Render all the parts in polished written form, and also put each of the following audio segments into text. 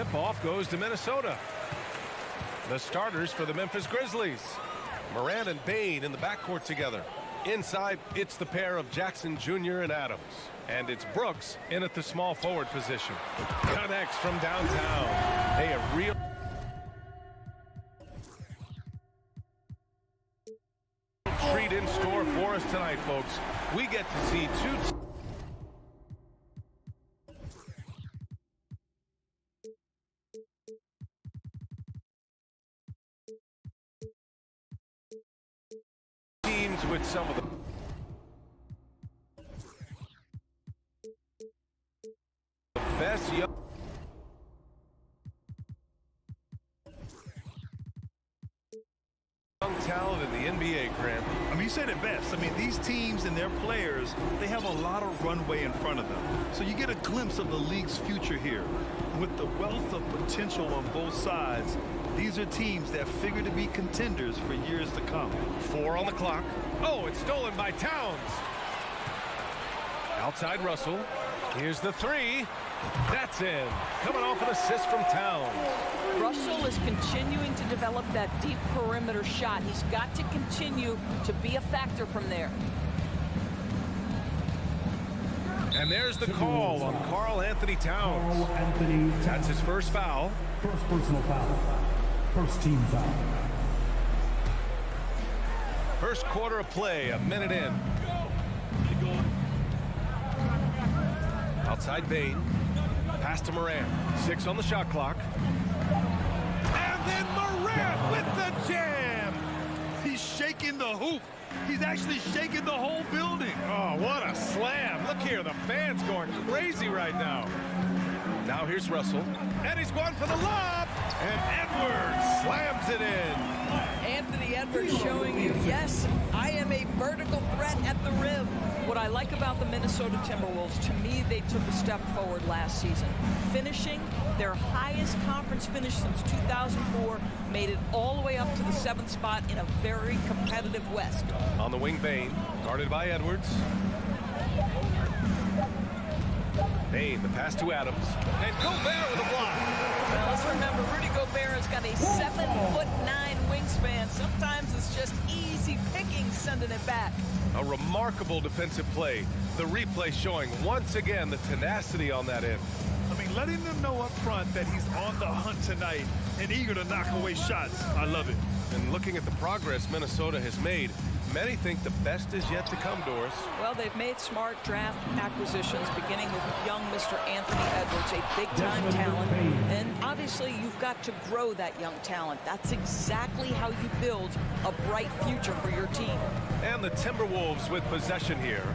tip-off goes to Minnesota. The starters for the Memphis Grizzlies. Morant and Bane in the backcourt together. Inside, it's the pair of Jackson Jr. and Adams. And it's Brooks in at the small forward position. Connects from downtown. They have real... treat in store for us tonight, folks. We get to see two... teams with some of the best young talent in the NBA, Graham. I mean, you said it best. I mean, these teams and their players, they have a lot of runway in front of them. So you get a glimpse of the league's future here. With the wealth of potential on both sides, these are teams that figure to be contenders for years to come. 4 on the clock. Oh, it's stolen by Towns. Outside Russell. Here's the 3. That's in. Coming off an assist from Towns. Russell is continuing to develop that deep perimeter shot. He's got to continue to be a factor from there. And there's the call on Karl Anthony Towns. That's his first foul. First personal foul. First team foul. First quarter of play, a minute in. Outside Bane. Pass to Morant. 6 on the shot clock. And then Morant with the jam. He's shaking the hoop. He's actually shaking the whole building. Oh, what a slam. Look here, the fans going crazy right now. Now here's Russell. And he's going for the lob. And Edwards slams it in. Anthony Edwards showing you, yes, I am a vertical threat at the rim. What I like about the Minnesota Timberwolves, to me, they took a step forward last season. Finishing their highest conference finish since 2004, made it all the way up to the 7th spot in a very competitive West. On the wing, Bane, guarded by Edwards. Bane, the pass to Adams. And Gobert with a block. Well, let's remember, Rudy Gobert has got a 7'9" wingspan. Sometimes it's just easy picking sending it back. A remarkable defensive play. The replay showing once again the tenacity on that end. I mean, letting them know up front that he's on the hunt tonight and eager to knock away shots. I love it. And looking at the progress Minnesota has made, many think the best is yet to come, Doris. Well, they've made smart draft acquisitions, beginning with young Mr. Anthony Edwards, a big-time talent. And obviously, you've got to grow that young talent. That's exactly how you build a bright future for your team. And the Timberwolves with possession here.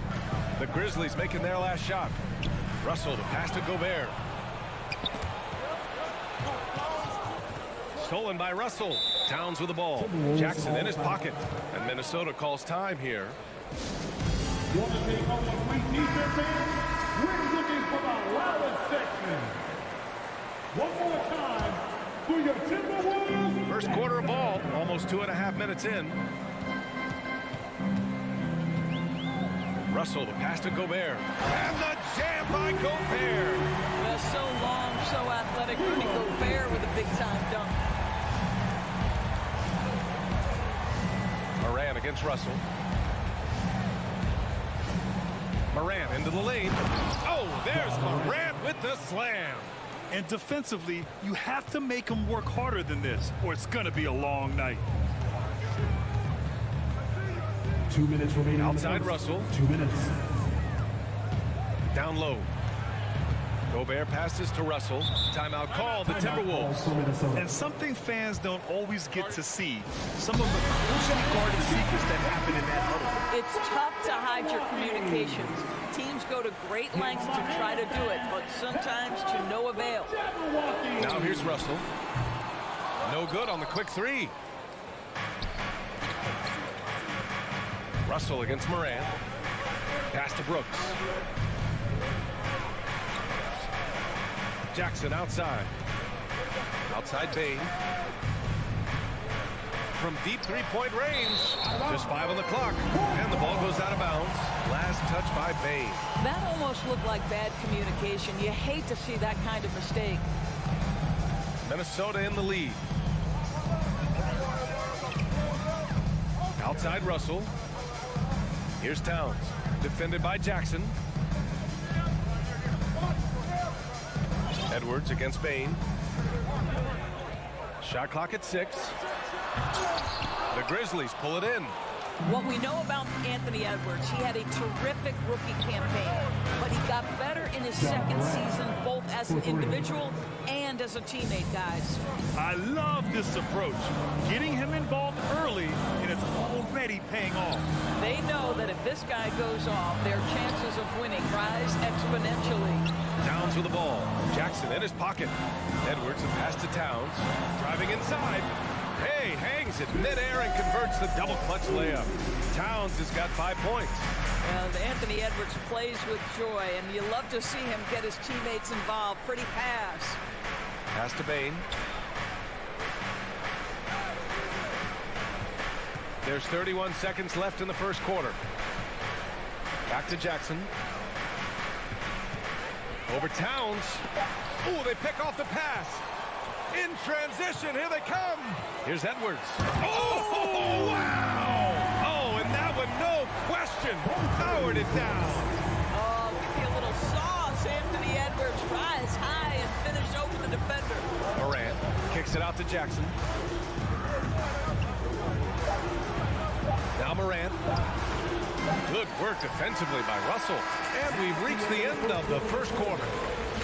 The Grizzlies making their last shot. Russell, the pass to Gobert. Stolen by Russell. Towns with the ball. Jackson in his pocket. And Minnesota calls time here. You want to take on the great defense, fans? We're looking for the loudest section. One more time for your Timberwolves. First quarter of ball. Almost 2.5 minutes in. Russell, the pass to Gobert. And the jam by Gobert. Well, so long, so athletic. Rudy Gobert with a big-time dunk. Morant against Russell. Morant into the lane. Oh, there's Morant with the slam. And defensively, you have to make him work harder than this, or it's going to be a long night. 2 minutes remaining. Outside Russell. 2 minutes. Down low. Gobert passes to Russell. Timeout called, the Timberwolves. And something fans don't always get to see, some of the closely guarded secrets that happen in that huddle. It's tough to hide your communications. Teams go to great lengths to try to do it, but sometimes to no avail. Now here's Russell. No good on the quick 3. Russell against Morant. Pass to Brooks. Jackson outside. Outside Bane. From deep three-point range. Just 5 on the clock. And the ball goes out of bounds. Last touch by Bane. That almost looked like bad communication. You hate to see that kind of mistake. Minnesota in the lead. Outside Russell. Here's Towns. Defended by Jackson. Edwards against Bain. Shot clock at 6. The Grizzlies pull it in. What we know about Anthony Edwards, he had a terrific rookie campaign, but he got better in his second season, both as an individual and as a teammate, guys. I love this approach. Getting him involved early, and it's already paying off. They know that if this guy goes off, their chances of winning rise exponentially. Towns with the ball. Jackson in his pocket. Edwards a pass to Towns. Driving inside. Hey, hangs it midair and converts the double clutch layup. Towns has got 5 points. And Anthony Edwards plays with joy, and you love to see him get his teammates involved. Pretty pass. Pass to Bain. There's 31 seconds left in the first quarter. Back to Jackson. Over Towns. Ooh, they pick off the pass. In transition, here they come. Here's Edwards. Oh, wow! Oh, and that one, no question, powered it down. Oh, give me a little sauce. Anthony Edwards rise high and finish over the defender. Morant kicks it out to Jackson. Now Morant. Good work defensively by Russell. And we've reached the end of the first quarter.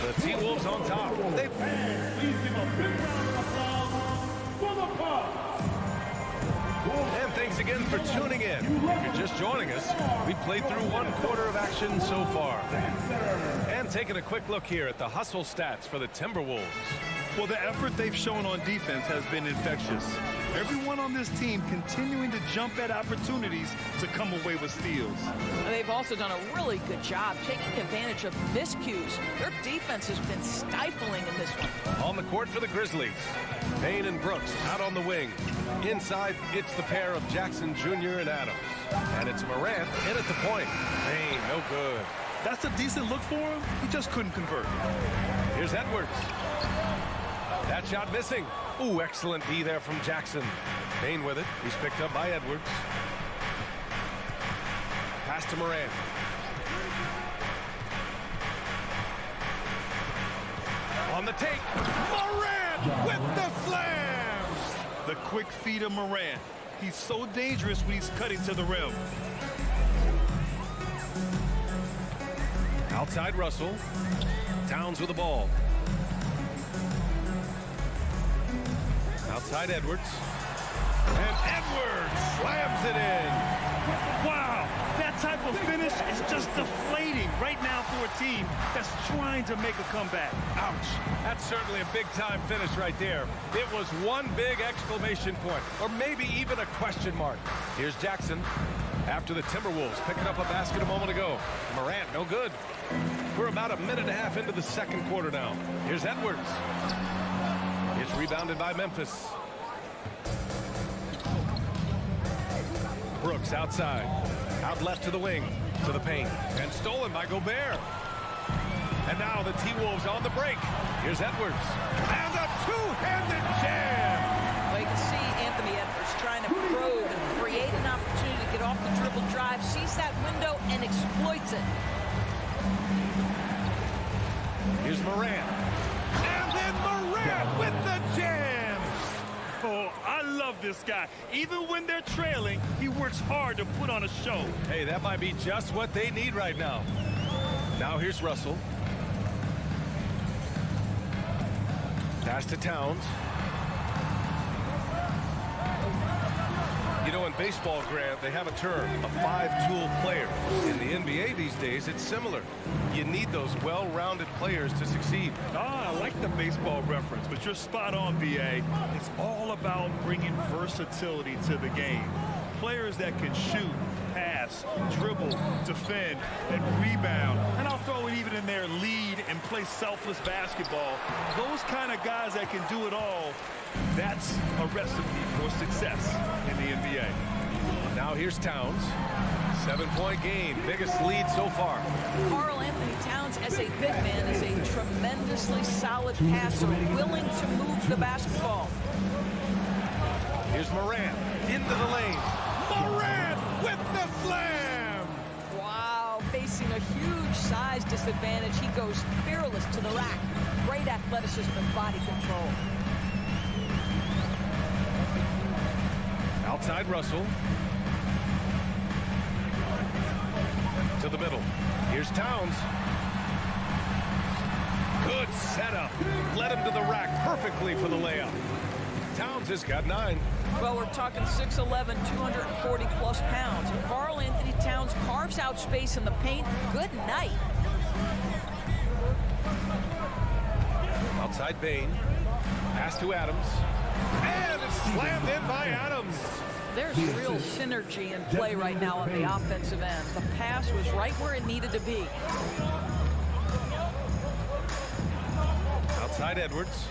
The T-Wolves on top. Please give a big round of applause for the Bucks. And thanks again for tuning in. If you're just joining us, we played through 1 quarter of action so far. And taking a quick look here at the hustle stats for the Timberwolves. Well, the effort they've shown on defense has been infectious. Everyone on this team continuing to jump at opportunities to come away with steals. And they've also done a really good job taking advantage of miscues. Their defense has been stifling in this one. On the court for the Grizzlies, Bain and Brooks out on the wing. Inside, it's the pair of Jackson Jr. and Adams. And it's Morant in at the point. Bain, no good. That's a decent look for him. He just couldn't convert. Here's Edwards. That shot missing. Ooh, excellent D there from Jackson. Bain with it. He's picked up by Edwards. Pass to Morant. On the take. Morant with the slam. The quick feed of Morant. He's so dangerous when he's cutting to the rim. Outside Russell. Towns with the ball. Outside Edwards. And Edwards slams it in. Wow, that type of finish is just deflating right now for a team that's trying to make a comeback. Ouch. That's certainly a big-time finish right there. It was one big exclamation point, or maybe even a question mark. Here's Jackson after the Timberwolves picking up a basket a moment ago. Morant, no good. We're about a minute and a half into the second quarter now. Here's Edwards. It's rebounded by Memphis. Brooks outside. Out left to the wing. To the paint. And stolen by Gobert. And now the T-Wolves on the break. Here's Edwards. And a two-handed jam. Well, you can see Anthony Edwards trying to probe and create an opportunity to get off the dribble drive, sees that window, and exploits it. Here's Morant. And then Morant with the jam. Oh, I love this guy. Even when they're trailing, he works hard to put on a show. Hey, that might be just what they need right now. Now here's Russell. Pass to Towns. You know, in baseball, Grant, they have a term, a five-tool player. In the NBA these days, it's similar. You need those well-rounded players to succeed. I like the baseball reference, but you're spot on, B.A. It's all about bringing versatility to the game. Players that can shoot, pass, dribble, defend, and rebound. And I'll throw it even in there, lead and play selfless basketball. Those kind of guys that can do it all, that's a recipe for success in the NBA. Now here's Towns. 7-point game, biggest lead so far. Karl Anthony Towns as a big man is a tremendous tremendously solid passer, willing to move the basketball. Here's Morant into the lane. Morant with the slam! Wow, facing a huge size disadvantage, he goes fearless to the rack. Great athleticism and body control. Outside Russell. To the middle. Here's Towns. Good setup. Led him to the rack perfectly for the layup. Towns has got 9. Well, we're talking 6'11", 240-plus pounds. Karl Anthony Towns carves out space in the paint. Good night. Outside Bain. Pass to Adams. And it's slammed in by Adams. There's real synergy in play right now on the offensive end. The pass was right where it needed to be. Outside Edwards.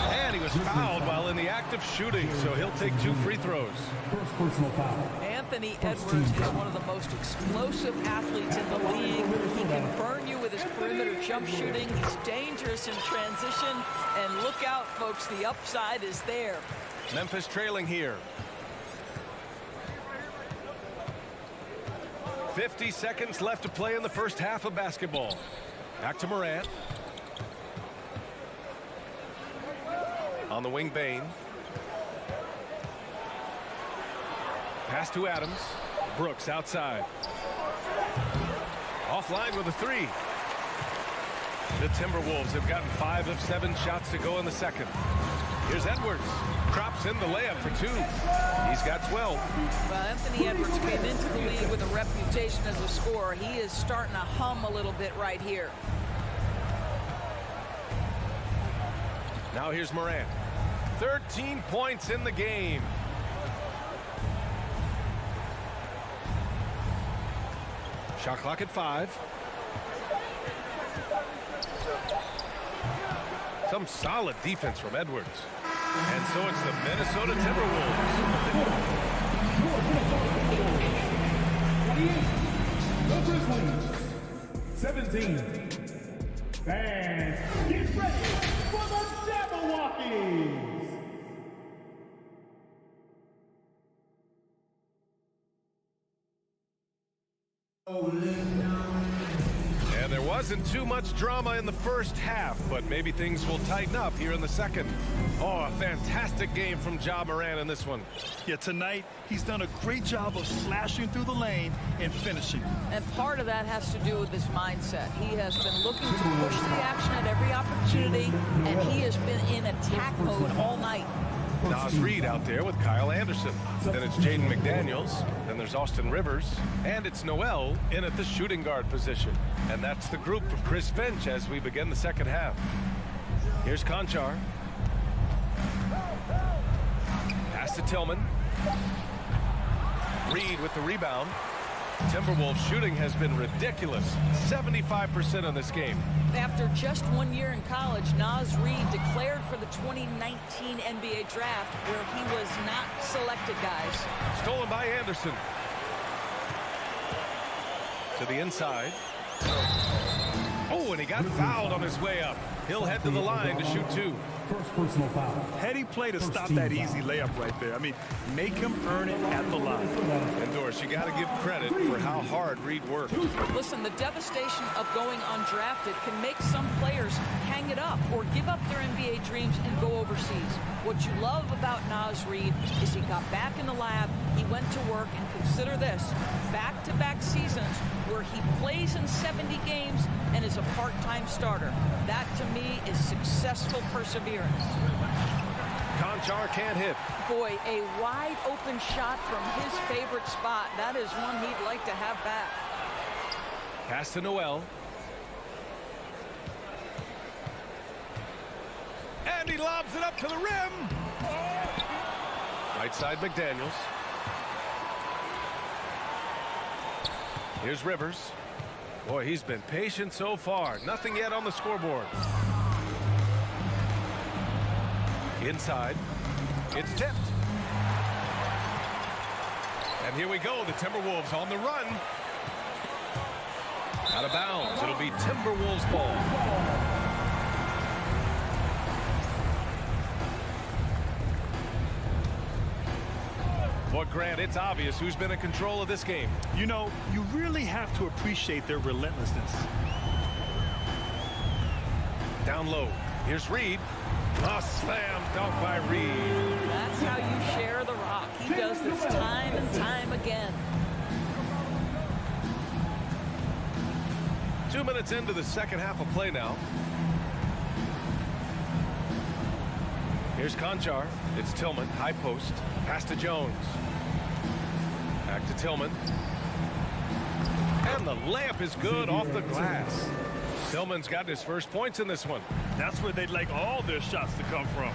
And he was fouled while in the act of shooting, so he'll take 2 free throws. First personal foul. Anthony Edwards is one of the most explosive athletes in the league. He can burn you with his perimeter jump shooting. He's dangerous in transition. And look out, folks, the upside is there. Memphis trailing here. 50 seconds left to play in the first half of basketball. Back to Morant. On the wing, Bain. Pass to Adams. Brooks outside. Offline with a 3. The Timberwolves have gotten 5 of 7 shots to go in the second. Here's Edwards. Drops in the layup for 2. He's got 12. Well, Anthony Edwards came into the league with a reputation as a scorer. He is starting to hum a little bit right here. Now here's Morant. 13 points in the game. Shot clock at 5. Some solid defense from Edwards. And so it's the Minnesota Timberwolves. The Grizzlies, 17. Fans, get ready for the Jabberwockies. And there wasn't too much drama in the first half, but maybe things will tighten up here in the second. Oh, a fantastic game from Ja Morant in this one. Yeah, tonight he's done a great job of slashing through the lane and finishing. And part of that has to do with his mindset. He has been looking to push the action at every opportunity, and he has been in attack mode all night. Nas Reed out there with Kyle Anderson. Then it's Jaden McDaniels. Then there's Austin Rivers. And it's Noel in at the shooting guard position. And that's the group for Chris Finch as we begin the second half. Here's Conchar. Pass to Tillman. Reed with the rebound. Timberwolves shooting has been ridiculous. 75% in this game. After just 1 year in college, Nas Reed declared for the 2019 NBA draft, where he was not selected, guys. Stolen by Anderson. To the inside. Oh, and he got fouled on his way up. He'll head to the line to shoot 2. First personal foul. Heady play to stop that easy layup right there. I mean, make him earn it at the line. And Doris, you got to give credit for how hard Reed worked. Listen, the devastation of going undrafted can make some players hang it up or give up their NBA dreams and go overseas. What you love about Nas Reed is he got back in the lab, he went to work, and consider this, back-to-back seasons where he plays in 70 games and is a part-time starter. That, to me, is successful perseverance. Conchar can't hit. Boy, a wide-open shot from his favorite spot. That is one he'd like to have back. Pass to Noel. And he lobs it up to the rim. Right side McDaniels. Here's Rivers. Boy, he's been patient so far. Nothing yet on the scoreboard. Inside. It's tipped. And here we go. The Timberwolves on the run. Now Out of bounds. It'll be Timberwolves ball. Boy, Grant, it's obvious who's been in control of this game. You know, you really have to appreciate their relentlessness. Down low. Here's Reed. A slam dunk by Reed. That's how you share the rock. He does this time and time again. 2 minutes into the second half of play now. Here's Conchar. It's Tillman. High post. Pass to Jones. Back to Tillman. And the layup is good off the glass. Tillman's got his first points in this one. That's where they'd like all their shots to come from.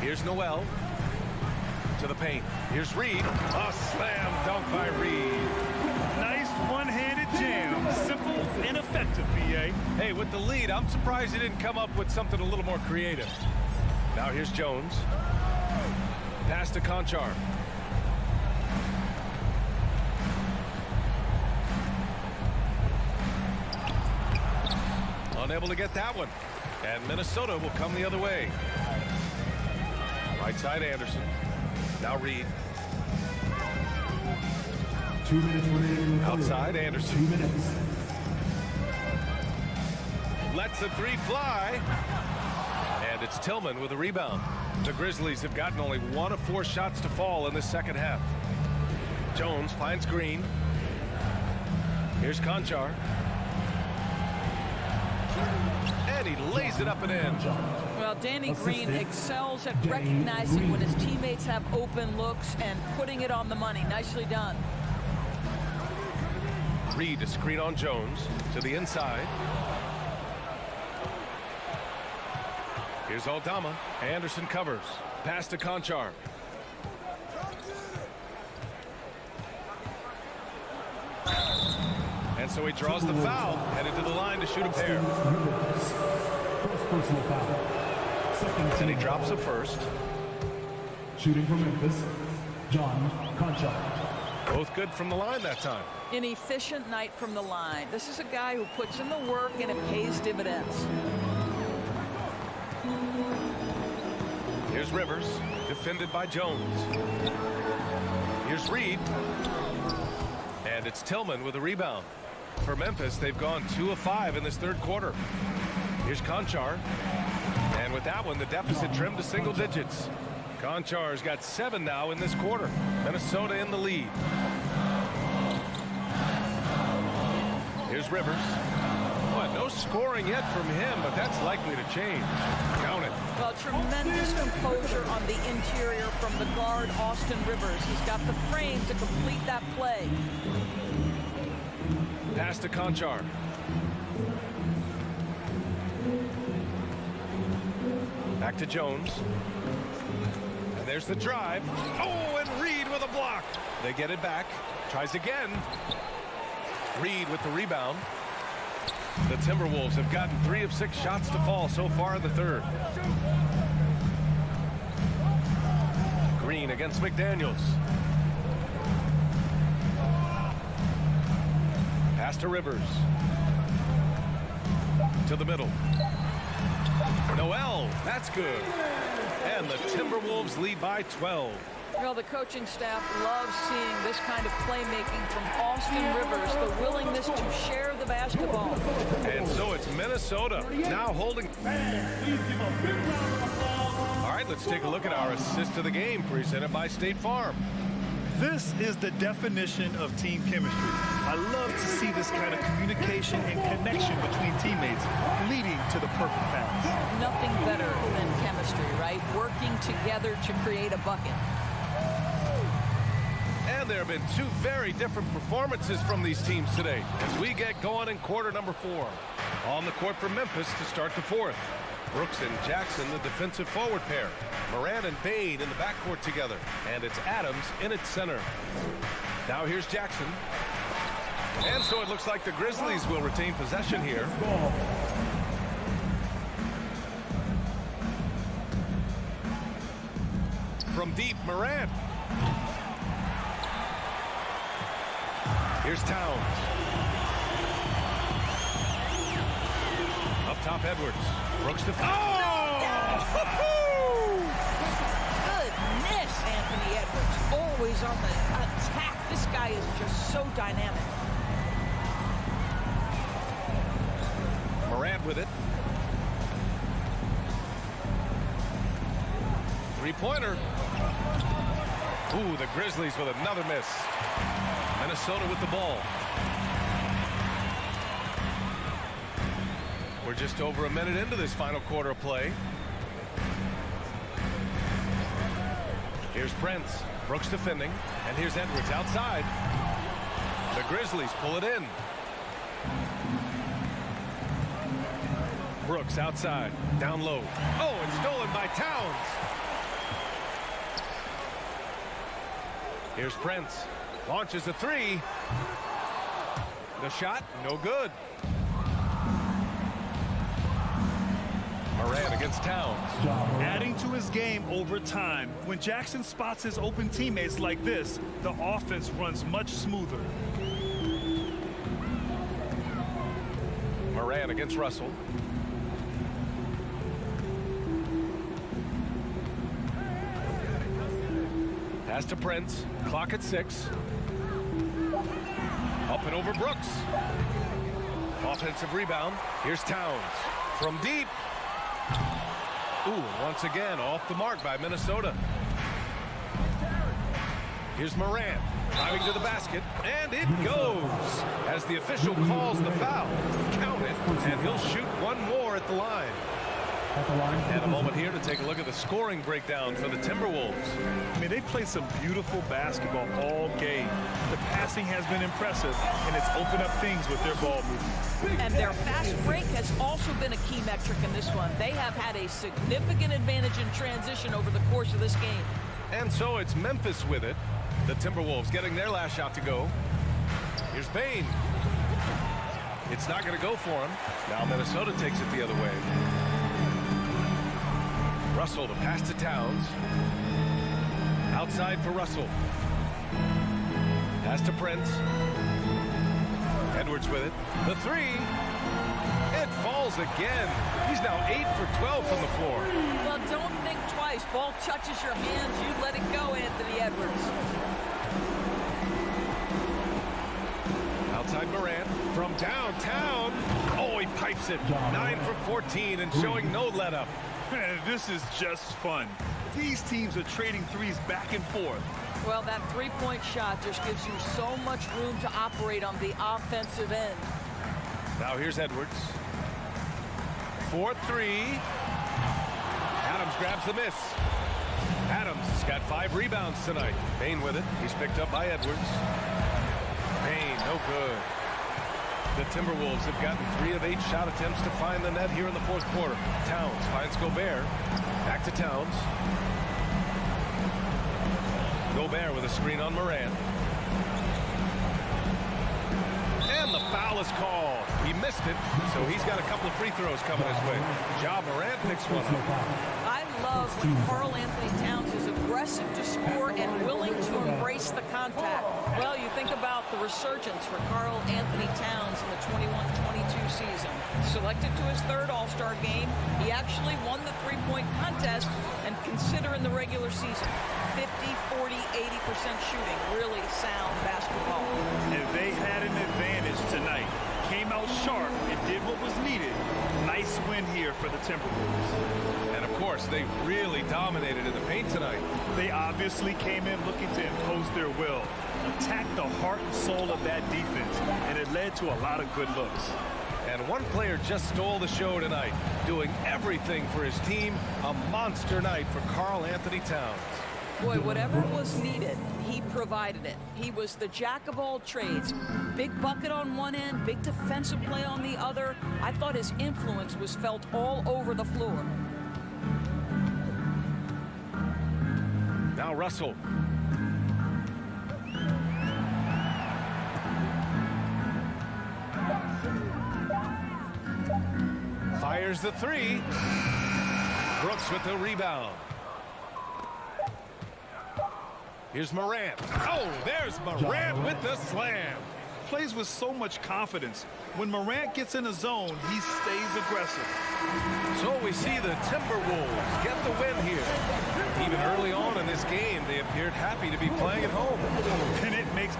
Here's Noel. To the paint. Here's Reed. A slam dunk by Reed. Nice one-handed jam. Simple and effective, B.A. Hey, with the lead, I'm surprised he didn't come up with something a little more creative. Now here's Jones. Pass to Conchar. Unable to get that one. And Minnesota will come the other way. Right side Anderson. Now Reed. 2 minutes remaining. Outside Anderson. 2 minutes. Lets the three fly. And it's Tillman with a rebound. The Grizzlies have gotten only 1 of 4 shots to fall in the second half. Jones finds Green. Here's Conchar. And he lays it up and in. Well, Danny Green excels at recognizing when his teammates have open looks and putting it on the money. Nicely done. Reed to screen on Jones to the inside. Here's Aldama. Anderson covers. Pass to Conchar. And so he draws the foul, headed to the line to shoot a pair. First personal foul. Second. And he drops a first. Shooting from Memphis, John Conchar. Both good from the line that time. An efficient night from the line. This is a guy who puts in the work and it pays dividends. Here's Rivers, defended by Jones. Here's Reed. And it's Tillman with a rebound. For Memphis, they've gone 2 of 5 in this third quarter. Here's Conchar. And with that one, the deficit trimmed to single digits. Conchar's got 7 now in this quarter. Minnesota in the lead. Here's Rivers. Well, no scoring yet from him, but that's likely to change. Count it. Well, tremendous composure on the interior from the guard, Austin Rivers. He's got the frame to complete that play. Pass to Conchar. Back to Jones. And there's the drive. Oh, and Reed with a block. They get it back. Tries again. Reed with the rebound. The Timberwolves have gotten 3 of 6 shots to fall so far in the third. Green against McDaniels. Pass to Rivers. To the middle. Noel, that's good. And the Timberwolves lead by 12. Well, the coaching staff loves seeing this kind of playmaking from Austin Rivers, the willingness to share the basketball. And so it's Minnesota now holding. All right, let's take a look at our assist of the game presented by State Farm. This is the definition of team chemistry. I love to see this kind of communication and connection between teammates leading to the perfect pass. Nothing better than chemistry, right? Working together to create a bucket. And there have been 2 very different performances from these teams today as we get going in quarter number 4. On the court for Memphis to start the 4th. Brooks and Jackson, the defensive forward pair. Moran and Bain in the backcourt together. And it's Adams in its center. Now here's Jackson. And so it looks like the Grizzlies will retain possession here. From deep, Moran. Here's Towns. Up top, Edwards. Brooks to... Goodness, Anthony Edwards. Always on the attack. This guy is just so dynamic. Morant with it. Three-pointer. Ooh, the Grizzlies with another miss. Minnesota with the ball. We're just over a minute into this final quarter of play. Here's Prince. Brooks defending. And here's Edwards outside. The Grizzlies pull it in. Brooks outside. Down low. Oh, and stolen by Towns. Here's Prince. Launches a three. The shot, no good. Morant against Towns. Adding to his game over time. When Jackson spots his open teammates like this, the offense runs much smoother. Morant against Russell. Pass to Prince. Clock at 6. Up and over Brooks. Offensive rebound. Here's Towns. From deep. Ooh, once again off the mark by Minnesota. Here's Morant. Driving to the basket. And it goes. As the official calls the foul. Count it. And he'll shoot one more at the line. And a moment here to take a look at the scoring breakdown for the Timberwolves. I mean, they've played some beautiful basketball all game. The passing has been impressive, and it's opened up things with their ball movement. And their fast break has also been a key metric in this one. They have had a significant advantage in transition over the course of this game. And so it's Memphis with it. The Timberwolves getting their last shot to go. Here's Bane. It's not going to go for him. Now Minnesota takes it the other way. Russell, the pass to Towns. Outside for Russell. Pass to Prince. Edwards with it. The three. It falls again. He's now 8 for 12 from the floor. Well, don't think twice. Ball touches your hands. You let it go, Anthony Edwards. Outside Morant. From downtown. Oh, he pipes it. 9 for 14 and showing no let-up. This is just fun. These teams are trading threes back and forth. Well, that three-point shot just gives you so much room to operate on the offensive end. Now here's Edwards. 4-3. Adams grabs the miss. Adams has got 5 rebounds tonight. Bane with it. He's picked up by Edwards. Bane, no good. The Timberwolves have gotten 3 of 8 shot attempts to find the net here in the fourth quarter. Towns finds Gobert. Back to Towns. Gobert with a screen on Morant. And the foul is called. He missed it, so he's got a couple of free throws coming his way. Ja Morant picks one up. I love when Karl Anthony Towns is aggressive to score and willing to embrace the contact. Well, you think about the resurgence for Karl Anthony Towns in the 21-22 season. Selected to his 3rd All-Star game, he actually won the three-point contest, and consider in the regular season, 50, 40, 80% shooting. Really sound basketball. And they had an advantage tonight. Came out sharp and did what was needed. Nice win here for the Timberwolves. And of course, they really dominated in the paint tonight. They obviously came in looking to impose their will, attack the heart and soul of that defense, and it led to a lot of good looks. And one player just stole the show tonight, doing everything for his team. A monster night for Karl Anthony Towns. Boy, whatever was needed, he provided it. He was the jack of all trades. Big bucket on one end, big defensive play on the other. I thought his influence was felt all over the floor. Now Russell. Fires the three. Brooks with the rebound. Here's Morant. Oh, there's Morant with the slam. plays with so much confidence. When Morant gets in a zone, he stays aggressive. So we see the Timberwolves get the win here. Even early on in this game, they appeared happy to be playing at home. And it makes...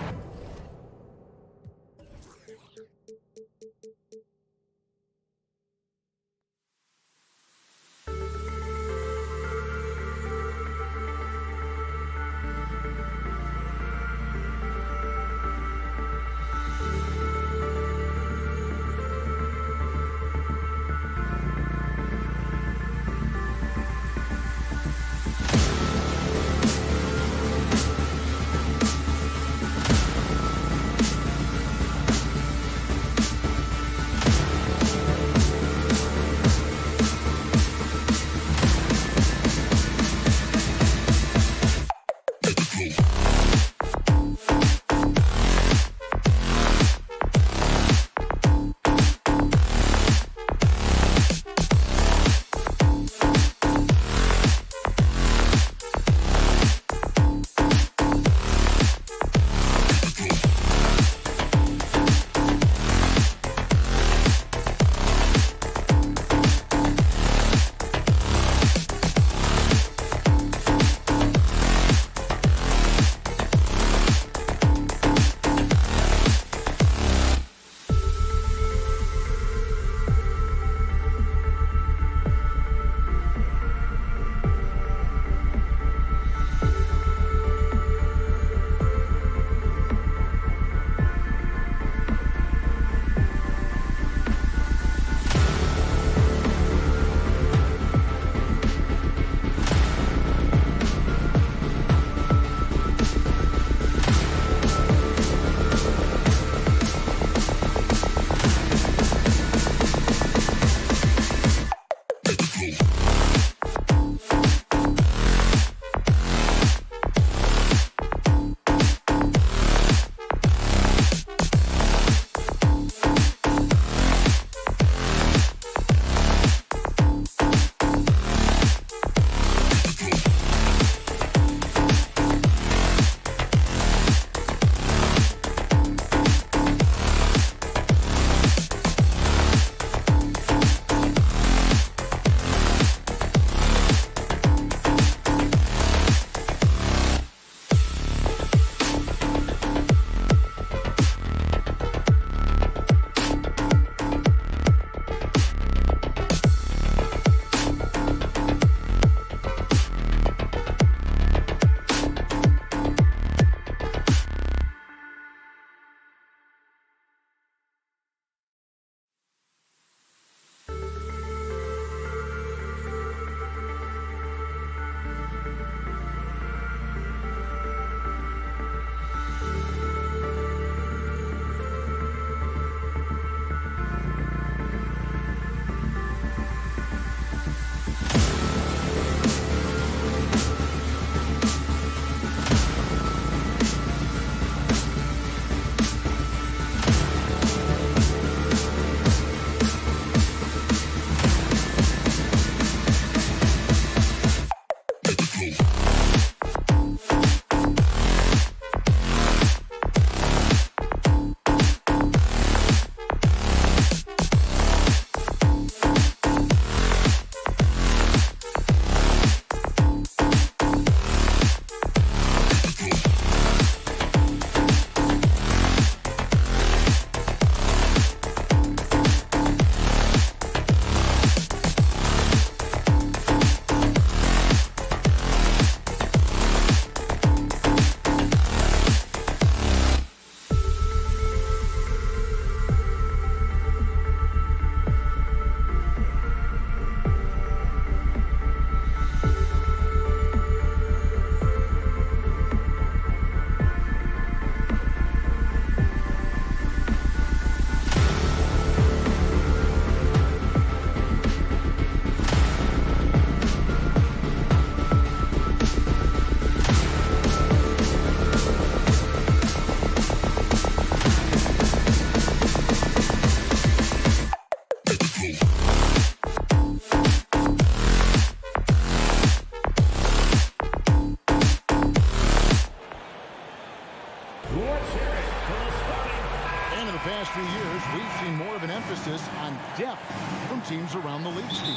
past few years, we've seen more of an emphasis on depth from teams around the league, Steve.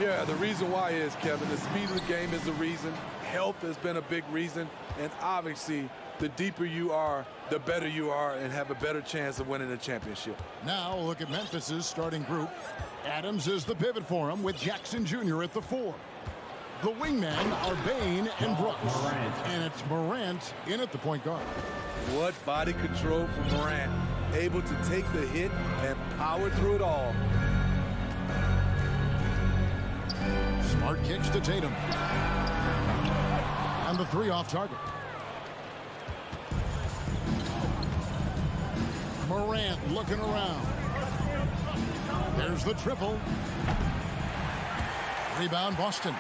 Yeah, the reason why is, Kevin, the speed of the game is the reason. Health has been a big reason. And obviously, the deeper you are, the better you are and have a better chance of winning a championship. Now look at Memphis's starting group. Adams is the pivot for him with Jackson Jr. at the 4. The wingmen are Bane and Brooks. And it's Morant in at the point guard. What body control from Morant. Able to take the hit and power through it all. Smart kicks to Tatum. And the 3 off target. Morant looking around. There's the triple. Rebound Boston.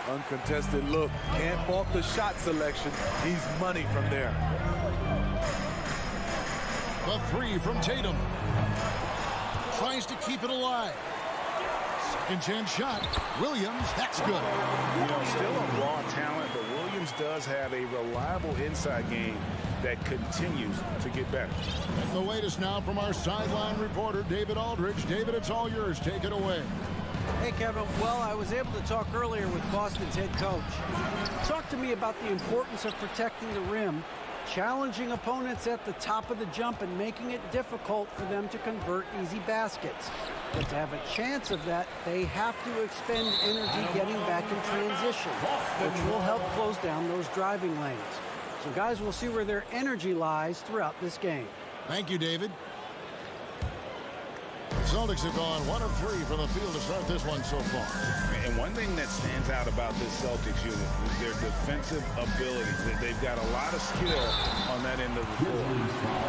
Uncontested look. Can't fault the shot selection. He's money from there. The 3 from Tatum. Tries to keep it alive. Second chance shot. Williams, that's good. You know, still a raw talent, but Williams does have a reliable inside game that continues to get better. And the latest now from our sideline reporter, David Aldridge. David, it's all yours. Take it away. Hey, Kevin. Well, I was able to talk earlier with Boston's head coach. Talk to me about the importance of protecting the rim, challenging opponents at the top of the jump, and making it difficult for them to convert easy baskets. But to have a chance of that, they have to expend energy getting back in transition, which will help close down those driving lanes. So, guys, we'll see where their energy lies throughout this game. Thank you, David. The Celtics have gone 1 of 3 from the field to start this one so far. And one thing that stands out about this Celtics unit is their defensive ability. They've got a lot of skill on that end of the floor.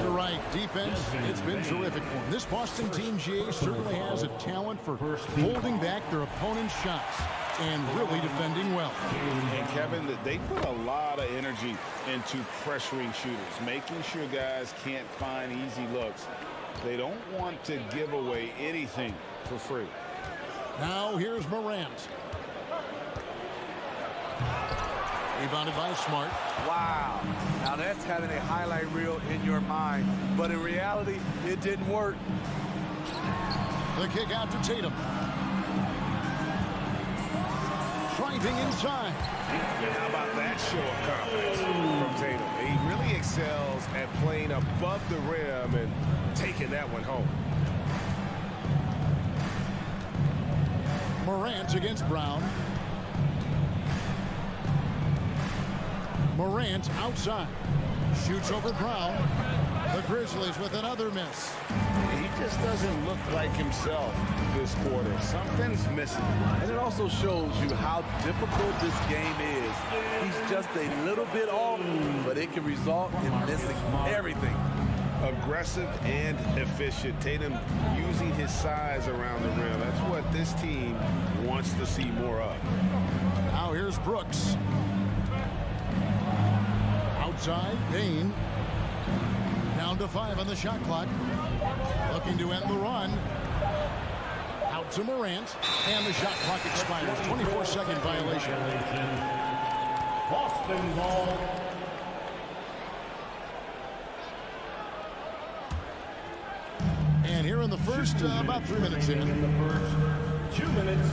You're right. Defense, it's been terrific for them. This Boston team, GA, certainly has a talent for holding back their opponent's shots and really defending well. And Kevin, they put a lot of energy into pressuring shooters, making sure guys can't find easy looks. They don't want to give away anything for free. Now here's Morant. Rebounded by Smart. Wow. Now that's having a highlight reel in your mind. But in reality, it didn't work. The kick out to Tatum. Driving inside. How about that show of confidence from Tatum? He really excels at playing above the rim and taking that one home. Morant against Brown. Morant outside. Shoots over Brown. The Grizzlies with another miss. He just doesn't look like himself this quarter. Something's missing. And it also shows you how difficult this game is. He's just a little bit off, but it can result in missing everything. Aggressive and efficient. Tatum using his size around the rim. That's what this team wants to see more of. Now here's Brooks. Outside, Bane. Down to 5 on the shot clock. Looking to end the run. Out to Morant. And the shot clock expires. 24-second violation. Boston ball. And here in the first, about 3 minutes in. In the first 2 minutes.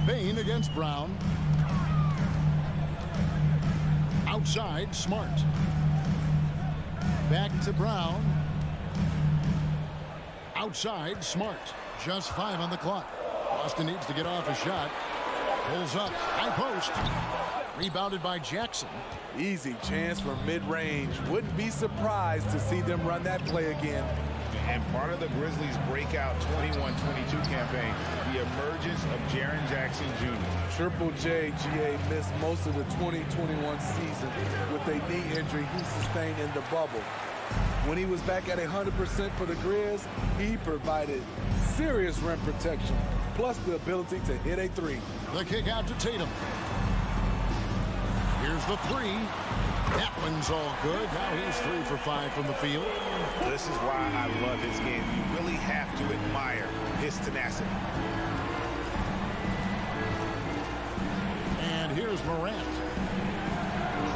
Bane against Brown. Outside, Smart. Back to Brown. Outside, Smart. Just 5 on the clock. Boston needs to get off a shot. Pulls up, high post. Rebounded by Jackson. Easy chance for mid-range. Wouldn't be surprised to see them run that play again. And part of the Grizzlies' breakout 21-22 campaign, the emergence of Jaren Jackson Jr. Triple J, GA, missed most of the 2021 season with a knee injury he sustained in the bubble. When he was back at 100% for the Grizz, he provided serious rim protection, plus the ability to hit a 3. The kick out to Tatum. Here's the 3. That one's all good. Now he's 3 for 5 from the field. This is why I love his game. You really have to admire his tenacity. And here's Morant.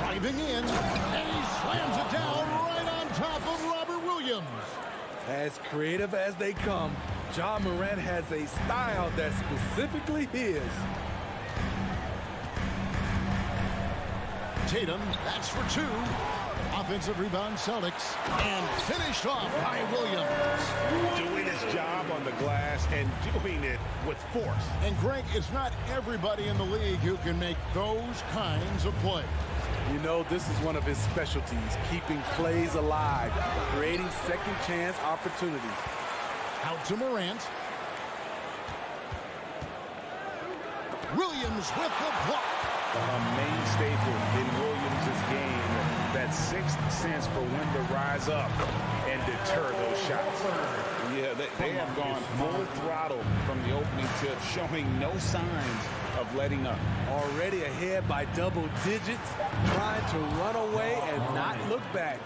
Driving in, and he slams it down right on top of Robert Williams. Adams. As creative as they come, Ja Morant has a style that's specifically his. Tatum, that's for two. Offensive rebound, Celtics. And finished off by Williams. Doing his job on the glass and doing it with force. And Greg, it's not everybody in the league who can make those kinds of plays. You know, this is one of his specialties, keeping plays alive, creating second chance opportunities. Out to Morant. Williams with the block. A main staple in Williams' game, that sixth sense for when to rise up and deter those shots. Yeah, they have gone full throttle from the opening tip, showing no signs of letting up. Already ahead by double digits, trying to run away and not look back.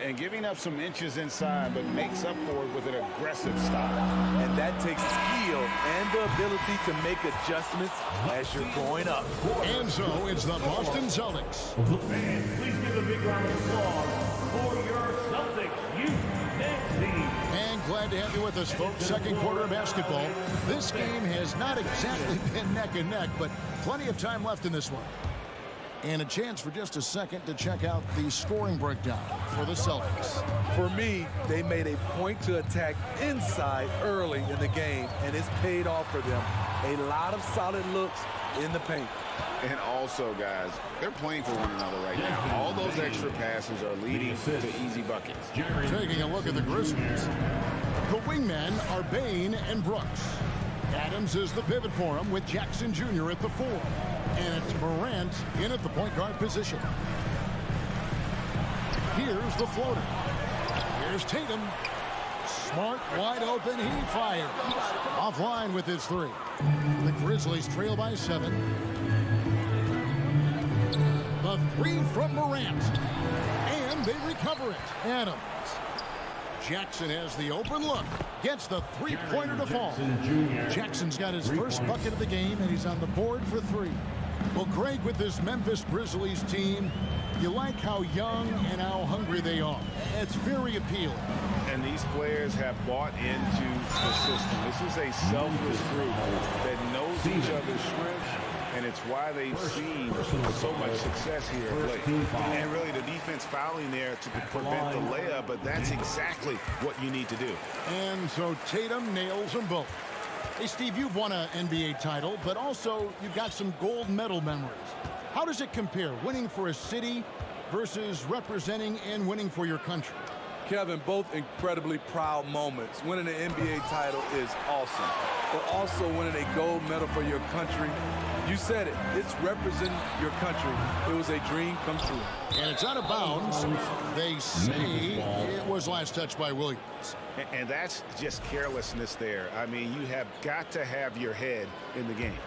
And giving up some inches inside, but makes up for it with an aggressive style. And that takes skill and the ability to make adjustments as you're going up. And so it's the Boston Celtics. Fans, please give a big round of applause for your Celtics youth next team. And glad to have you with us, folks. Second quarter of basketball. This game has not exactly been neck and neck, but plenty of time left in this one. And a chance for just a second to check out the scoring breakdown for the Celtics. For me, they made a point to attack inside early in the game, and it's paid off for them. A lot of solid looks in the paint. And also, guys, they're playing for one another right now. All those extra passes are leading to easy buckets. Taking a look at the Grizzlies. The wingmen are Bain and Brooks. Adams is the pivot for him with Jackson Jr. at the 4. And it's Morant in at the point guard position. Here's the floater. Here's Tatum. Smart, wide open, he fires. Offline with his 3. The Grizzlies trail by 7. The 3 from Morant. And they recover it. Adams. Jackson has the open look. Gets the three-pointer to fall. Jackson's got his first bucket of the game, and he's on the board for 3. Well, Greg, with this Memphis Grizzlies team, you like how young and how hungry they are. It's very appealing. And these players have bought into the system. This is a selfless group that knows each other's strengths, and it's why they've seen so much success here of late. And really, the defense fouling there to prevent the layup, but that's exactly what you need to do. And so Tatum nails them both. Hey, Steve, you've won an NBA title, but also you've got some gold medal memories. How does it compare, winning for a city versus representing and winning for your country? Kevin, both incredibly proud moments. Winning an NBA title is awesome, but also winning a gold medal for your country, you said it, it's representing your country. It was a dream come true. And it's out of bounds. They say it was last touched by Williams. And that's just carelessness there. I mean, you have got to have your head in the game.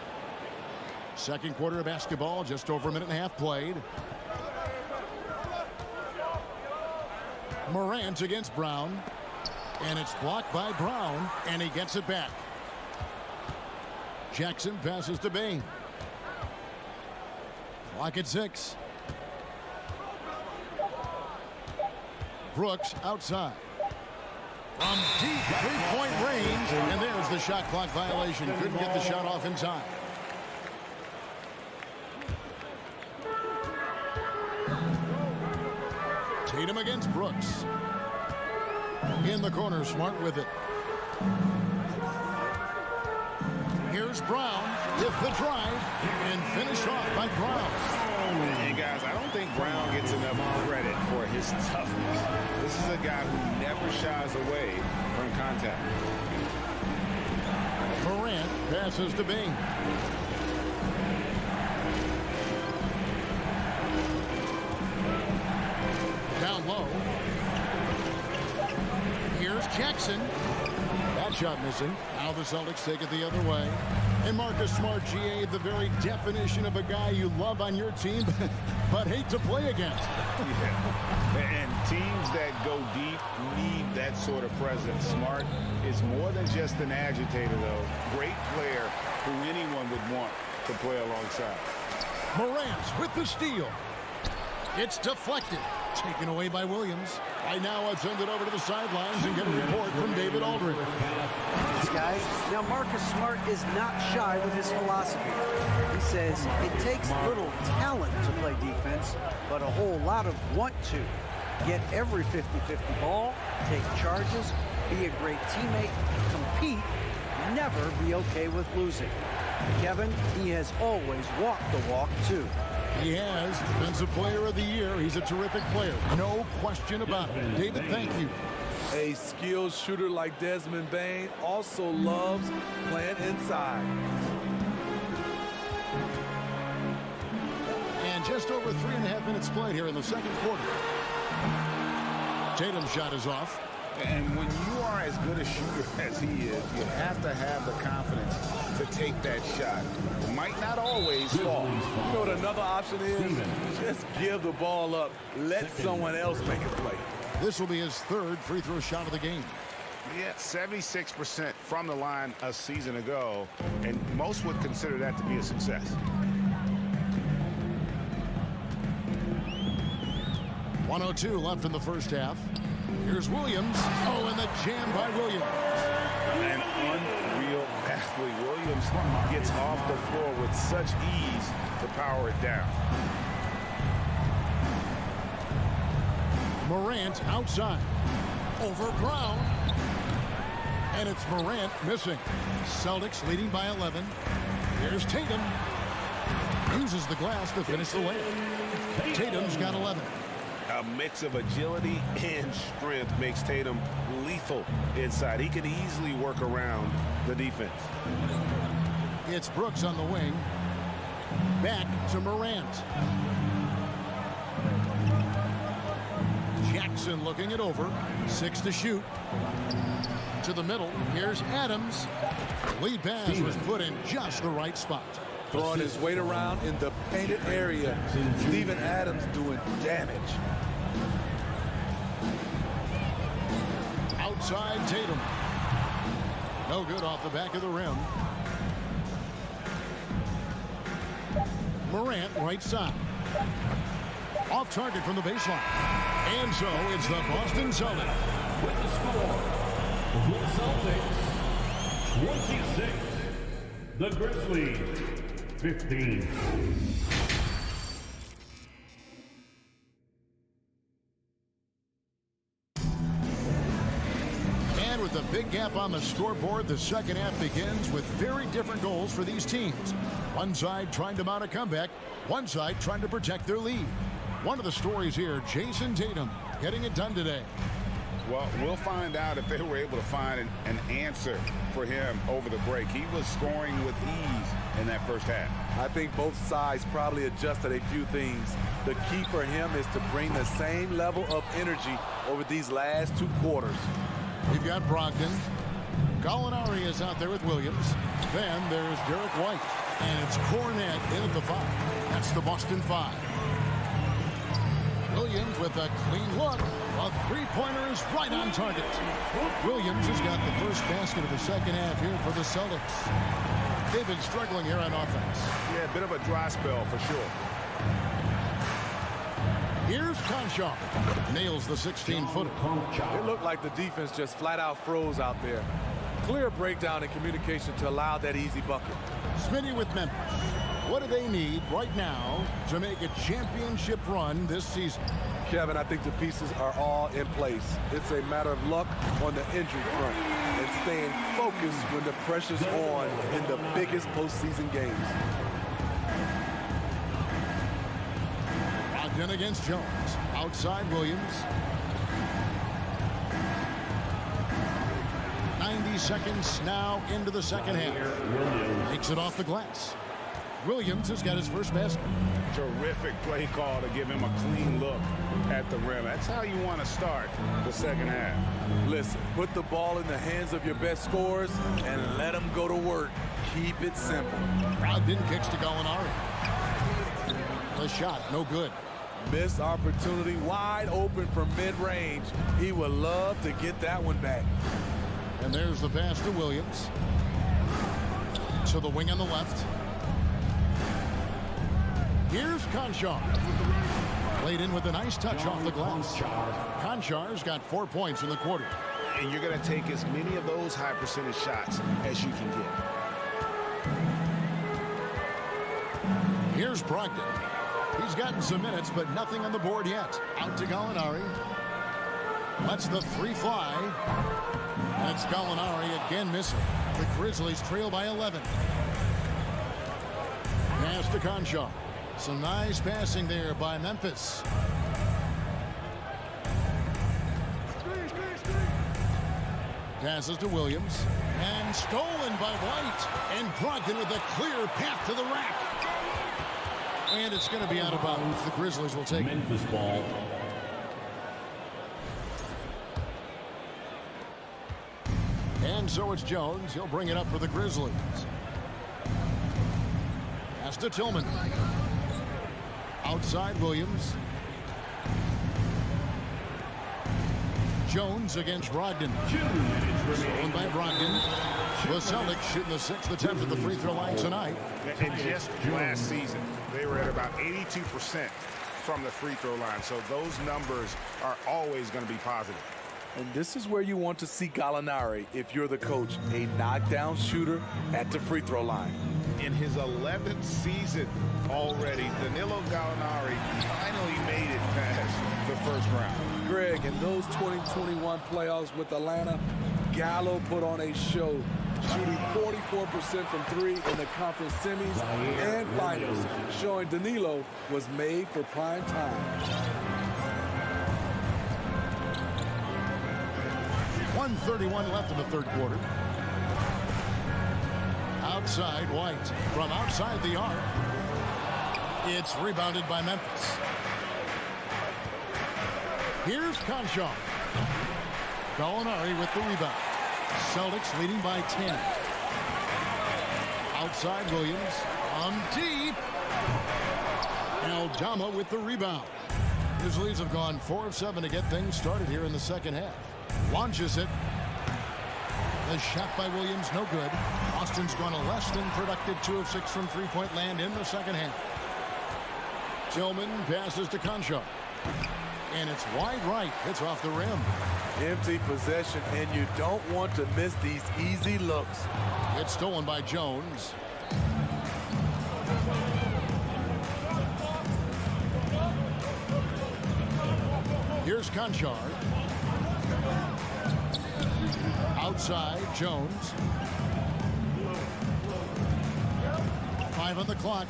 Second quarter of basketball, just over a minute and a half played. Morant against Brown. And it's blocked by Brown, and he gets it back. Jackson passes to Bain. Clock at 6. Brooks outside. From deep three-point range, and there's the shot clock violation. Couldn't get the shot off in time. Tatum against Brooks. In the corner, Smart with it. Here's Brown with the drive, and finished off by Brown. And guys, I don't think Brown gets enough credit for his toughness. This is a guy who never shies away from contact. Morant passes to Bain. Down low. Here's Jackson. That shot missing. Now the Celtics take it the other way. And Marcus Smart, GA, the very definition of a guy you love on your team, but hate to play against. Yeah. And teams that go deep need that sort of presence. Smart is more than just an agitator, though. Great player who anyone would want to play alongside. Morant with the steal. It's deflected. Taken away by Williams. Right now, I'll send it over to the sidelines and get a report from David Aldridge. Thanks, guys. Now, Marcus Smart is not shy with his philosophy. He says it takes little talent to play defense, but a whole lot of want to. Get every 50-50 ball, take charges, be a great teammate, compete, never be okay with losing. Kevin, he has always walked the walk, too. He has. Defensive Player of the Year. He's a terrific player. No question about it. David, thank you. A skilled shooter like Desmond Bane also loves playing inside. And just over 3.5 minutes played here in the second quarter. Tatum's shot is off. And when you are as good a shooter as he is, you have to have the confidence to take that shot. It might not always fall. You know what another option is? Just give the ball up. Let someone else make a play. This will be his third free throw shot of the game. Yeah, 76% from the line a season ago, and most would consider that to be a success. .102 left in the first half. Here's Williams. Oh, and the jam by Williams. An unreal athlete. Williams gets off the floor with such ease to power it down. Morant outside. Over Brown. And it's Morant missing. Celtics leading by 11. Here's Tatum. Uses the glass to finish the layup. Tatum's got 11. A mix of agility and strength makes Tatum lethal inside. He can easily work around the defense. It's Brooks on the wing. Back to Morant. Jackson looking it over. 6 to shoot. To the middle. Here's Adams. Lead pass was put in just the right spot. Throwing his weight around in the painted area. Steven Adams doing damage. Outside Tatum. No good off the back of the rim. Morant right side. Off target from the baseline. And so it's the Boston Celtics. With the score, the Celtics 26, the Grizzlies 15. And with a big gap on the scoreboard, the second half begins with very different goals for these teams. One side trying to mount a comeback, one side trying to protect their lead. One of the stories here, Jason Tatum getting it done today. Well, we'll find out if they were able to find an answer for him over the break. He was scoring with ease in that first half. I think both sides probably adjusted a few things. The key for him is to bring the same level of energy over these last 2 quarters. We've got Brogdon. Gallinari is out there with Williams. Then there's Derek White. And it's Cornette in at the 5. That's the Boston 5. Williams with a clean look. A three-pointer is right on target. Williams has got the first basket of the second half here for the Celtics. They've been struggling here on offense. Yeah, a bit of a dry spell for sure. Here's Conshaw. Nails the 16-footer. It looked like the defense just flat out froze out there. Clear breakdown in communication to allow that easy bucket. Smitty with Memphis. What do they need right now to make a championship run this season? Kevin, I think the pieces are all in place. It's a matter of luck on the injury front and staying focused when the pressure's on in the biggest postseason games. Brogdon against Jones. Outside Williams. 90 seconds now into the second half. Takes it off the glass. Williams has got his first basket. Terrific play call to give him a clean look at the rim. That's how you want to start the second half. Listen, put the ball in the hands of your best scorers and let them go to work. Keep it simple. Brogdon kicks to Gallinari. The shot, no good. Missed opportunity, wide open from mid-range. He would love to get that one back. And there's the pass to Williams. To the wing on the left. Here's Conshaw. Laid in with a nice touch off the glass. Konchar's got 4 points in the quarter. And you're going to take as many of those high percentage shots as you can get. Here's Brogdon. He's gotten some minutes, but nothing on the board yet. Out to Gallinari. Lets the three fly. That's Gallinari again missing. The Grizzlies trail by 11. Pass to Conchar. Some nice passing there by Memphis. Passes to Williams. And stolen by White. And Brogdon with a clear path to the rack. And it's going to be out of bounds. The Grizzlies will take Memphis ball. And so it's Jones. He'll bring it up for the Grizzlies. Pass to Tillman. Outside Williams. Jones against Brogdon. Stolen by Brogdon. The Celtics shooting the 6th attempt at the free throw line tonight. And just last season, they were at about 82% from the free throw line. So those numbers are always going to be positive. And this is where you want to see Gallinari if you're the coach, a knockdown shooter at the free throw line. In his 11th season already, Danilo Gallinari finally made it past the first round. Greg, in those 2021 playoffs with Atlanta, Gallo put on a show, shooting 44% from three in the conference semis and finals, showing Danilo was made for prime time. 1:31 left in the third quarter. Outside White from outside the arc. It's rebounded by Memphis. Here's Conchar. Gallinari with the rebound. Celtics leading by 10. Outside Williams. Deep. Aldama with the rebound. Grizzlies have gone 4 of 7 to get things started here in the second half. Launches it. The shot by Williams, no good. Austin's gone a less than productive 2 of 6 from three-point land in the second half. Tillman passes to Conchar. And it's wide right. It's off the rim. Empty possession, and you don't want to miss these easy looks. It's stolen by Jones. Here's Conchar. Outside, Jones. 5 on the clock.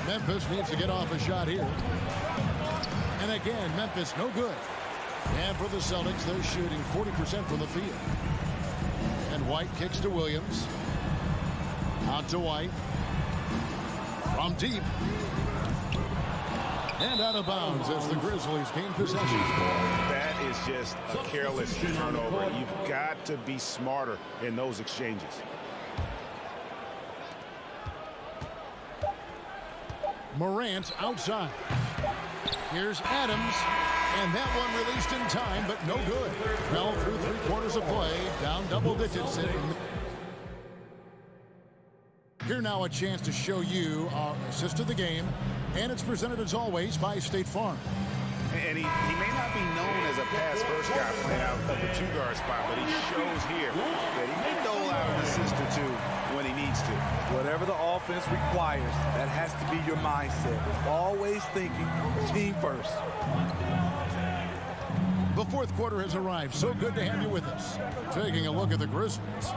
Memphis needs to get off a shot here. And again, Memphis no good. And for the Celtics, they're shooting 40% from the field. And White kicks to Williams. Out to White. From deep. And out of bounds as the Grizzlies gain possession. That is just a careless turnover. You've got to be smarter in those exchanges. Morant outside. Here's Adams. And that one released in time, but no good. Fell through 3/4 of play. Down double digits. Here now a chance to show you our assist of the game. And it's presented as always by State Farm. And he may not be known as a pass-first guy playing out of the two-guard spot, but he shows here that he may dole out an assist or two when he needs to. Whatever the offense requires, that has to be your mindset. Always thinking team first. The fourth quarter has arrived. So good to have you with us. Taking a look at the Grizzlies.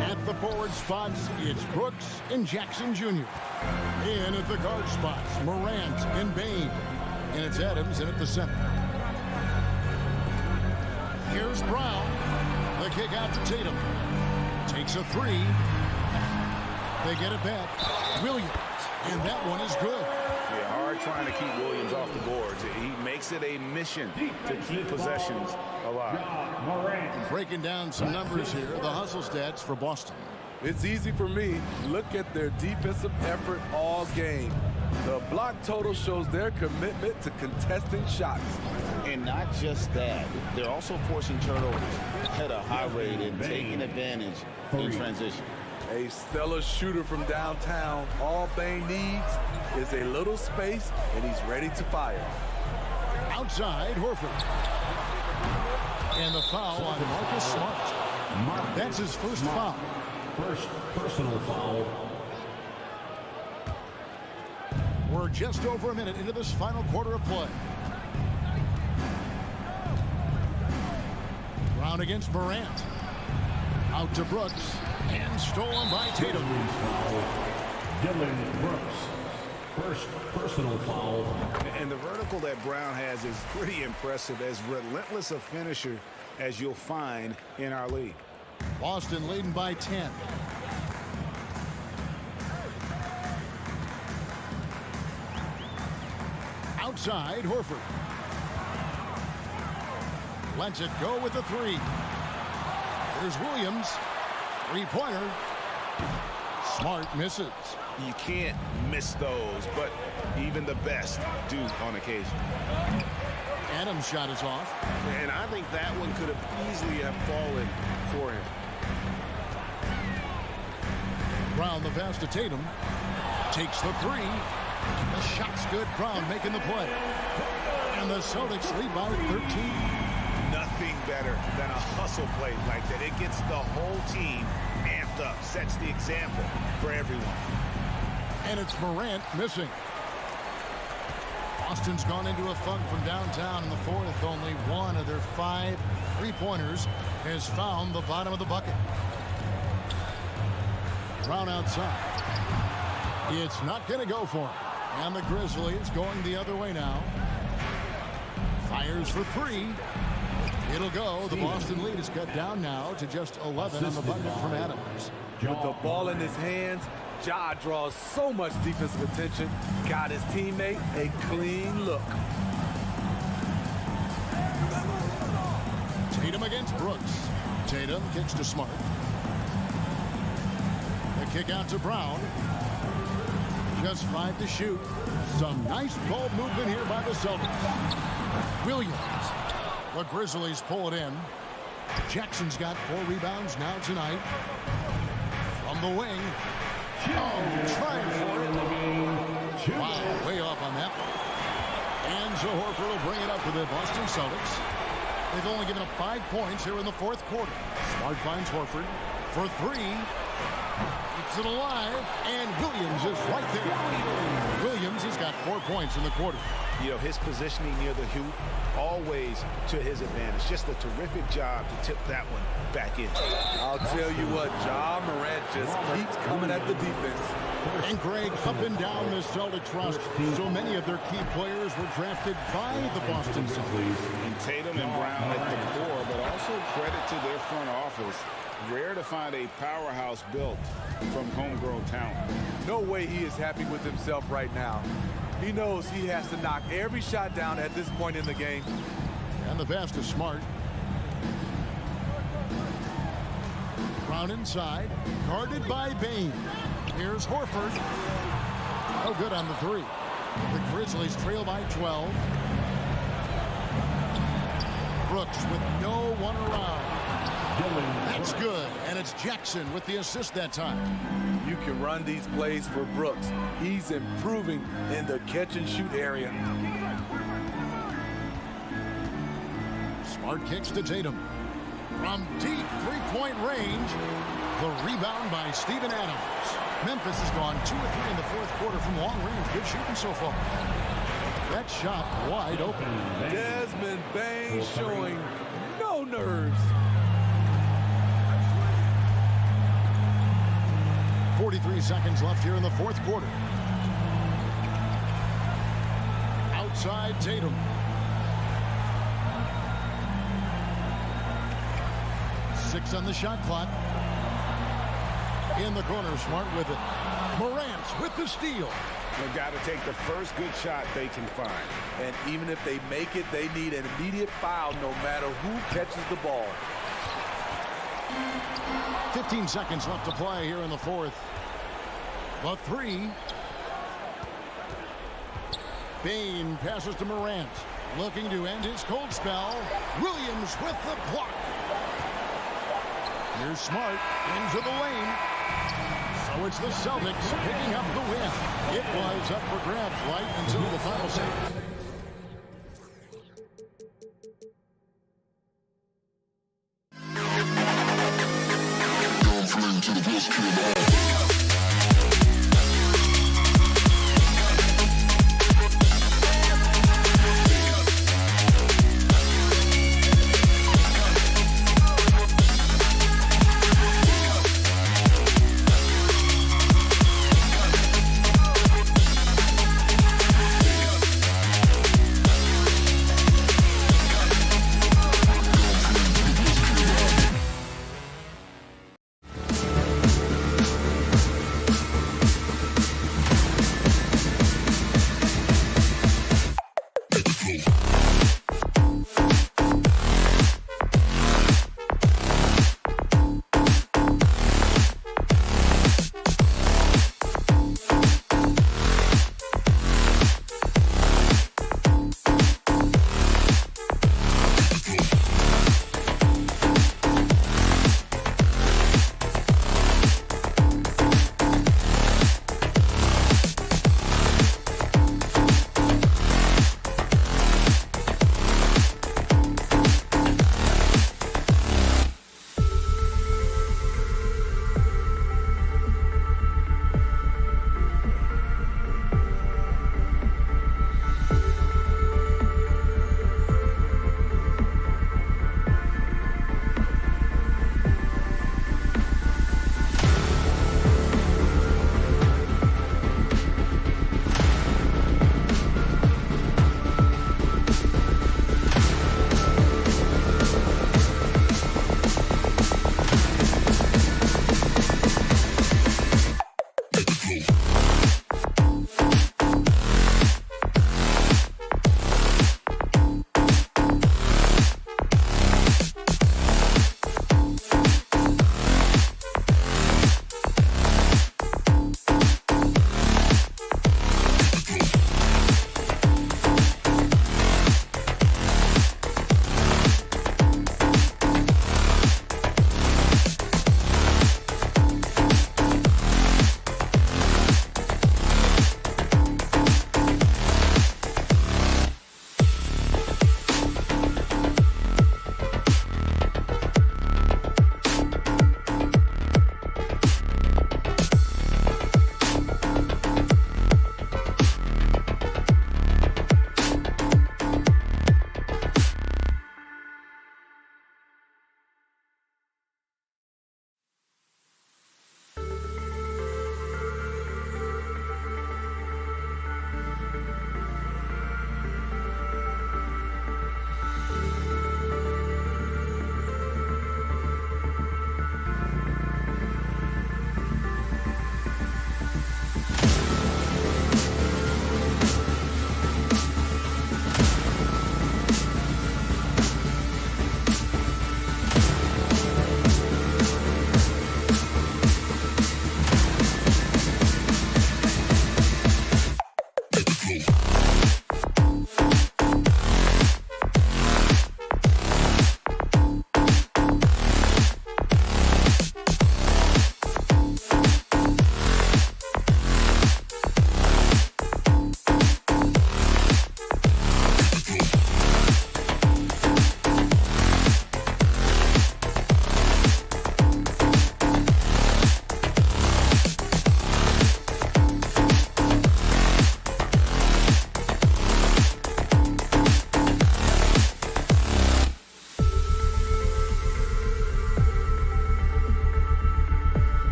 At the forward spots, it's Brooks and Jackson Jr. In at the guard spots, Morant and Bain. And it's Adams in at the center. Here's Brown. The kick out to Tatum. Takes a three. They get it back. Williams. And that one is good. Yeah, hard trying to keep Williams off the boards. He makes it a mission to keep possessions alive. Breaking down some numbers here. The hustle stats for Boston. It's easy for me. Look at their defensive effort all game. The block total shows their commitment to contesting shots. And not just that, they're also forcing turnovers at a high rate and taking advantage in transition. A stellar shooter from downtown. All Bane needs is a little space, and he's ready to fire. Outside, Horford. And the foul on Marcus Smart. That's his first foul. First personal foul. We're just over a minute into this final quarter of play. Brown against Morant. Out to Brooks. And stolen by Tatum. Dylan Brooks. First personal foul. And the vertical that Brown has is pretty impressive, as relentless a finisher as you'll find in our league. Boston leading by 10. Outside, Horford. Lets it go with the three. There's Williams. Three-pointer. Smart misses. You can't miss those, but even the best do on occasion. Adams' shot is off. And I think that one could have easily have fallen for him. Brown the pass to Tatum. Takes the three. The shot's good. Brown making the play. And the Celtics lead by 13. Nothing better than a hustle play like that. It gets the whole team amped up, sets the example for everyone. And it's Morant missing. Boston's gone into a funk from downtown in the fourth. Only one of their 5 three-pointers has found the bottom of the bucket. Brown outside. It's not going to go for him. And the Grizzlies going the other way now. Fires for three. It'll go. The Boston lead is cut down now to just 11 on the bucket from Adams. With the ball in his hands, Ja draws so much defensive attention. Got his teammate a clean look. Tatum against Brooks. Tatum kicks to Smart. The kick out to Brown. Just 5 to shoot. Some nice ball movement here by the Celtics. Williams. The Grizzlies pull it in. Jackson's got 4 rebounds now tonight. From the wing. Oh, trying for it. Wow, way off on that one. And so Horford will bring it up for the Boston Celtics. They've only given up 5 points here in the fourth quarter. Smart finds Horford for 3. Keeps it alive, and Williams is right there. Williams has got 4 points in the quarter. You know, his positioning near the hoop, always to his advantage. Just a terrific job to tip that one back in. I'll tell you what, Ja Morant just keeps coming at the defense. And Greg, up and down the Celtics roster, so many of their key players were drafted by the Boston Celtics. And Tatum and Brown at the core, but also credit to their front office. Rare to find a powerhouse built from homegrown talent. No way he is happy with himself right now. He knows he has to knock every shot down at this point in the game. And the pass to Smart. Brown inside, guarded by Bane. Here's Horford. No good on the 3. The Grizzlies trail by 12. Brooks with no one around. That's good, and it's Jackson with the assist that time. You can run these plays for Brooks. He's improving in the catch-and-shoot area. Smart kicks to Tatum. From deep three-point range, the rebound by Steven Adams. Memphis has gone 2 of 3 in the fourth quarter from long range. Good shooting so far. That shot wide open. Desmond Bane showing no nerves. 43 seconds left here in the fourth quarter. Outside Tatum. Six on the shot clock. In the corner, Smart with it. Morant with the steal. They've got to take the first good shot they can find. And even if they make it, they need an immediate foul no matter who catches the ball. 15 seconds left to play here in the fourth. The 3. Bane passes to Morant. Looking to end his cold spell. Williams with the block. Here's Smart into the lane. So it's the Celtics picking up the win. It was up for grabs right until the final second.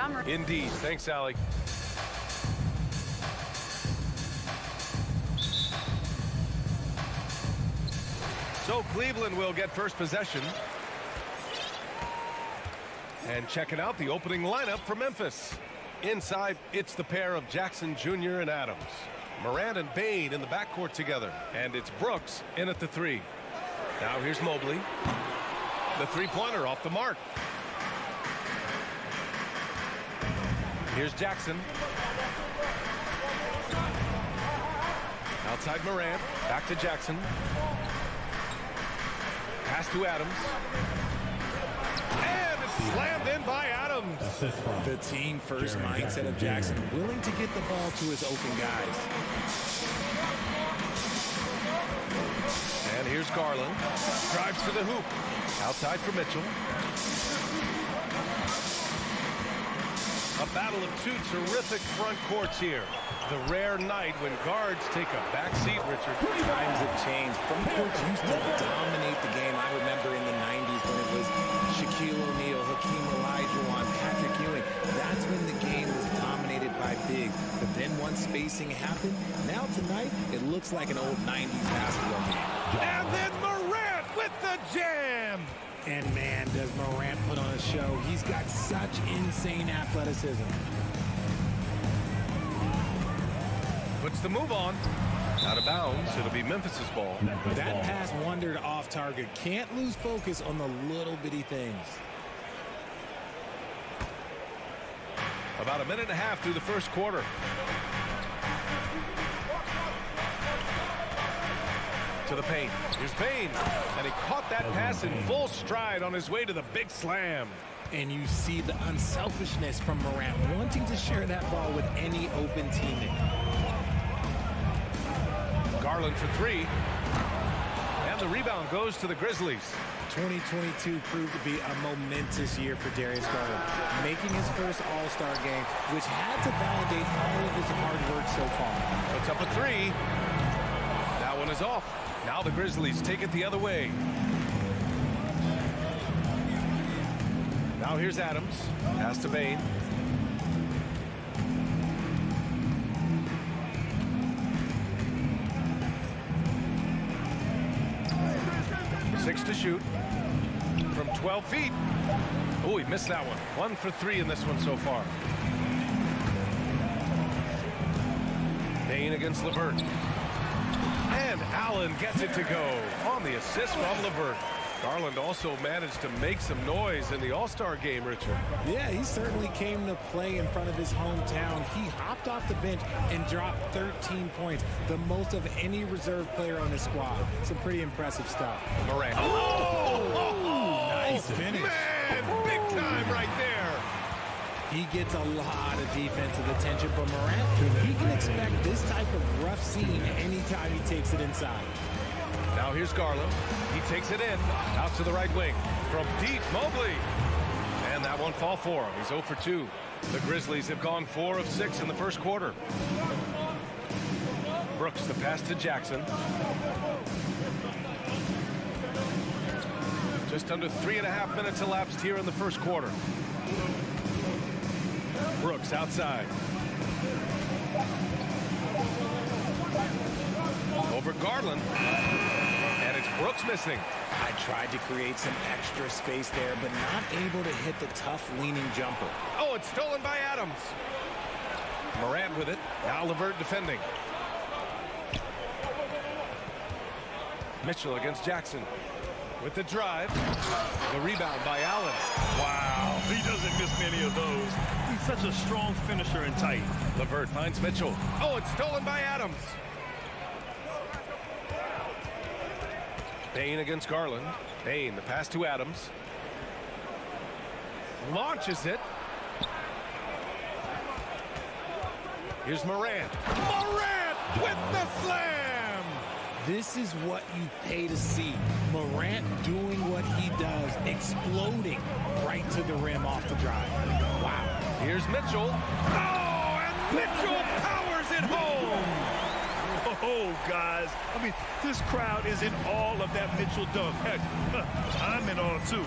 John. Indeed. Thanks, Allie. So Cleveland will get first possession. And checking out the opening lineup for Memphis. Inside, it's the pair of Jackson Jr. and Adams. Morant and Bane in the backcourt together. And it's Brooks in at the 3. Now here's Mobley. The three-pointer off the mark. Here's Jackson. Outside Morant. Back to Jackson. Pass to Adams. And it's slammed in by Adams. The team-first mindset of Jackson, willing to get the ball to his open guys. And here's Garland. Drives to the hoop. Outside for Mitchell. A battle of two terrific front courts here. The rare night when guards take a back seat, Richard. Times have changed. Front courts used to dominate the game. I remember in the 90s when it was Shaquille O'Neal, Hakeem Olajuwon, Patrick Ewing. That's when the game was dominated by bigs. But then once spacing happened, now tonight it looks like an old 90s basketball game. And then Morant with the jam. And man, does Morant put on a show. He's got such insane athleticism. Puts the move on. Out of bounds. It'll be Memphis's ball. That pass wandered off target. Can't lose focus on the little bitty things. About a minute and a half through the first quarter. To the paint. Here's Bane. And he caught that pass in full stride on his way to the big slam. And you see the unselfishness from Morant, wanting to share that ball with any open teammate. Garland for 3. And the rebound goes to the Grizzlies. 2022 proved to be a momentous year for Darius Garland, making his first All-Star game, which had to validate all of his hard work so far. Puts up a 3. That one is off. Now the Grizzlies take it the other way. Now here's Adams. Pass to Bane. Six to shoot from 12 feet. Oh, he missed that one. 1 for 3 in this one so far. Bane against LeVert. And Allen gets it to go on the assist from LeVert. Garland also managed to make some noise in the All-Star game, Richard. Yeah, he certainly came to play in front of his hometown. He hopped off the bench and dropped 13 points, the most of any reserve player on his squad. Some pretty impressive stuff. Morant. Nice finish. Man, big time right there. He gets a lot of defensive attention, but Morant, he can expect this type of rough scene anytime he takes it inside. Now here's Garland. He takes it in. Out to the right wing. From deep, Mobley. And that won't fall for him. He's 0 for 2. The Grizzlies have gone 4 of 6 in the first quarter. Brooks, the pass to Jackson. Just under 3.5 minutes elapsed here in the first quarter. Brooks outside. Over Garland. And it's Brooks missing. I tried to create some extra space there, but not able to hit the tough leaning jumper. Oh, it's stolen by Adams. Morant with it. Now LeVert defending. Mitchell against Jackson. With the drive. The rebound by Allen. Wow, he doesn't miss many of those. He's such a strong finisher and tight. LeVert finds Mitchell. Oh, it's stolen by Adams. Bane against Garland. Bane, the pass to Adams. Launches it. Here's Morant. Morant with the slam! This is what you pay to see. Morant doing what he does, exploding right to the rim off the drive. Wow. Here's Mitchell. Oh, and Mitchell powers it home! Oh, guys, I mean, this crowd is in awe of that Mitchell dunk. Heck, I'm in awe, too.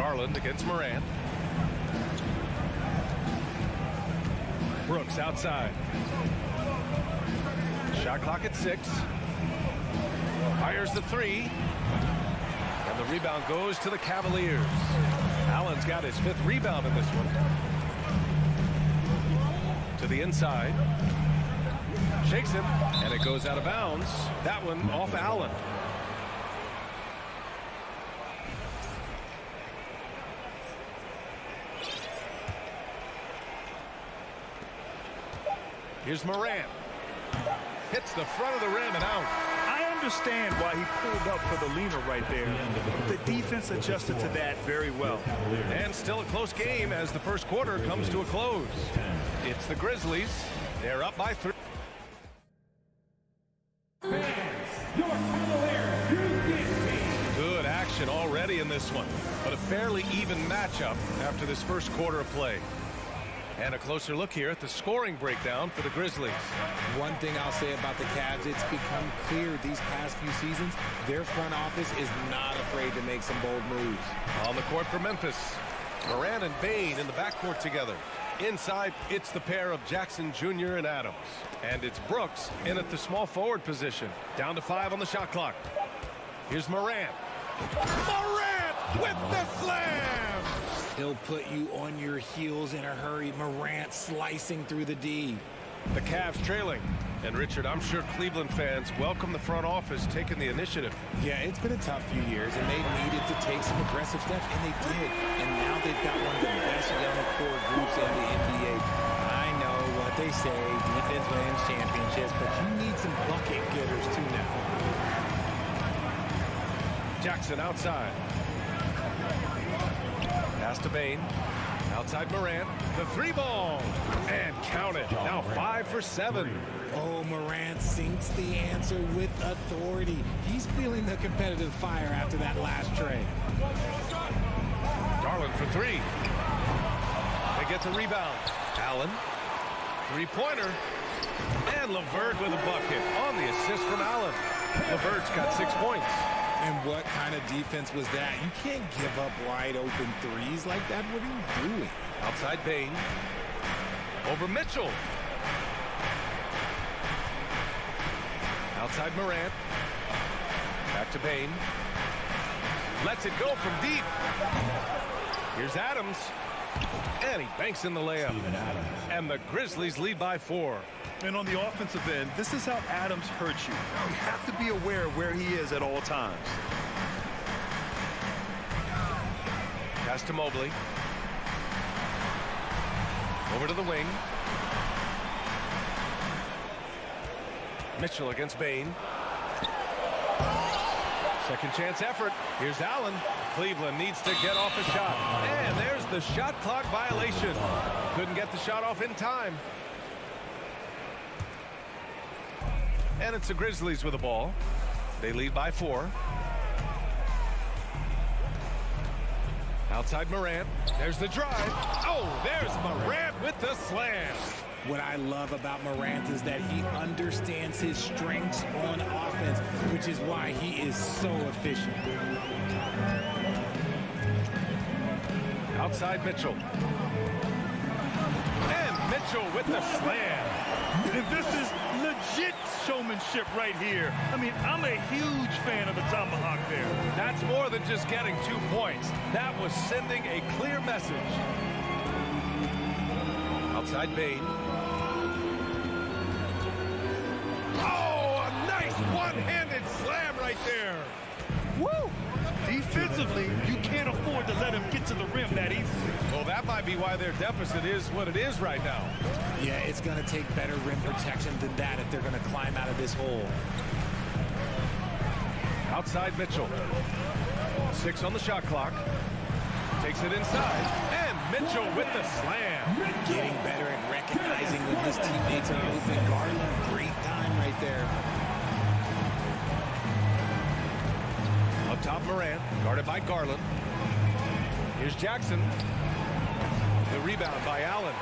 Garland against Morant. Brooks outside. Shot clock at 6. Fires the 3. And the rebound goes to the Cavaliers. Allen's got his 5th rebound in this one. To the inside. Shakes him, and it goes out of bounds. That one off Allen. Here's Morant. Hits the front of the rim and out. I understand why he pulled up for the leaner right there. The defense adjusted to that very well. And still a close game as the first quarter comes to a close. It's the Grizzlies. They're up by 3. Good action already in this one, but a fairly even matchup after this first quarter of play. And a closer look here at the scoring breakdown for the Grizzlies. One thing I'll say about the Cavs, it's become clear these past few seasons, their front office is not afraid to make some bold moves. On the court for Memphis, Morant and Bane in the backcourt together. Inside, it's the pair of Jackson Jr. and Adams. And it's Brooks in at the small forward position. Down to 5 on the shot clock. Here's Morant. Morant with the slam! He'll put you on your heels in a hurry. Morant slicing through the D. The Cavs trailing. And Richard, I'm sure Cleveland fans welcome the front office taking the initiative. Yeah, it's been a tough few years, and they needed to take some aggressive steps, and they did. And now they've got one of the best young core groups in the NBA. I know what they say, defense wins championships, but you need some bucket getters too now. Jackson outside. Pass to Bane. Outside Morant. The 3-ball. And count it. Now 5 for 7. Oh, Morant sinks the answer with authority. He's feeling the competitive fire after that last tray. Garland for 3. They get the rebound. Allen. 3-pointer. And LeVert with a bucket on the assist from Allen. LeVert's got 6 points. And what kind of defense was that? You can't give up wide open threes like that. What are you doing? Outside Bane. Over Mitchell. Outside Morant. Back to Bane. Lets it go from deep. Here's Adams. And he banks in the layup. And the Grizzlies lead by 4. And on the offensive end, this is how Adams hurts you. You have to be aware of where he is at all times. Pass to Mobley. Over to the wing. Mitchell against Bane. Second chance effort. Here's Allen. Cleveland needs to get off a shot. And there's the shot clock violation. Couldn't get the shot off in time. And it's the Grizzlies with the ball. They lead by 4. Outside Morant. There's the drive. Oh, there's Morant with the slam. What I love about Morant is that he understands his strengths on offense, which is why he is so efficient. Outside Mitchell. And Mitchell with the slam. And this is legit showmanship right here. I mean, I'm a huge fan of the tomahawk there. That's more than just getting 2 points. That was sending a clear message. Outside Bane. Oh, a nice one-handed slam right there. Woo! Defensively, you can't afford to let him get to the rim that easily. Well, that might be why their deficit is what it is right now. Yeah, it's going to take better rim protection than that if they're going to climb out of this hole. Outside Mitchell. 6 on the shot clock. Takes it inside. And Mitchell with the slam. Getting better at recognizing when his teammates are open. Garland, great time right there. Up top Morant, guarded by Garland. Here's Jackson. The rebound by Allen.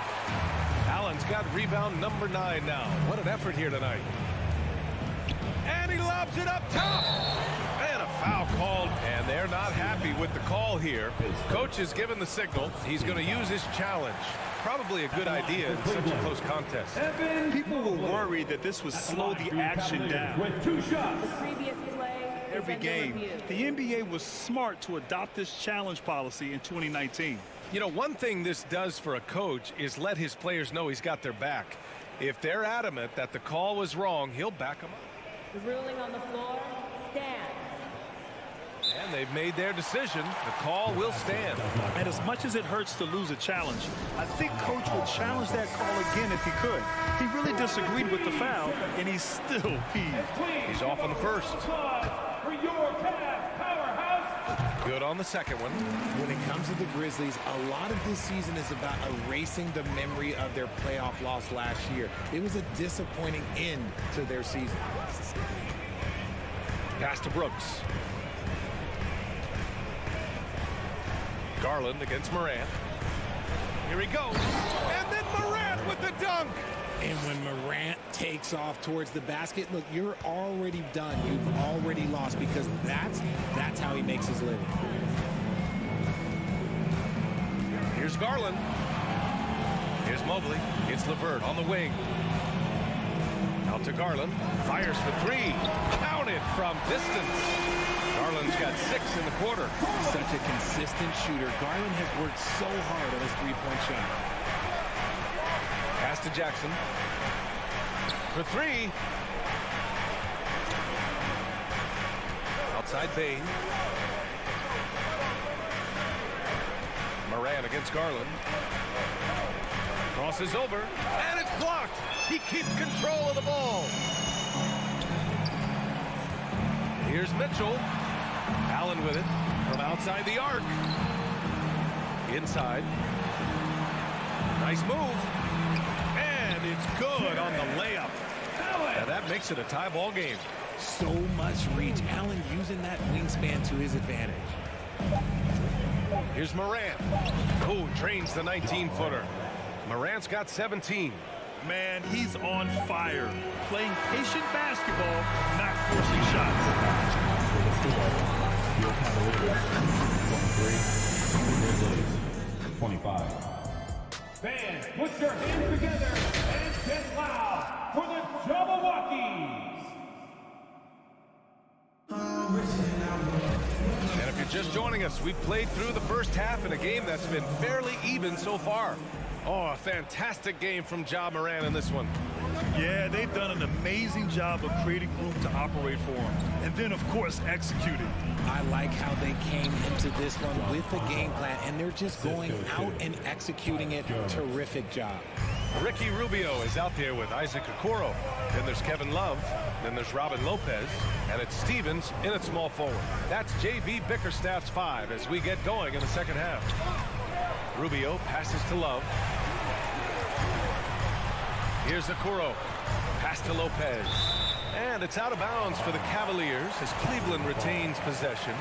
Allen's got rebound number 9 now. What an effort here tonight. And he lobs it up top. And a Foul called, and they're not happy with the call here. Coach has given the signal. He's going to use his challenge. Probably a good idea in such a close contest. People were worried that this would slow the action down. With 2 shots. Every game, the NBA was smart to adopt this challenge policy in 2019. You know, one thing this does for a coach is let his players know he's got their back. If they're adamant that the call was wrong, he'll back them up. The ruling on the floor stands. And they've made their decision. The call will stand. And as much as it hurts to lose a challenge, I think Coach would challenge that call again if he could. He really disagreed with the foul, and he's still peeved. He's off on the first. For your Cavs powerhouse. Good on the second one. When it comes to the Grizzlies, a lot of this season is about erasing the memory of their playoff loss last year. It was a disappointing end to their season. Pass to Brooks. Garland against Morant. Here he goes. And then Morant with the dunk. And when Morant takes off towards the basket, look, you're already done. You've already lost, because that's how he makes his living. Here's Garland. Here's Mobley. It's LeVert on the wing. Out to Garland. Fires for 3. Counted from distance. Garland's got 6 in the quarter. Such a consistent shooter. Garland has worked so hard on his three-point shot. Pass to Jackson. For 3. Outside Bain. Morant against Garland. Crosses over, and it's blocked. He keeps control of the ball. Here's Mitchell. Allen with it from outside the arc. Inside. Nice move. And it's good on the layup. And that makes it a tie ball game. So much reach. Allen using that wingspan to his advantage. Here's Morant. Oh, drains the 19-footer. Morant's got 17. Man, he's on fire. Playing patient basketball, not forcing shots. Your Cavaliers, 23. Grizzlies, 25. Fans, put your hands together and get loud for the Jabberwockies. And if you're just joining us, we've played through the first half in a game that's been fairly even so far. Oh, a fantastic game from Ja Morant in this one. Yeah, they've done an amazing job of creating room to operate for him. And then, of course, executing. I like how they came into this one with a game plan, and they're just going out and executing it. Terrific job. Ricky Rubio is out there with Isaac Okoro. Then there's Kevin Love. Then there's Robin Lopez. And it's Stevens in at small forward. That's J.B. Bickerstaff's 5 as we get going in the second half. Rubio passes to Love. Here's Okoro. Pass to Lopez. And it's out of bounds for the Cavaliers as Cleveland retains possession.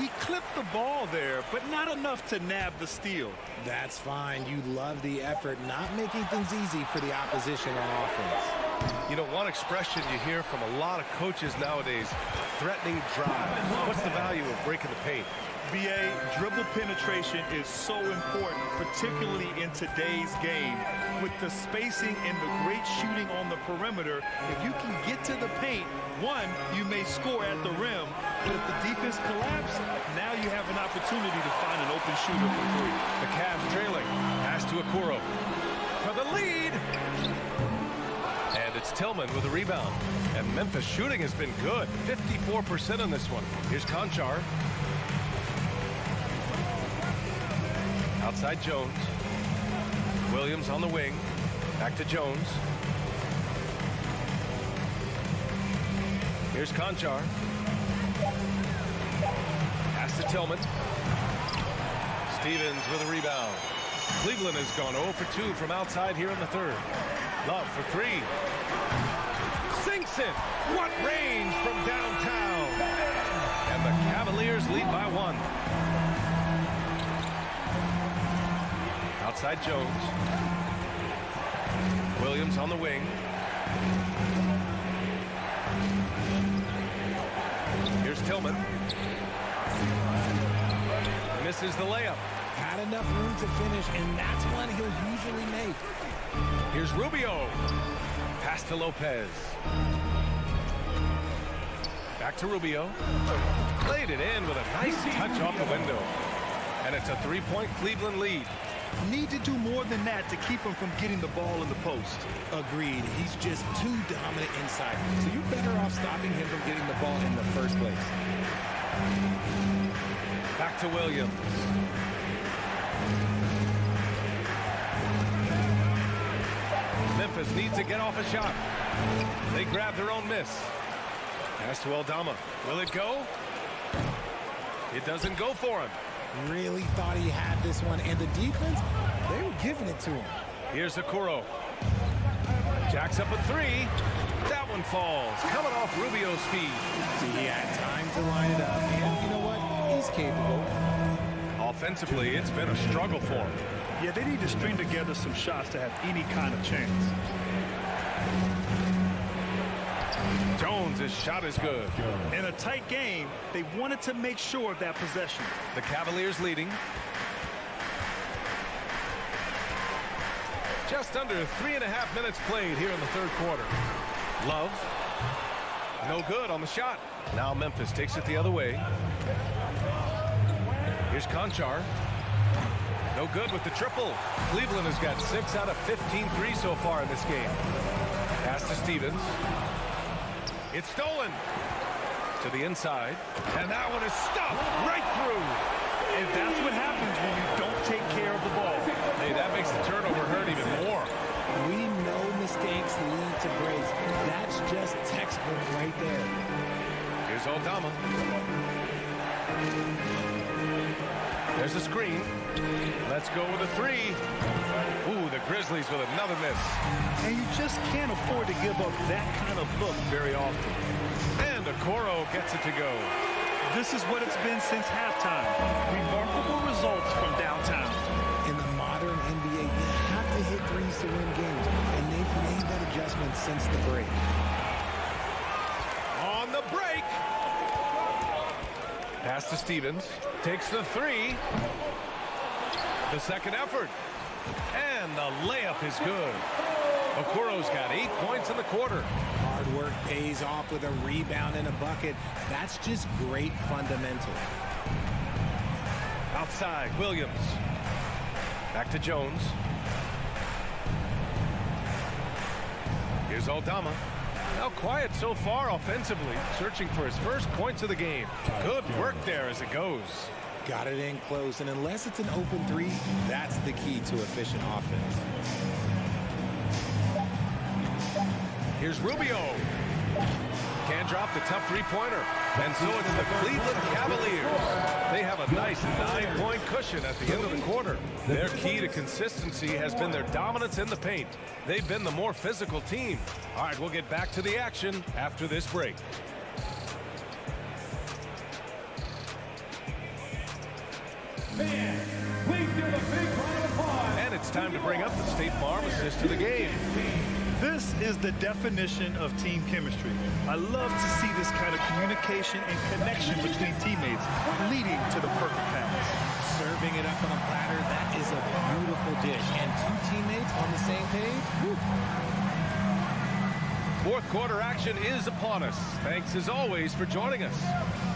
He clipped the ball there, but not enough to nab the steal. That's fine. You love the effort, not making things easy for the opposition on offense. You know, one expression you hear from a lot of coaches nowadays, threatening drive. What's the value of breaking the paint? BA, dribble penetration is so important, particularly in today's game. With the spacing and the great shooting on the perimeter, if you can get to the paint, one, you may score at the rim, but if the defense collapses, now you have an opportunity to find an open shooter for 3. The Cavs trailing. Pass to Okoro for the lead. And it's Tillman with a rebound. And Memphis shooting has been good. 54% on this one. Here's Conchar. Outside Jones. Williams on the wing. Back to Jones. Here's Conchar. Pass to Tillman. Stevens with a rebound. Cleveland has gone 0 for 2 from outside here in the third. Love for 3. Sinks it. What range from downtown. And the Cavaliers lead by 1. Outside Jones. Williams on the wing. Here's Tillman. misses the layup. Had enough room to finish, and that's one he'll usually make. Here's Rubio. Pass to Lopez. Back to Rubio. Played it in with a nice touch off the window. And it's a three-point Cleveland lead. Need to do more than that to keep him from getting the ball in the post. Agreed. He's just too dominant inside. So you're better off stopping him from getting the ball in the first place. Back to Williams. Memphis needs to get off a shot. They grab their own miss. Pass to Aldama. Will it go? It doesn't go for him. Really thought he had this one, and the defense, they were giving it to him. Here's Okoro. Jacks up a three. That one falls. Coming off Rubio's speed. He had time to line it up, and you know what? He's capable. Offensively, it's been a struggle for him. Yeah, they need to string together some shots to have any kind of chance. Jones' shot is good. In a tight game, they wanted to make sure of that possession. The Cavaliers leading. Just under 3.5 minutes played here in the third quarter. Love. No good on the shot. Now Memphis takes it the other way. Here's Conchar. No good with the triple. Cleveland has got 6 out of 15 threes so far in this game. Pass to Stevens. It's stolen to the inside, and that one is stuffed right through. And that's what happens when you don't take care of the ball. Hey, that makes the turnover hurt even more. We know mistakes lead to breaks. That's just textbook right there. Here's Aldama. There's a screen. Let's go with a three. Ooh, the Grizzlies with another miss. And you just can't afford to give up that kind of look very often. And Okoro gets it to go. This is what it's been since halftime. Remarkable results from downtown. In the modern NBA, you have to hit threes to win games, and they've made that adjustment since the break. On the break. Pass to Stevens. Takes the three. The second effort. And the layup is good. Okoro's got 8 points in the quarter. Hard work pays off with a rebound and a bucket. That's just great fundamental. Outside, Williams. Back to Jones. Here's Aldama. Now quiet so far offensively, searching for his first points of the game. Good work there as it goes. Got it in close, and unless it's an open three, that's the key to efficient offense. Here's Rubio. Can't drop the tough three-pointer. And so it's the Cleveland Cavaliers. They have a nice 9-point cushion at the end of the quarter. Their key to consistency has been their dominance in the paint. They've been the more physical team. All right, we'll get back to the action after this break. Fans, please give a big round of applause. And it's time to bring up the State Farm assist to the game. This is the definition of team chemistry. I love to see this kind of communication and connection between teammates leading to the perfect pass. Serving it up on a platter, that is a beautiful dish. And two teammates on the same page. Woo. Fourth quarter action is upon us. Thanks as always for joining us.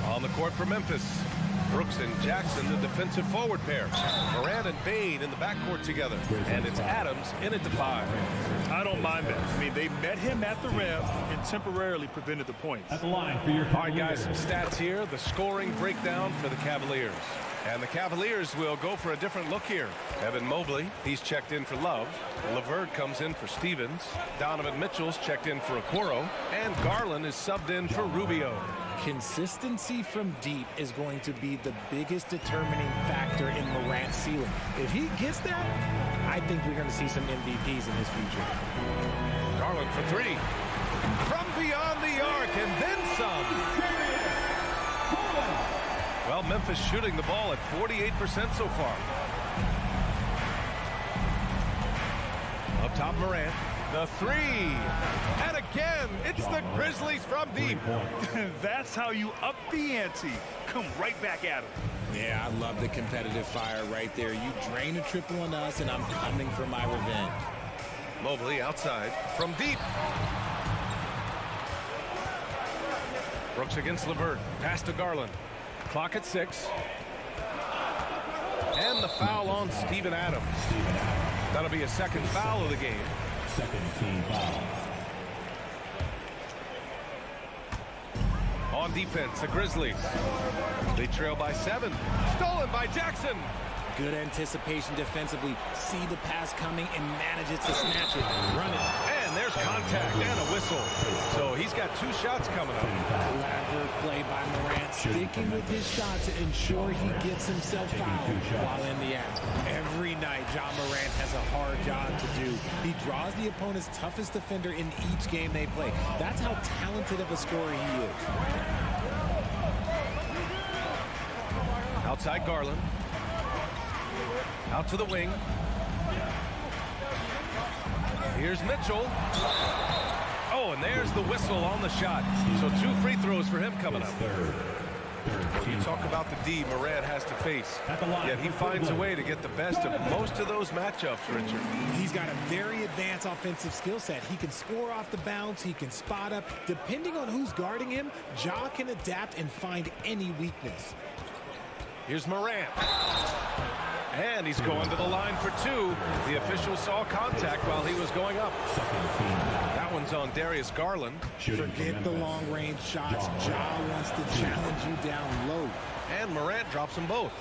On the court for Memphis, Brooks and Jackson, the defensive forward pair. Moran and Bain in the backcourt together. And it's Adams in at the 5. I don't mind that. I mean, they met him at the rim and temporarily prevented the points. At the line for your All right, guys, some stats here. The scoring breakdown for the Cavaliers. And the Cavaliers will go for a different look here. Evan Mobley, he's checked in for Love. LeVert comes in for Stevens. Donovan Mitchell's checked in for Okoro. And Garland is subbed in for Rubio. Consistency from deep is going to be the biggest determining factor in Morant's ceiling. If he gets that, I think we're going to see some MVPs in his future. Garland for 3. From beyond the arc and then some. Well, Memphis shooting the ball at 48% so far. Up top, Morant. The 3. And again, it's the Grizzlies from deep. That's how you up the ante. Come right back at him. Yeah, I love the competitive fire right there. You drain a triple on us, and I'm coming for my revenge. Mobley outside from deep. Brooks against LeVert. Pass to Garland. Clock at 6. And the foul on Steven Adams. That'll be a second foul of the game. Second team foul. On defense, the Grizzlies. They trail by 7. Stolen by Jackson. Good anticipation defensively. See the pass coming and manages to snatch it. Run it. And there's contact and a whistle. So he's got 2 shots coming up. Clever play by Morant, sticking with his shot to ensure he gets himself fouled while in the act. Every night, John Morant has a hard job to do. He draws the opponent's toughest defender in each game they play. That's how talented of a scorer he is. Outside Garland. Out to the wing. Here's Mitchell. Oh, and there's the whistle on the shot. So 2 free throws for him coming up. You talk about the D Morant has to face. Yet he finds a way to get the best of most of those matchups, Richard. He's got a very advanced offensive skill set. He can score off the bounce. He can spot up. Depending on who's guarding him, Ja can adapt and find any weakness. Here's Morant. And he's going to the line for 2. The official saw contact while he was going up. That one's on Darius Garland. Forget the long-range shots. Ja wants to challenge you down low. And Morant drops them both.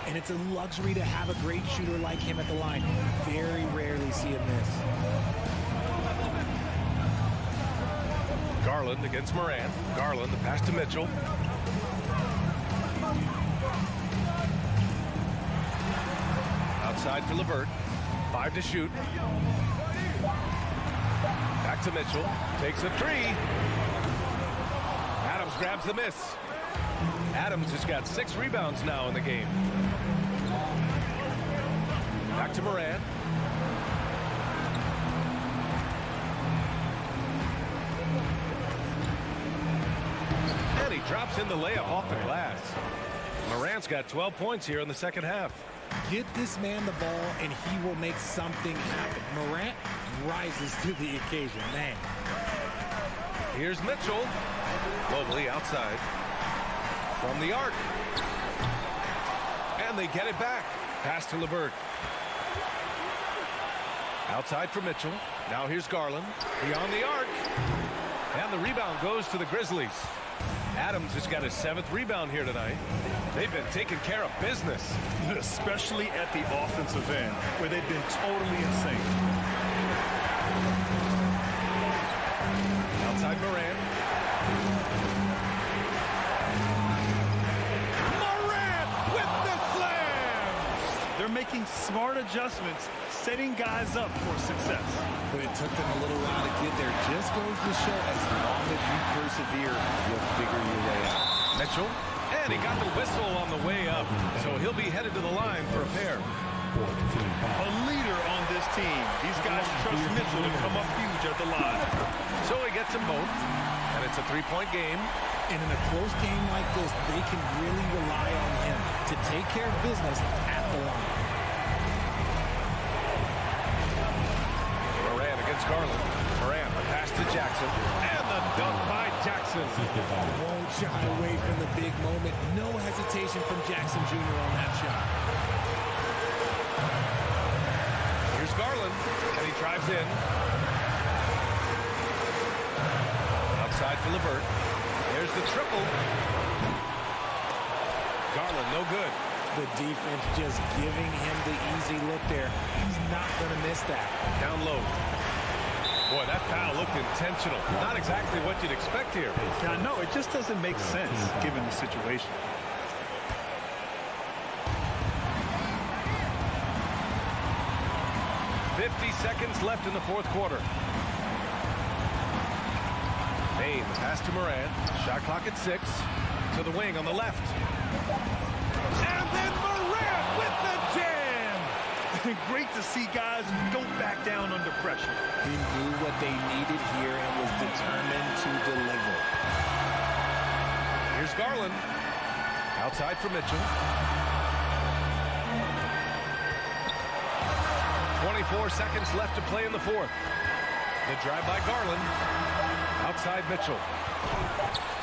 And it's a luxury to have a great shooter like him at the line. Very rarely see him miss. Garland against Morant. Garland, the pass to Mitchell. Outside for LeVert. 5 to shoot. Back to Mitchell. Takes a 3. Adams grabs the miss. Adams has got 6 rebounds now in the game. Back to Morant. And he drops in the layup off the glass. Morant's got 12 points here in the second half. Get this man the ball, and he will make something happen. Morant rises to the occasion, man. Here's Mitchell. Mobley outside. From the arc. And they get it back. Pass to LeVert. Outside for Mitchell. Now here's Garland. Beyond the arc. And the rebound goes to the Grizzlies. Adams has got his 7th rebound here tonight. They've been taking care of business. Especially at the offensive end, where they've been totally insane. Outside Morant. Morant with the slam! They're making smart adjustments, setting guys up for success. But it took them a little while to get there. Just goes to show, as long as you persevere, you'll figure your way out. Mitchell. And he got the whistle on the way up, so he'll be headed to the line for a pair. A leader on this team. These guys trust Mitchell to come up huge at the line. So he gets them both, and it's a 3-point game. And in a close game like this, they can really rely on him to take care of business at the line. Morant against Garland. Morant, the pass to Jackson, and the dunk by Jackson. Won't shy away from the big moment. No hesitation from Jackson Jr. on that shot. Here's Garland, and he drives in. Outside for LeVert. There's the triple. Garland, no good. The defense just giving him the easy look there. He's not going to miss that. Down low. Boy, that foul looked intentional. Not exactly what you'd expect here. Yeah, no, it just doesn't make sense given the situation. Seconds left in the fourth quarter. Bane, the pass to Morant. Shot clock at 6. To the wing on the left. And then Morant with the jam! Great to see guys who don't back down under pressure. He knew what they needed here and was determined to deliver. Here's Garland. Outside for Mitchell. 24 seconds left to play in the fourth. The drive by Garland. Outside Mitchell.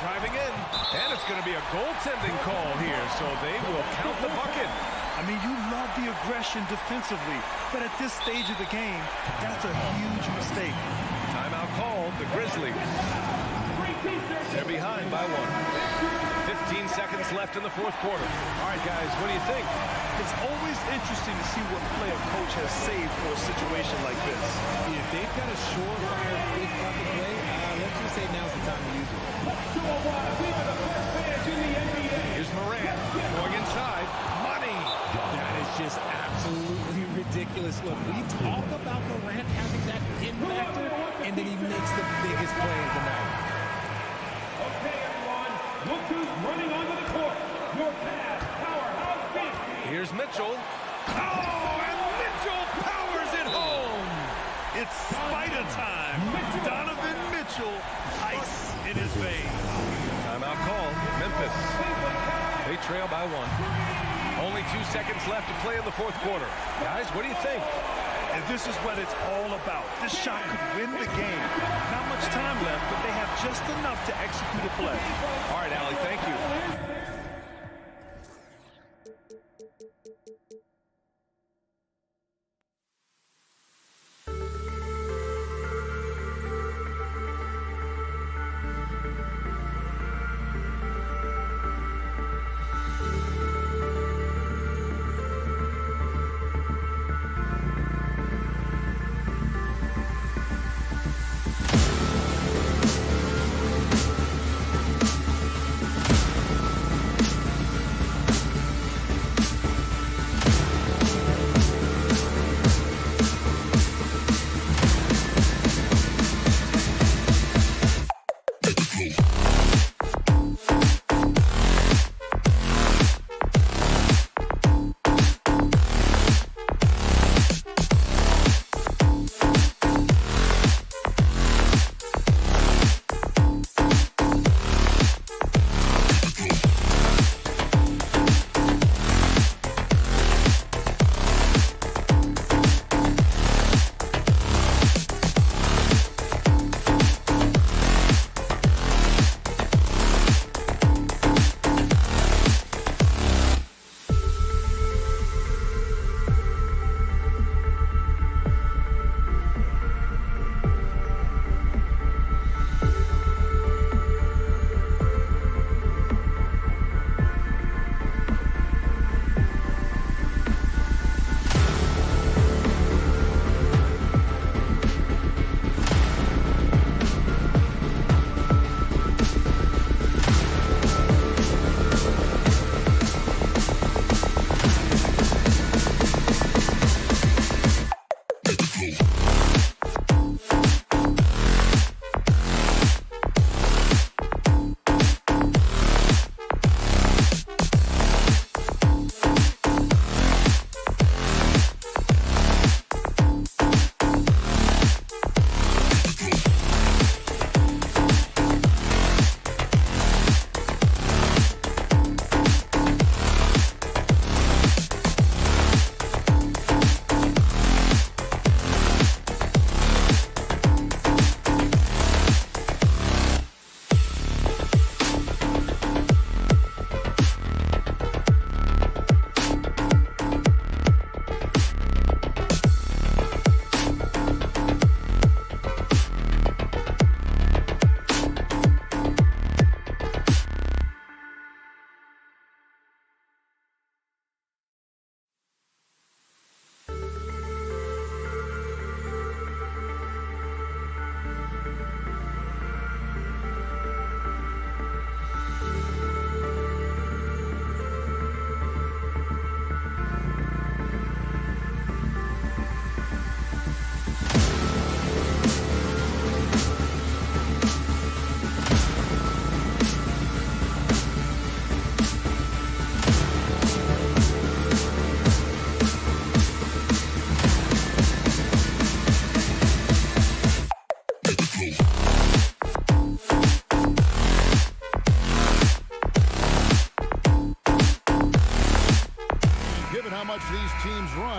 Driving in. And it's going to be a goaltending call here, so they will count the bucket. I mean, you love the aggression defensively, but at this stage of the game, that's a huge mistake. Timeout called. The Grizzlies. They're behind by 1. 15 seconds left in the fourth quarter. All right, guys, what do you think? It's always interesting to see what play a coach has saved for a situation like this. If they've got a surefire big bucket play, let's just say now's the time to use it. Here's Morant going inside. Money. That is just absolutely ridiculous. Look, we talk about Morant having that in factor, and then he makes the biggest play of the night. Okay, everyone, look who's running onto the court. Your Cavs powerhouse defense. Here's Mitchell. Oh, and Mitchell powers it home. It's spider time. Donovan Mitchell, ice in his veins. Timeout call. Memphis. They trail by 1. Only 2 seconds left to play in the fourth quarter. Guys, what do you think? And this is what it's all about. This shot could win the game. Not much time left, but they have just enough to execute a play. All right, Allie, thank you.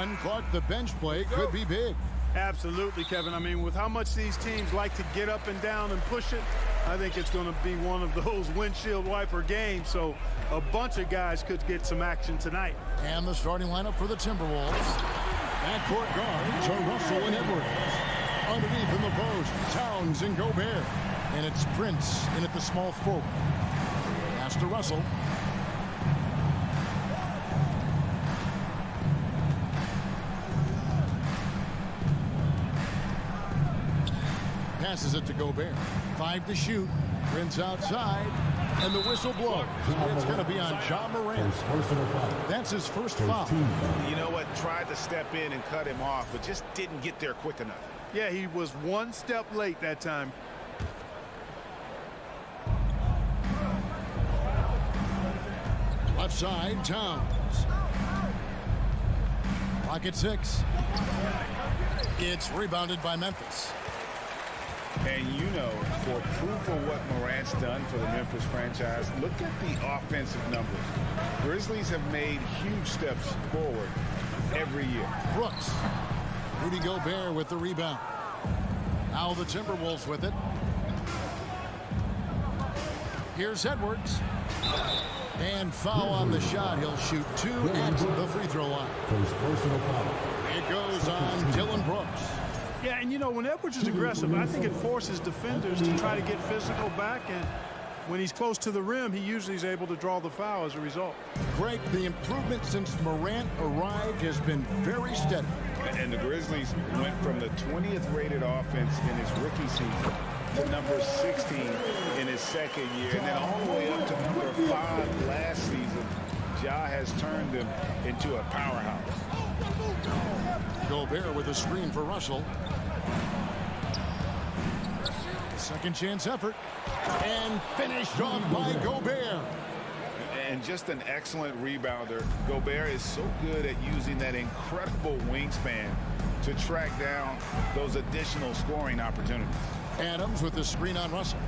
And Clark, the bench play could be big. Absolutely, Kevin. I mean, with how much these teams like to get up and down and push it, I think it's going to be one of those windshield wiper games. So a bunch of guys could get some action tonight. And the starting lineup for the Timberwolves. Backcourt guards are Russell and Edwards. Underneath in the post, Towns and Gobert. And it's Prince in at the small forward. Pass to Russell. Passes it to Gobert. 5 to shoot. Prince outside. And the whistle blows. It's going to be on Ja Morant. That's his first foul. You know what? Tried to step in and cut him off, but just didn't get there quick enough. Yeah, he was one step late that time. Left side, Towns. Clock at 6. It's rebounded by Memphis. And you know, for proof of what Morant's done for the Memphis franchise, look at the offensive numbers. Grizzlies have made huge steps forward every year. Brooks. Rudy Gobert with the rebound. Now the Timberwolves with it. Here's Edwards. And foul on the shot. He'll shoot 2 at the free throw line. It goes on Dillon Brooks. Yeah, and you know, when Edwards is aggressive, I think it forces defenders to try to get physical back, and when he's close to the rim, he usually is able to draw the foul as a result. Greg, the improvement since Morant arrived has been very steady. And the Grizzlies went from the 20th rated offense in his rookie season to number 16 in his second year, and then all the way up to number 5 last season. Ja has turned them into a powerhouse. Gobert with a screen for Russell. Second chance effort. And finished off by Gobert. And just an excellent rebounder. Gobert is so good at using that incredible wingspan to track down those additional scoring opportunities. Adams with the screen on Russell.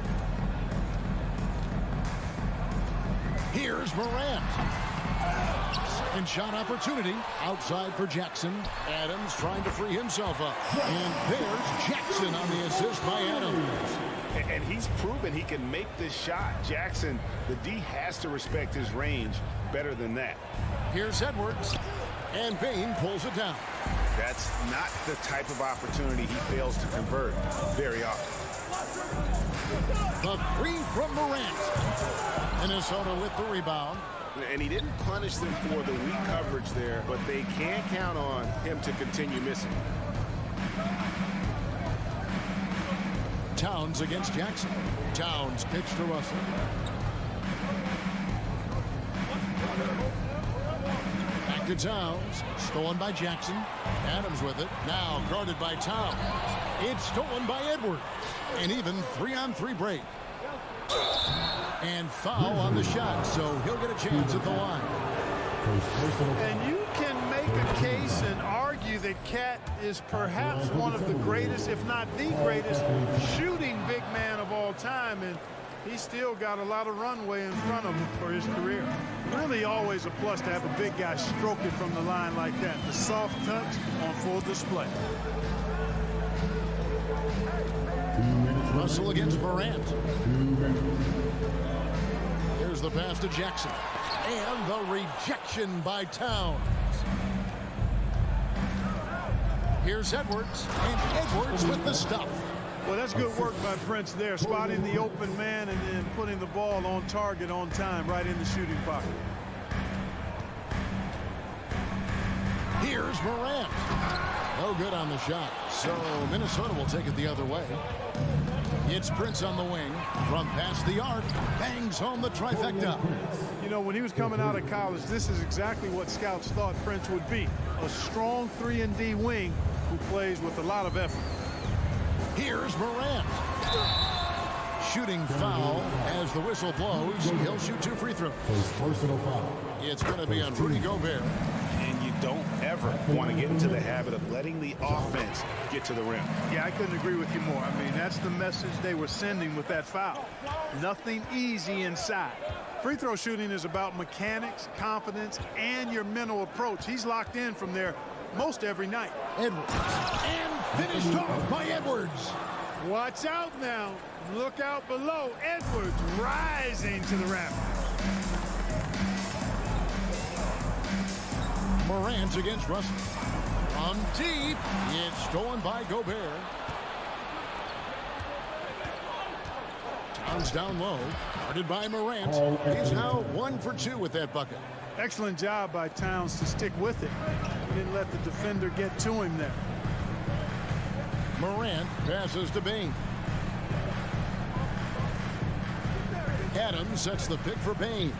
Here's Morant. Second shot opportunity outside for Jackson. Adams trying to free himself up. And there's Jackson on the assist by Adams. And he's proven he can make this shot. Jackson, the D has to respect his range better than that. Here's Edwards. And Bane pulls it down. That's not the type of opportunity he fails to convert very often. The three from Morant. Minnesota with the rebound. And he didn't punish them for the weak coverage there, but they can't count on him to continue missing. Towns against Jackson. Towns kicks to Russell. Back to Towns. Stolen by Jackson. Adams with it. Now guarded by Towns. It's stolen by Edwards. And even 3-on-3 break. And foul on the shot, so he'll get a chance at the line. And you can make a case and argue that Cat is perhaps one of the greatest, if not the greatest, shooting big man of all time, and he's still got a lot of runway in front of him for his career. Really always a plus to have a big guy stroke it from the line like that. The soft touch on full display. Russell against Morant. Here's the pass to Jackson. And the rejection by Towns. Here's Edwards. And Edwards with the stuff. Well, that's good work by Prince there, spotting the open man and then putting the ball on target on time, right in the shooting pocket. Here's Morant. No good on the shot. So Minnesota will take it the other way. It's Prince on the wing. From past the arc, bangs home the trifecta. You know, when he was coming out of college, this is exactly what scouts thought Prince would be. A strong 3-and-D wing who plays with a lot of effort. Here's Morant. Shooting foul as the whistle blows. He'll shoot 2 free throws. Personal foul. It's going to be on Rudy Gobert. And you don't ever want to get into the habit of letting the offense get to the rim. Yeah, I couldn't agree with you more. I mean, that's the message they were sending with that foul. Nothing easy inside. Free throw shooting is about mechanics, confidence, and your mental approach. He's locked in from there. most every night. Edwards. And finished off by Edwards. Watch out now. Look out below. Edwards rising to the rafters. Morant against Russell. From deep. It's stolen by Gobert. Towns down low. Guarded by Morant. He's now 1 for 2 with that bucket. Excellent job by Towns to stick with it. He didn't let the defender get to him there. Morant passes to Bain. Adams sets the pick for Bain.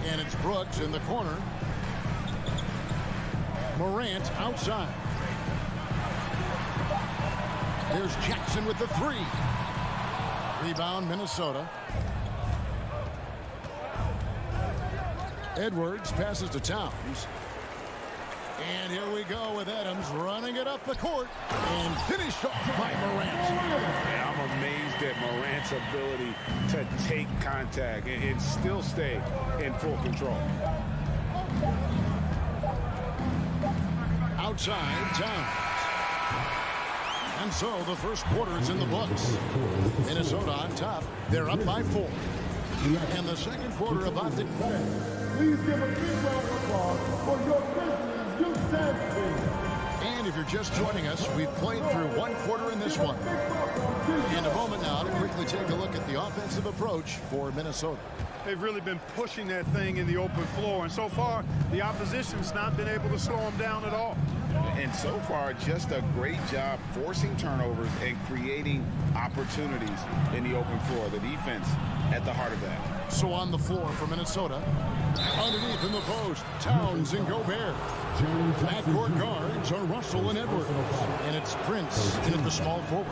And it's Brooks in the corner. Morant outside. Here's Jackson with the 3. Rebound, Minnesota. Edwards passes to Towns. And here we go with Adams running it up the court and finished off by Morant. Yeah, I'm amazed at Morant's ability to take contact and still stay in full control. Outside, Towns. And so the first quarter is in the books. Minnesota on top. They're up by 4. And the second quarter about to... Please give a big round of applause for your Grizzlies youth dance team. And if you're just joining us, we've played through 1 quarter in this one. In a moment now to quickly take a look at the offensive approach for Minnesota. They've really been pushing that thing in the open floor, and so far the opposition's not been able to slow them down at all. And so far, just a great job forcing turnovers and creating opportunities in the open floor. The defense at the heart of that. So on the floor for Minnesota, underneath in the post, Towns and Gobert. Backcourt guards are Russell and Edwards. And it's Prince in at the small forward.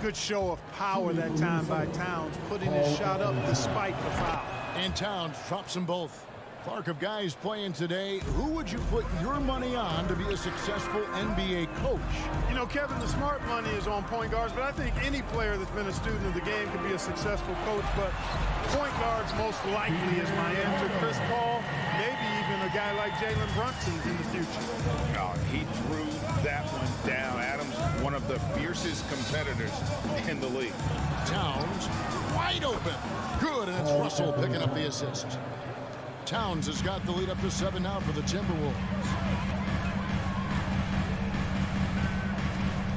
Good show of power that time by Towns, putting his shot up despite the foul. And Towns drops them both. Clark, of guys playing today, who would you put your money on to be a successful NBA coach? You know, Kevin, the smart money is on point guards, but I think any player that's been a student of the game can be a successful coach. But point guards most likely is my answer. Chris Paul, maybe even a guy like Jalen Brunson in the future. Oh, he threw that one down. Adams, one of the fiercest competitors in the league. Towns, wide open. Good, and it's Russell picking up the assist. Towns has got the lead up to 7 now for the Timberwolves.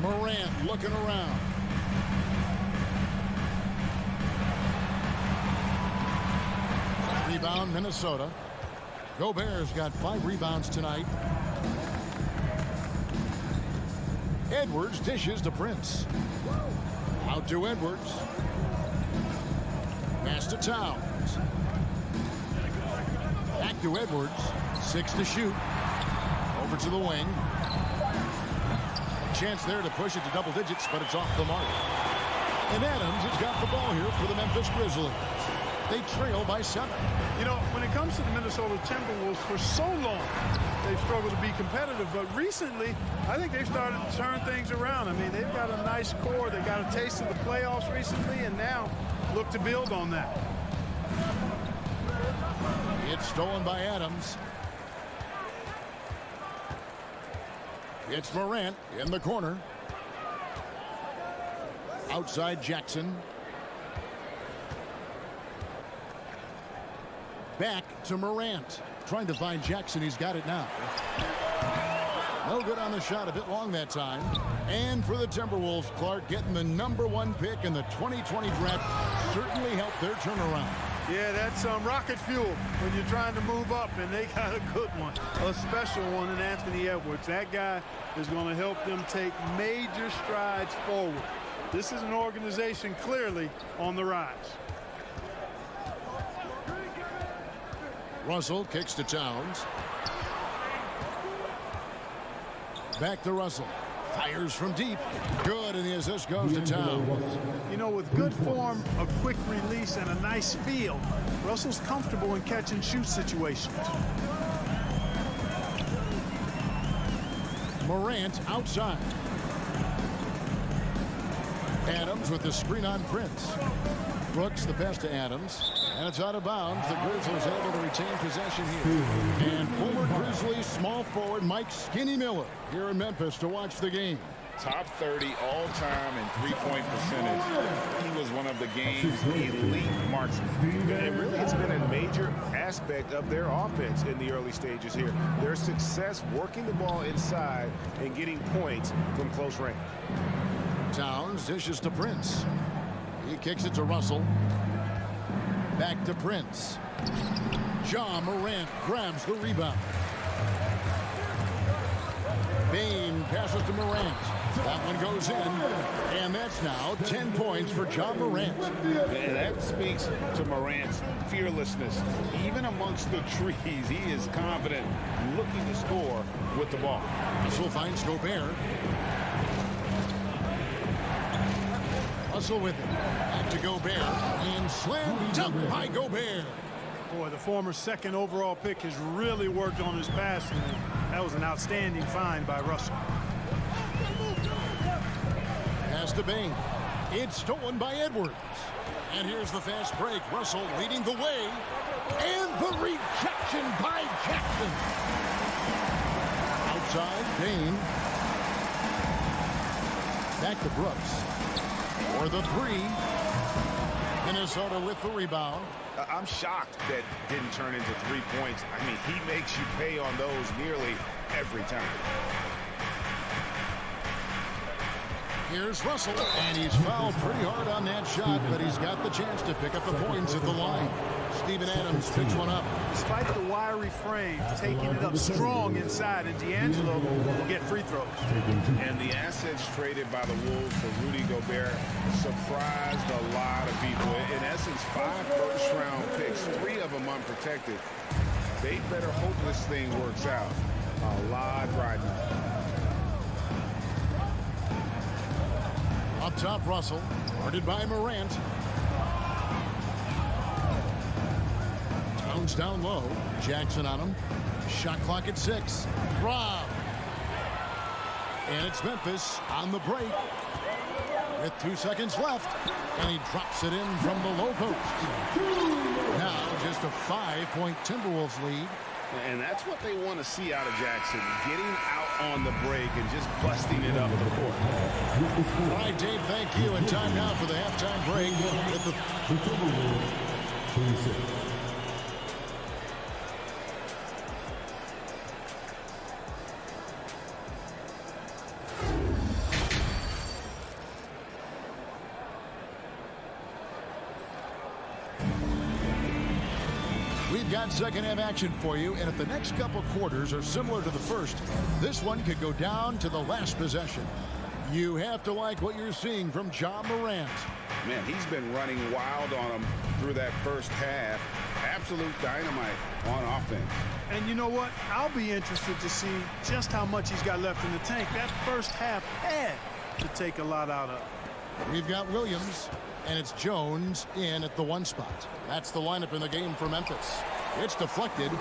Morant looking around. Rebound, Minnesota. Gobert's got 5 rebounds tonight. Edwards dishes to Prince. Out to Edwards. Pass to Towns. Back to Edwards. 6 to shoot. Over to the wing. Chance there to push it to double digits, but it's off the mark. And Adams has got the ball here for the Memphis Grizzlies. They trail by 7. You know, when it comes to the Minnesota Timberwolves, for so long, they've struggled to be competitive. But recently, I think they've started to turn things around. I mean, they've got a nice core. They got a taste of the playoffs recently, and now look to build on that. It's stolen by Adams. It's Morant in the corner. Outside Jackson. Back to Morant. Trying to find Jackson. He's got it now. No good on the shot. A bit long that time. And for the Timberwolves, Clark getting the #1 pick in the 2020 draft certainly helped their turnaround. Yeah, that's rocket fuel when you're trying to move up, and they got a good one, a special one in Anthony Edwards. That guy is going to help them take major strides forward. This is an organization clearly on the rise. Russell kicks to Towns. Back to Russell. Fires from deep. Good, and the assist goes to Towns. You know, with good form, a quick release, and a nice feel, Russell's comfortable in catch-and-shoot situations. Morant outside. Adams with the screen on Prince. Brooks the pass to Adams. And it's out of bounds. The Grizzlies able to retain possession here. And former Grizzlies small forward Mike Skinny Miller here in Memphis to watch the game. Top 30 all-time in three-point percentage. He was one of the game's elite marksmen. And really, it's been a major aspect of their offense in the early stages here. Their success working the ball inside and getting points from close range. Towns dishes to Prince. He kicks it to Russell. Back to Prince. Ja Morant grabs the rebound. Bane passes to Morant. That one goes in, and that's now 10 points for Ja Morant. And that speaks to Morant's fearlessness. Even amongst the trees, he is confident, looking to score with the ball. Russell finds Gobert. Russell with it. Back to Gobert. And slam dunk by Gobert. Boy, the former second overall pick has really worked on his passing. That was an outstanding find by Russell. Pass to Bane. It's stolen by Edwards. And here's the fast break. Russell leading the way. And the rejection by Jackson. Outside, Bane. Back to Brooks. For the three. Minnesota with the rebound. I'm shocked that didn't turn into 3 points. I mean, he makes you pay on those nearly every time. Here's Russell, and he's fouled pretty hard on that shot, but he's got the chance to pick up the points at the line. Steven Adams picks one up. Despite the wiry frame, taking it up strong inside, and D'Angelo will get free throws. And the assets traded by the Wolves for Rudy Gobert surprised a lot of people. In essence, 5 first-round picks, 3 of them unprotected. They better hope this thing works out. A lot riding on it. Up top, Russell, guarded by Morant. Towns down low. Jackson on him. Shot clock at 6. Rob. And it's Memphis on the break. With 2 seconds left. And he drops it in from the low post. Now just a 5-point Timberwolves lead. And that's what they want to see out of Jackson, getting out on the break and just busting it up the court. All right, Dave, thank you. And time now for the halftime break. With the We've got second half action for you, and if the next couple quarters are similar to the first, this one could go down to the last possession. You have to like what you're seeing from Ja Morant. Man, he's been running wild on him through that first half. Absolute dynamite on offense. And you know what? I'll be interested to see just how much he's got left in the tank. That first half had to take a lot out of. We've got Williams, and it's Jones in at the 1 spot. That's the lineup in the game for Memphis. It's deflected.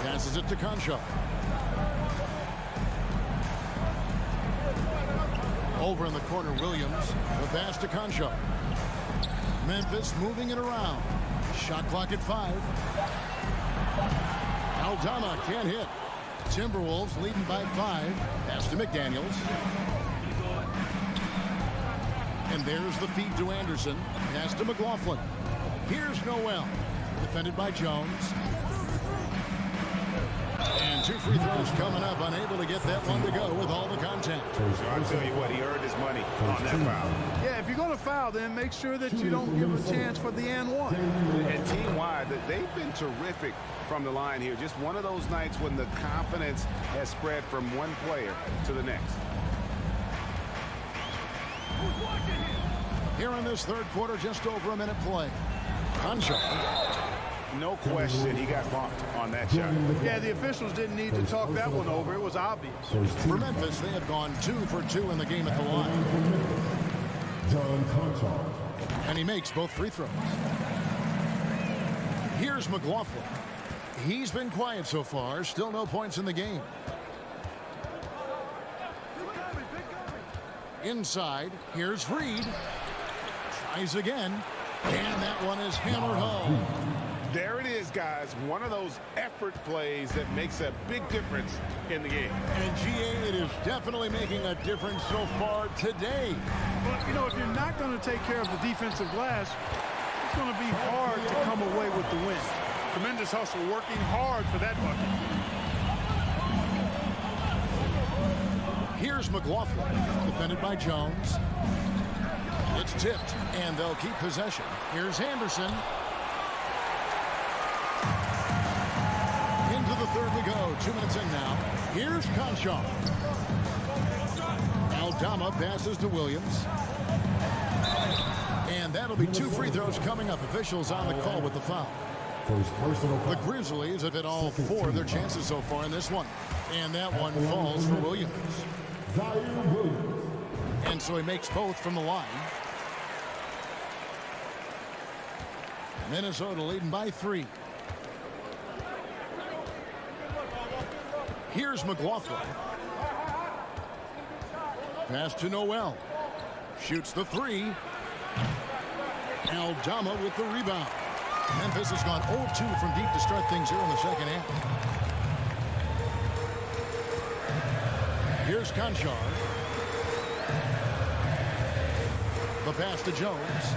Passes it to Concho. Over in the corner, Williams. The pass to Concho. Memphis moving it around. Shot clock at 5. Aldama can't hit. Timberwolves leading by 5. Pass to McDaniels. And there's the feed to Anderson. Pass to McLaughlin. Here's Noel. Defended by Jones. And 2 free throws coming up. Unable to get that one to go with all the contact. So I'll tell you what, he earned his money on that foul. Yeah, if you're going to foul, then make sure that you don't give a chance for the and one. And team-wide, they've been terrific from the line here. Just one of those nights when the confidence has spread from one player to the next. Here in this third quarter, just over a minute play. Concho. No question he got bumped on that shot. Yeah, the officials didn't need to talk that one over. It was obvious. For Memphis, they have gone 2 for 2 in the game at the line. And he makes both free throws. Here's McLaughlin. He's been quiet so far. Still no points in the game. Inside, here's Reed. Tries again, and that one is hammered home. There it is, guys. One of those effort plays that makes a big difference in the game. And GA, it is definitely making a difference so far today. But, you know, if you're not going to take care of the defensive glass, it's going to be hard to come away with the win. Tremendous hustle, working hard for that bucket. Here's McLaughlin, defended by Jones. It's tipped, and they'll keep possession. Here's Anderson. Into the third we go. 2 minutes in now. Here's Conchar. Aldama passes to Williams. And that'll be 2 free throws coming up. Officials on the call with the foul. The Grizzlies have hit all 4 of their chances so far in this one. And that one falls for Williams. And so he makes both from the line. Minnesota leading by 3. Here's McLaughlin. Pass to Noel. Shoots the 3. Aldama with the rebound. Memphis has gone 0-2 from deep to start things here in the second half. Here's Conchar. The pass to Jones.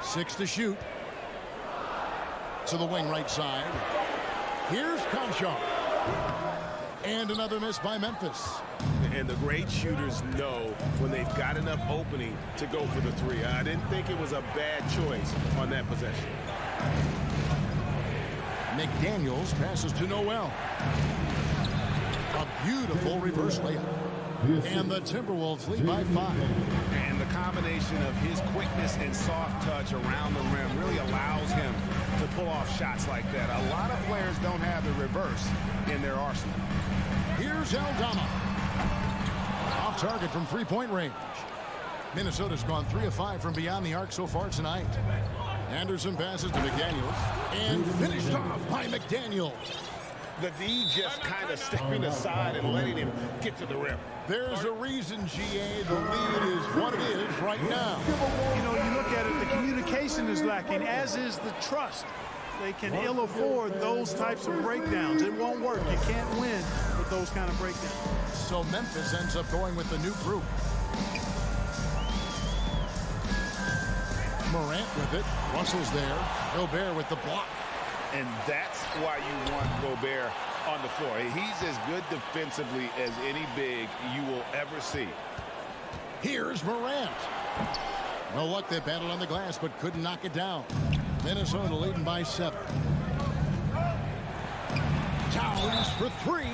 6 to shoot. To the wing right side. Here's Conchar. And another miss by Memphis. And the great shooters know when they've got enough opening to go for the 3. I didn't think it was a bad choice on that possession. McDaniels passes to Noel. A beautiful reverse layup. And the Timberwolves lead by 5. And the combination of his quickness and soft touch around the rim really allows him to pull off shots like that. A lot of players don't have the reverse in their arsenal. Here's Aldama. Off target from three-point range. Minnesota's gone 3 of 5 from beyond the arc so far tonight. Anderson passes to McDaniels. And finished off by McDaniels. The D just kind of stepping aside and letting him get to the rim. There's a reason, GA, the lead is what it is right now. You know, you look at it, the communication is lacking, as is the trust. They can ill afford those types of breakdowns. It won't work. You can't win with those kind of breakdowns. So Memphis ends up going with the new group. Morant with it. Russell's there. Gobert with the block. And that's why you want Gobert on the floor. He's as good defensively as any big you will ever see. Here's Morant. No luck, they battled on the glass, but couldn't knock it down. Minnesota leading by 7. Towns for 3.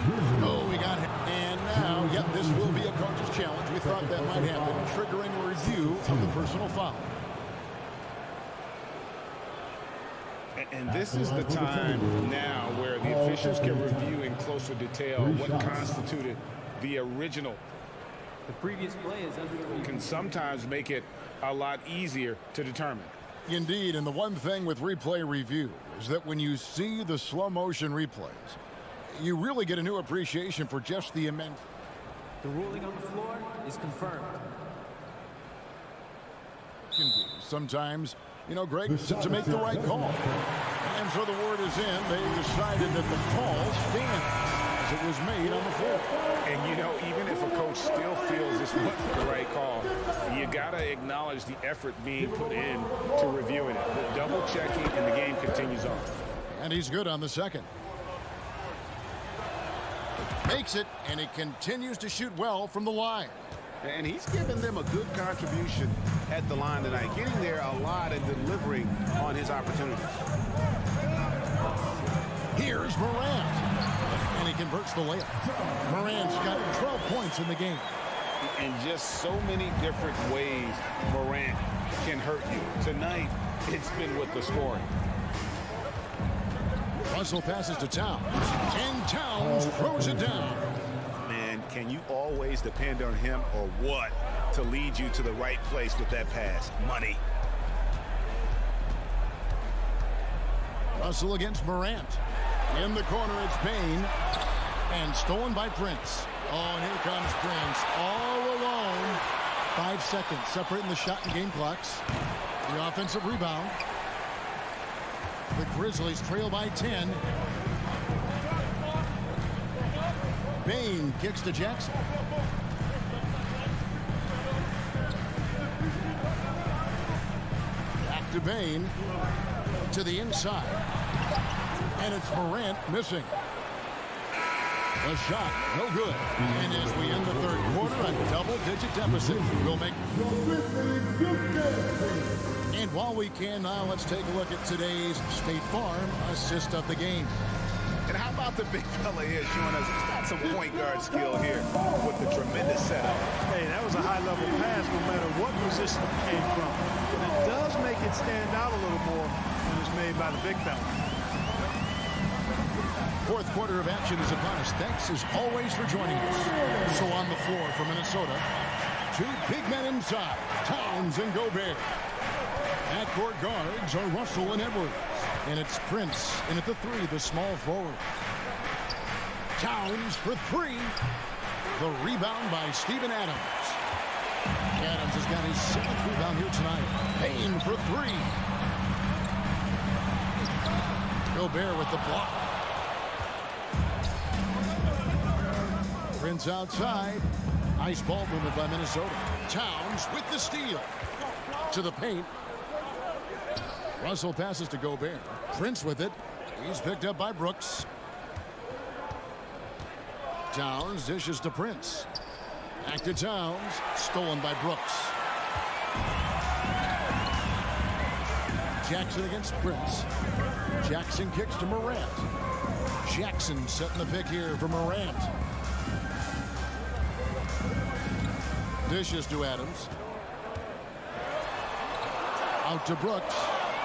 Oh, we got him. And now, yep, this will be a coach's challenge. We thought that might happen, triggering a review of the personal foul. And this is the time now where the officials can review in closer detail what constituted the original. The previous play is under the review. Can sometimes make it a lot easier to determine. Indeed, and the one thing with replay review is that when you see the slow motion replays, you really get a new appreciation for just the immense. The ruling on the floor is confirmed. Sometimes, you know, Greg, to make the right call. And so the word is in. They decided that the call stands as it was made on the floor. And, you know, even if a coach still feels this wasn't the right call, you got to acknowledge the effort being put in to reviewing it. The double checking, and the game continues on. And he's good on the second. Makes it, and he continues to shoot well from the line. And he's given them a good contribution at the line tonight, getting there a lot and delivering on his opportunities. Here's Morant. And he converts the layup. Morant's got 12 points in the game. In just so many different ways, Morant can hurt you. Tonight, it's been with the scoring. Russell passes to Towns. And Towns throws it down. Man, can you always depend on him or what to lead you to the right place with that pass? Money. Russell against Morant. In the corner, it's Payne. And stolen by Prince. Oh, and here comes Prince all alone. 5 seconds separating the shot and game clocks. The offensive rebound. The Grizzlies trail by 10. Bain kicks to Jackson. Back to Bain. To the inside. And it's Morant missing. The shot, no good. And as we end the third quarter, a double-digit deficit will make. And while we can now, let's take a look at today's State Farm assist of the game. And how about the big fella here showing us he's got some point guard skill here with the tremendous setup. Hey, that was a high-level pass no matter what position it came from. But it does make it stand out a little more when it's made by the big fella. Fourth quarter of action is upon us. Thanks as always for joining us. So on the floor for Minnesota, 2 big men inside, Towns and Gobert. Backcourt guards are Russell and Edwards. And it's Prince in at the 3, the small forward. Towns for 3. The rebound by Steven Adams. Adams has got his 7th rebound here tonight. Payne for 3. Gobert with the block. Prince outside. Nice ball movement by Minnesota. Towns with the steal. To the paint. Russell passes to Gobert. Prince with it. He's picked up by Brooks. Towns dishes to Prince. Back to Towns. Stolen by Brooks. Jackson against Prince. Jackson kicks to Morant. Jackson setting the pick here for Morant. Dishes to Adams. Out to Brooks.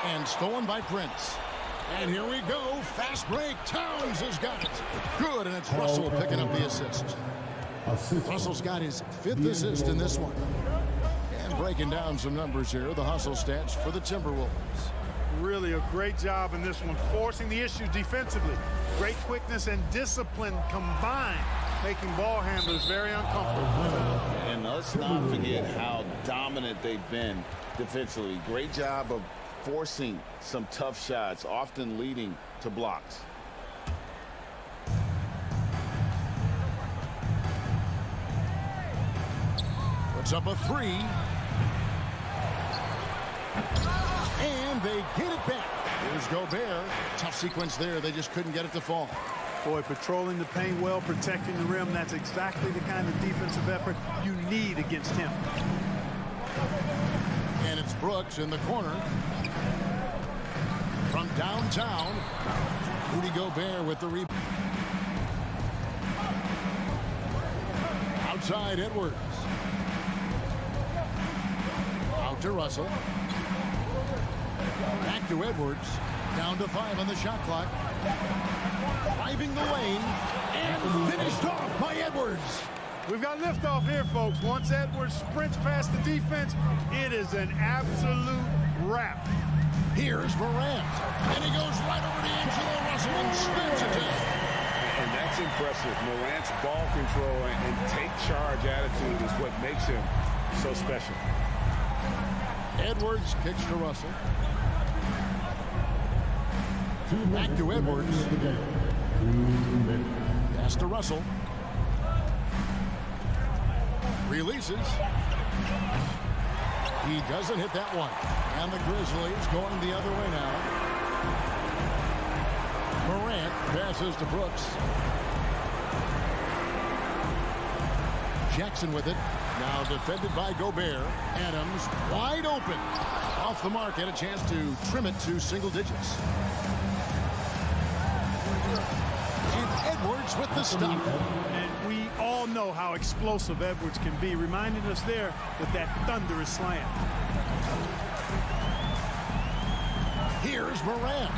And stolen by Prince. And here we go. Fast break. Towns has got it. Good, and it's Russell picking up the assist. Russell's got his 5th assist in this one. And breaking down some numbers here, the hustle stats for the Timberwolves. Really a great job in this one, forcing the issue defensively. Great quickness and discipline combined, making ball handlers very uncomfortable. And let's not forget how dominant they've been defensively. Great job of forcing some tough shots, often leading to blocks. Puts up a 3. And they get it back. Here's Gobert. Tough sequence there. They just couldn't get it to fall. Boy, patrolling the paint well, protecting the rim. That's exactly the kind of defensive effort you need against him. And it's Brooks in the corner. From downtown, Rudy Gobert with the rebound. Outside, Edwards. Out to Russell. Back to Edwards. Down to 5 on the shot clock. Driving the lane. And finished off by Edwards. We've got liftoff here, folks. Once Edwards sprints past the defense, it is an absolute wrap. Here's Morant. And he goes right over to D'Angelo Russell and spins it down. And that's impressive. Morant's ball control and take charge attitude is what makes him so special. Edwards kicks to Russell. Back to Edwards. Pass to Russell. Releases. He doesn't hit that one. And the Grizzlies going the other way now. Morant passes to Brooks. Jackson with it. Now defended by Gobert. Adams wide open. Off the mark. Had a chance to trim it to single digits. And Edwards with the stop. And we all know how explosive Edwards can be, reminding us there with that thunderous slam. Here's Morant.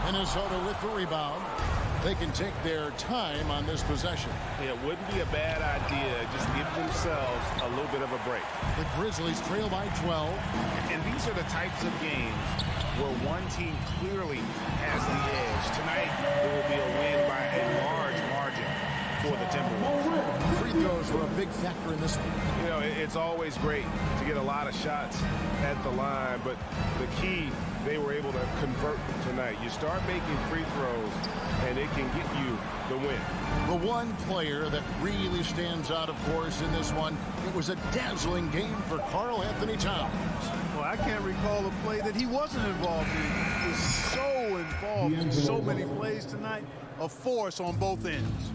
Minnesota with the rebound. They can take their time on this possession. Yeah, it wouldn't be a bad idea. Just give themselves a little bit of a break. The Grizzlies trail by 12. And these are the types of games where one team clearly has the edge. Tonight, it will be a win by a large margin for the Timberwolves. big factor in this one. You know, it's always great to get a lot of shots at the line, but the key, they were able to convert tonight. You start making free throws, and it can get you the win. The one player that really stands out, of course, in this one, it was a dazzling game for Karl Anthony Towns. Well, I can't recall a play that he wasn't involved in. He was so involved in so many plays tonight, a force on both ends.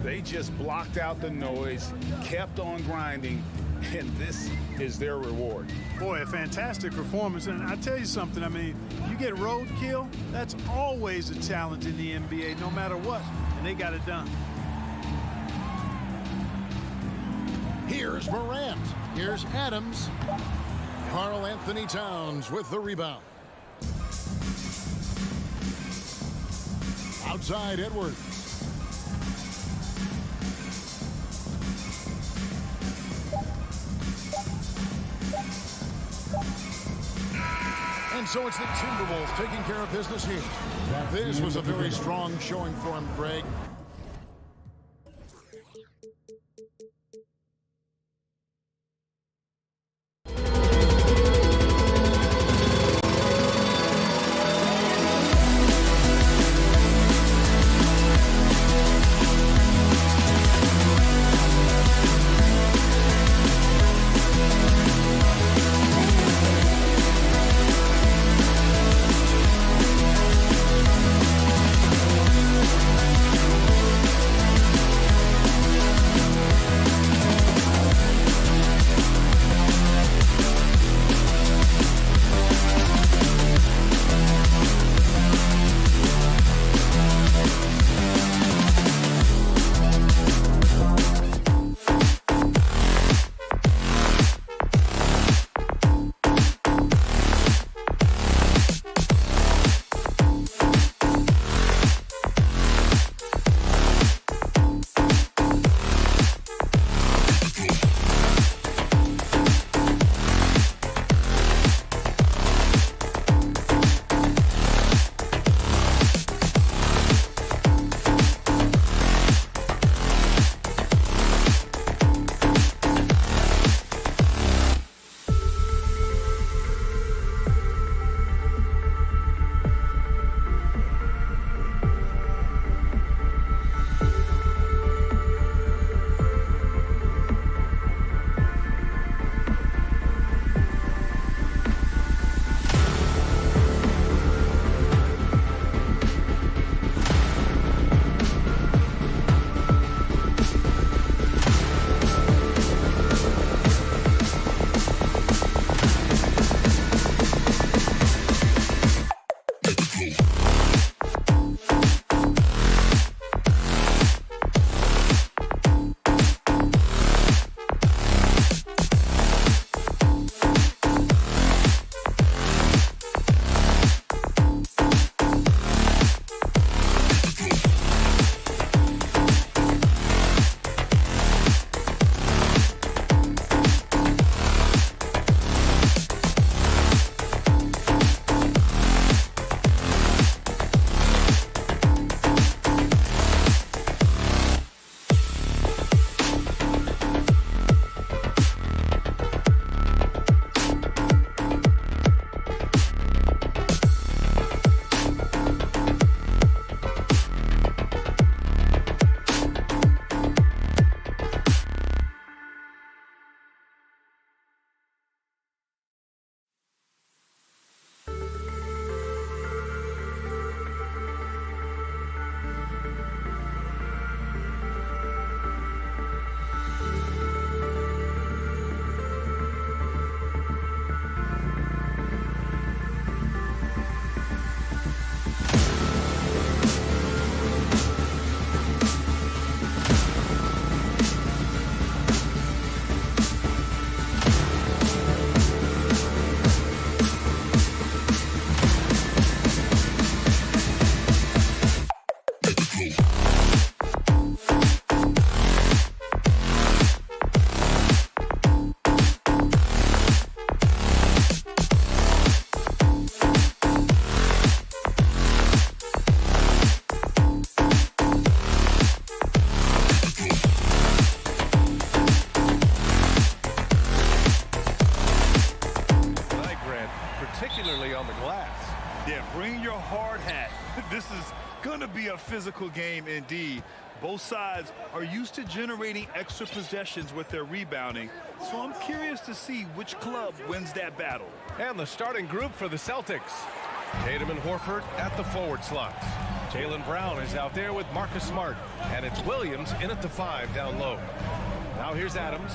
They just blocked out the noise, kept on grinding, and this is their reward. Boy, a fantastic performance. And I tell you something, I mean, you get roadkill, that's always a challenge in the NBA, no matter what. And they got it done. Here's Morant. Here's Adams. Karl Anthony Towns with the rebound. Outside Edwards. And so it's the Timberwolves taking care of business here. This was a very strong showing for him, Greg. physical game indeed. Both sides are used to generating extra possessions with their rebounding, so I'm curious to see which club wins that battle. And the starting group for the Celtics. Tatum and Horford at the forward slots. Jaylen Brown is out there with Marcus Smart, and it's Williams in at the 5 down low. Now here's Adams.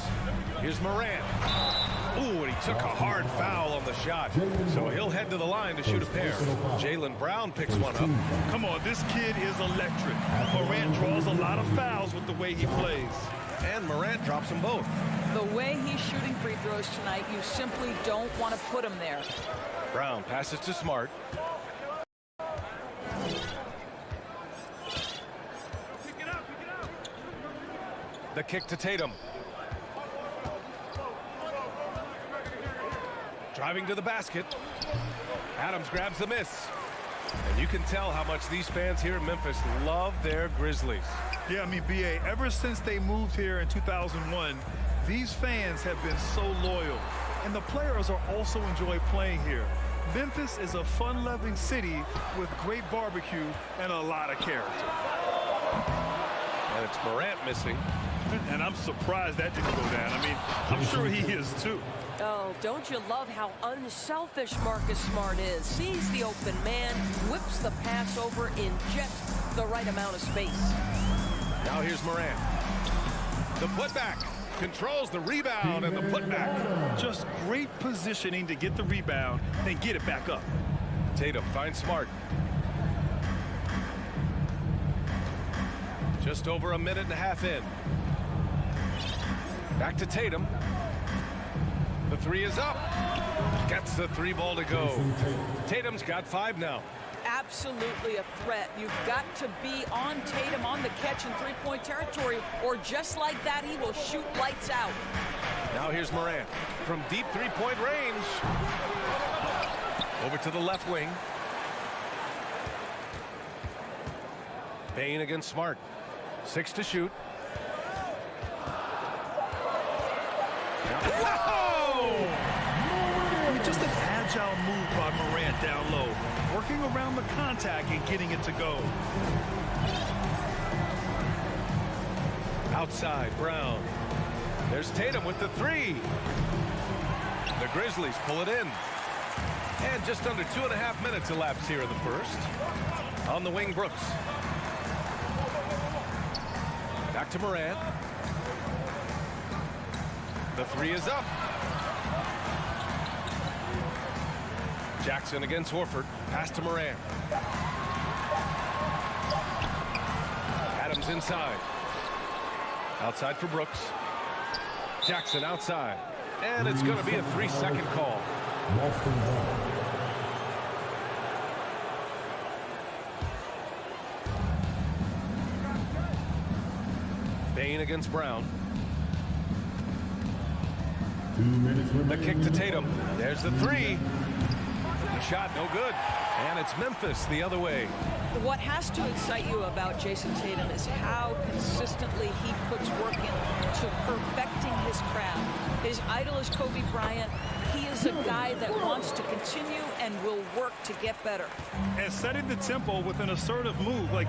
Here's Morant. Ooh, and he took a hard foul on the shot, so he'll head to the line to shoot a pair. Jaylen Brown picks one up. Come on, this kid is electric. Morant draws a lot of fouls with the way he plays. And Morant drops them both. The way he's shooting free throws tonight, you simply don't want to put him there. Brown passes to Smart. The kick to Tatum. Driving to the basket. Adams grabs the miss. And you can tell how much these fans here in Memphis love their Grizzlies. Yeah, I mean, B.A., ever since they moved here in 2001, these fans have been so loyal. And the players are also enjoy playing here. Memphis is a fun-loving city with great barbecue and a lot of character. And it's Morant missing. And I'm surprised that didn't go down. I mean, I'm sure he is too. Oh, don't you love how unselfish Marcus Smart is? Sees the open man, whips the pass over in just the right amount of space. Now here's Morant. The putback. Controls the rebound and the putback. Just great positioning to get the rebound and get it back up. Tatum finds Smart. Just over a minute and a half in. Back to Tatum. The 3 is up. Gets the 3 ball to go. Tatum's got 5 now. Absolutely a threat. You've got to be on Tatum on the catch in three-point territory, or just like that, he will shoot lights out. Now here's Morant from deep three-point range. Over to the left wing. Bane against Smart. 6 to shoot. Just an agile move by Morant down low, working around the contact and getting it to go. Outside, Brown. There's Tatum with the 3. The Grizzlies pull it in. And just under 2.5 minutes elapsed here in the first. On the wing, Brooks. Back to Morant. The 3 is up. Jackson against Horford. Pass to Morant. Adams inside. Outside for Brooks. Jackson outside. And it's going to be a 3-second call. Bane against Brown. The kick to Tatum. There's the 3. The shot no good. And it's Memphis the other way. What has to excite you about Jason Tatum is how consistently he puts work into perfecting his craft. His idol is Kobe Bryant. He is a guy that wants to continue and will work to get better. And setting the tempo with an assertive move. Like,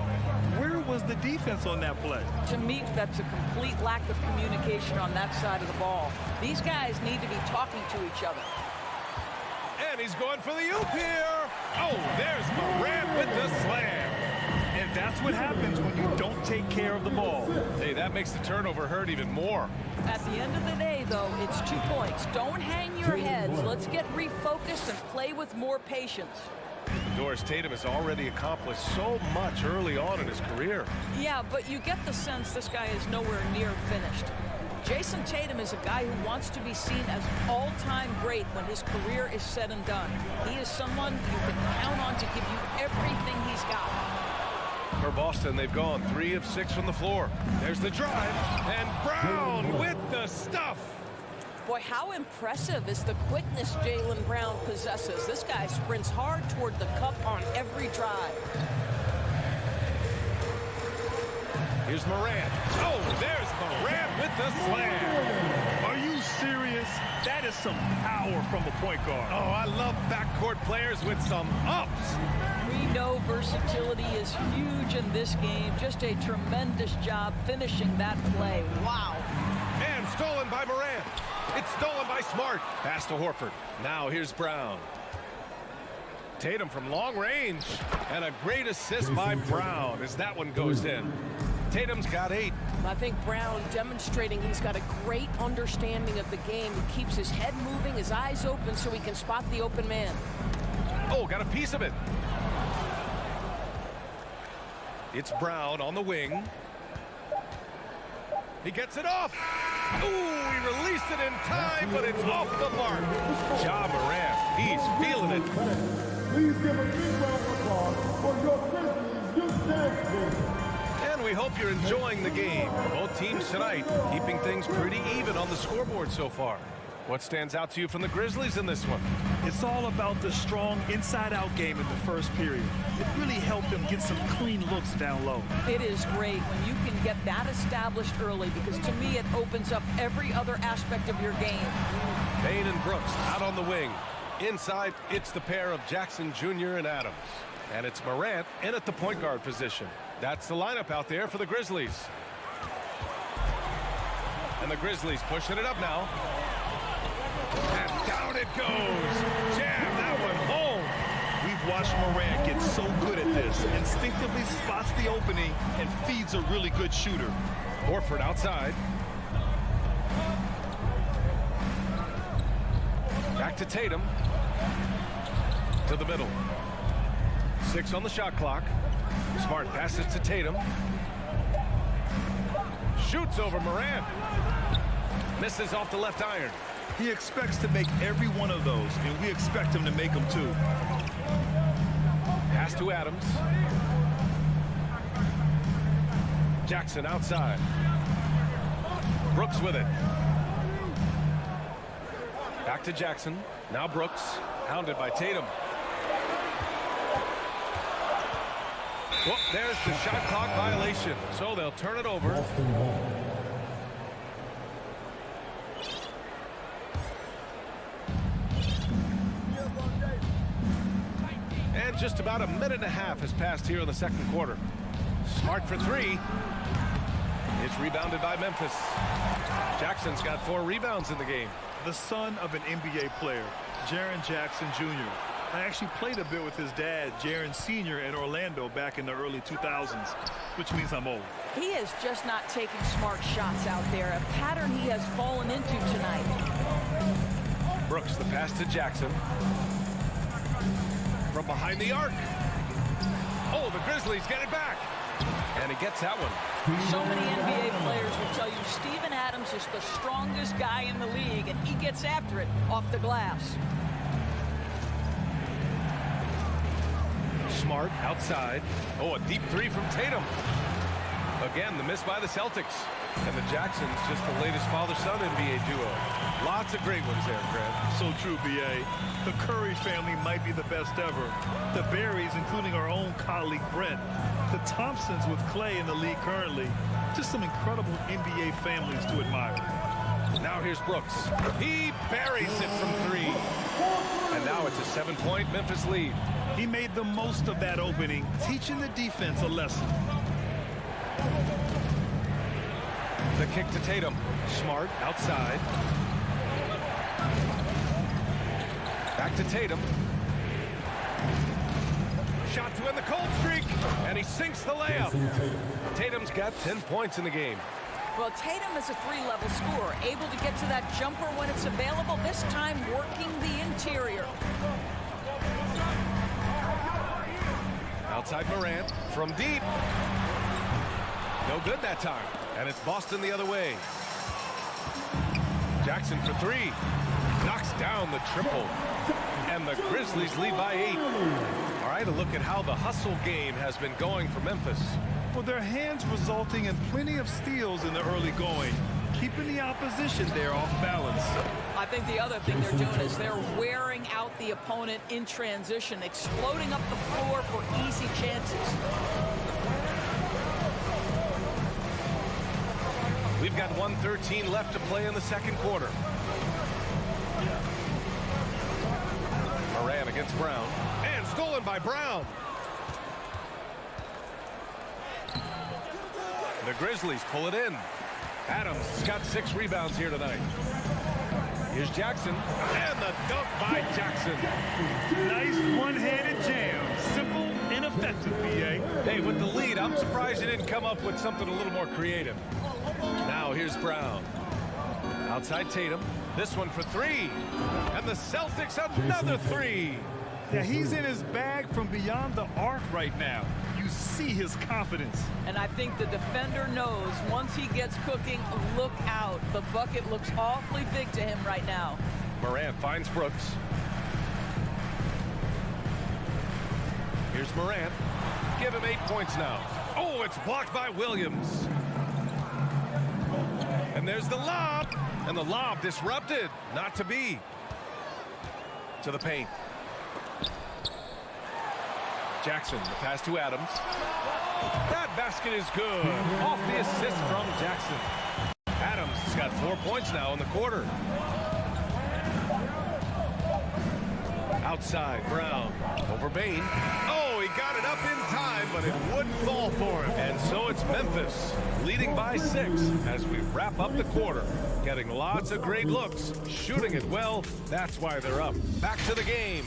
where was the defense on that play? To me, that's a complete lack of communication on that side of the ball. These guys need to be talking to each other. And he's going for the oop here. Oh, there's Morant with the slam. And that's what happens when you don't take care of the ball. Hey, that makes the turnover hurt even more. At the end of the day, though, it's 2 points. Don't hang your heads. Let's get refocused and play with more patience. Doris, Tatum has already accomplished so much early on in his career. Yeah, but you get the sense this guy is nowhere near finished. Jason Tatum is a guy who wants to be seen as all-time great when his career is said and done. He is someone you can count on to give you everything he's got. For Boston, they've gone 3 of 6 from the floor. There's the drive, and Brown with the stuff. Boy, how impressive is the quickness Jaylen Brown possesses. This guy sprints hard toward the cup on every drive. Here's Morant. Oh, there's Morant with the slam. Are you serious? That is some power from a point guard. Oh, I love backcourt players with some ups. We know versatility is huge in this game. Just a tremendous job finishing that play. Wow. And stolen by Morant. It's stolen by Smart. Pass to Horford. Now here's Brown. Tatum from long range. And a great assist by Brown as that one goes in. Tatum's got 8. I think Brown demonstrating he's got a great understanding of the game. He keeps his head moving, his eyes open so he can spot the open man. Oh, got a piece of it. It's Brown on the wing. He gets it off. Ooh, he released it in time, but it's off the mark. Ja Morant, he's feeling it. Please give a big round of applause for your Grizzlies youth dance team. And we hope you're enjoying the game. Both teams tonight keeping things pretty even on the scoreboard so far. What stands out to you from the Grizzlies in this one? It's all about the strong inside-out game in the first period. It really helped them get some clean looks down low. It is great when you can get that established early because to me it opens up every other aspect of your game. Bane and Brooks out on the wing. Inside, it's the pair of Jackson Jr. and Adams. And it's Morant in at the point guard position. That's the lineup out there for the Grizzlies. And the Grizzlies pushing it up now. And down it goes. Jam that one home. We've watched Morant get so good at this. Instinctively spots the opening and feeds a really good shooter. Horford outside. Back to Tatum. To the middle. 6 on the shot clock. Smart passes to Tatum. Shoots over Morant. Misses off the left iron. He expects to make every one of those, and we expect him to make them too. Pass to Adams. Jackson outside. Brooks with it. Back to Jackson. Now Brooks, hounded by Tatum. Well, there's the shot clock violation, so they'll turn it over. And just about a minute and a half has passed here in the second quarter. Smart for 3. It's rebounded by Memphis. Jackson's got 4 rebounds in the game. The son of an NBA player, Jaren Jackson Jr. I actually played a bit with his dad, Jaren Sr. in Orlando back in the early 2000s, which means I'm old. He is just not taking smart shots out there, a pattern he has fallen into tonight. Brooks, the pass to Jackson. From behind the arc. Oh, the Grizzlies get it back. And he gets that one. So many NBA players will tell you Steven Adams is the strongest guy in the league, and he gets after it off the glass. Smart outside. Oh, a deep 3 from Tatum. Again, the miss by the Celtics. And the Jacksons, just the latest father-son NBA duo. Lots of great ones there, Grant. So true, B.A. The Curry family might be the best ever. The Berries, including our own colleague Brent. The Thompsons with Clay in the league currently. Just some incredible NBA families to admire. Now here's Brooks. He buries it from 3. And now it's a 7-point Memphis lead. He made the most of that opening, teaching the defense a lesson. The kick to Tatum. Smart outside. Back to Tatum. Shot to end the cold streak. And he sinks the layup. Tatum's got 10 points in the game. Well, Tatum is a 3-level scorer, able to get to that jumper when it's available, this time working the interior. Outside Morant from deep. No good that time. And it's Boston the other way. Jackson for 3. Knocks down the triple. And the Grizzlies lead by 8. All right, a look at how the hustle game has been going for Memphis. Well, their hands resulting in plenty of steals in the early going, keeping the opposition there off balance. I think the other thing they're doing is they're wearing out the opponent in transition, exploding up the floor for easy chances. We've got 1:13 left to play in the second quarter. against Brown. And stolen by Brown. The Grizzlies pull it in. Adams has got 6 rebounds here tonight. Here's Jackson. And the dunk by Jackson. Nice one-handed jam. Simple and effective, PA. Hey, with the lead, I'm surprised you didn't come up with something a little more creative. Now here's Brown. Outside Tatum. This one for 3. And the Celtics another 3. Yeah, he's in his bag from beyond the arc right now. You see his confidence. And I think the defender knows once he gets cooking, look out. The bucket looks awfully big to him right now. Morant finds Brooks. Here's Morant. Give him 8 points now. Oh, it's blocked by Williams. And there's the lob. And the lob disrupted. Not to be. To the paint. Jackson, the pass to Adams. That basket is good. Off the assist from Jackson. Adams has got 4 points now in the quarter. Outside, Brown. Over Bain. Oh, he got it up in time, but it wouldn't fall for him. And so it's Memphis, leading by 6 as we wrap up the quarter. Getting lots of great looks, shooting it well. That's why they're up. Back to the game.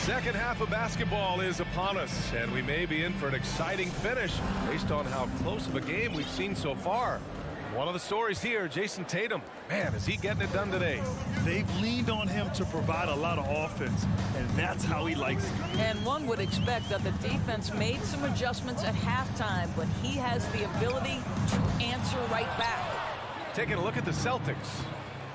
Second half of basketball is upon us, and we may be in for an exciting finish based on how close of a game we've seen so far. One of the stories here, Jason Tatum. Man, is he getting it done today? They've leaned on him to provide a lot of offense, and that's how he likes it. And one would expect that the defense made some adjustments at halftime, but he has the ability to answer right back. Taking a look at the Celtics.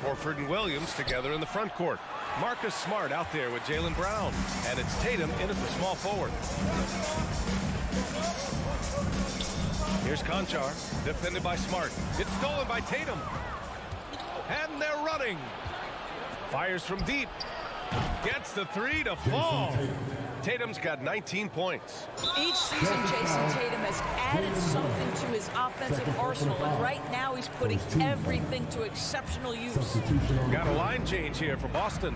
Horford and Williams together in the front court. Marcus Smart out there with Jaylen Brown. And it's Tatum in at the small forward. Here's Conchar, defended by Smart. It's stolen by Tatum. And they're running. Fires from deep. Gets the 3 to fall. Tatum's got 19 points. Each season, Jason Tatum has added something to his offensive arsenal, and right now he's putting everything to exceptional use. Got a line change here for Boston.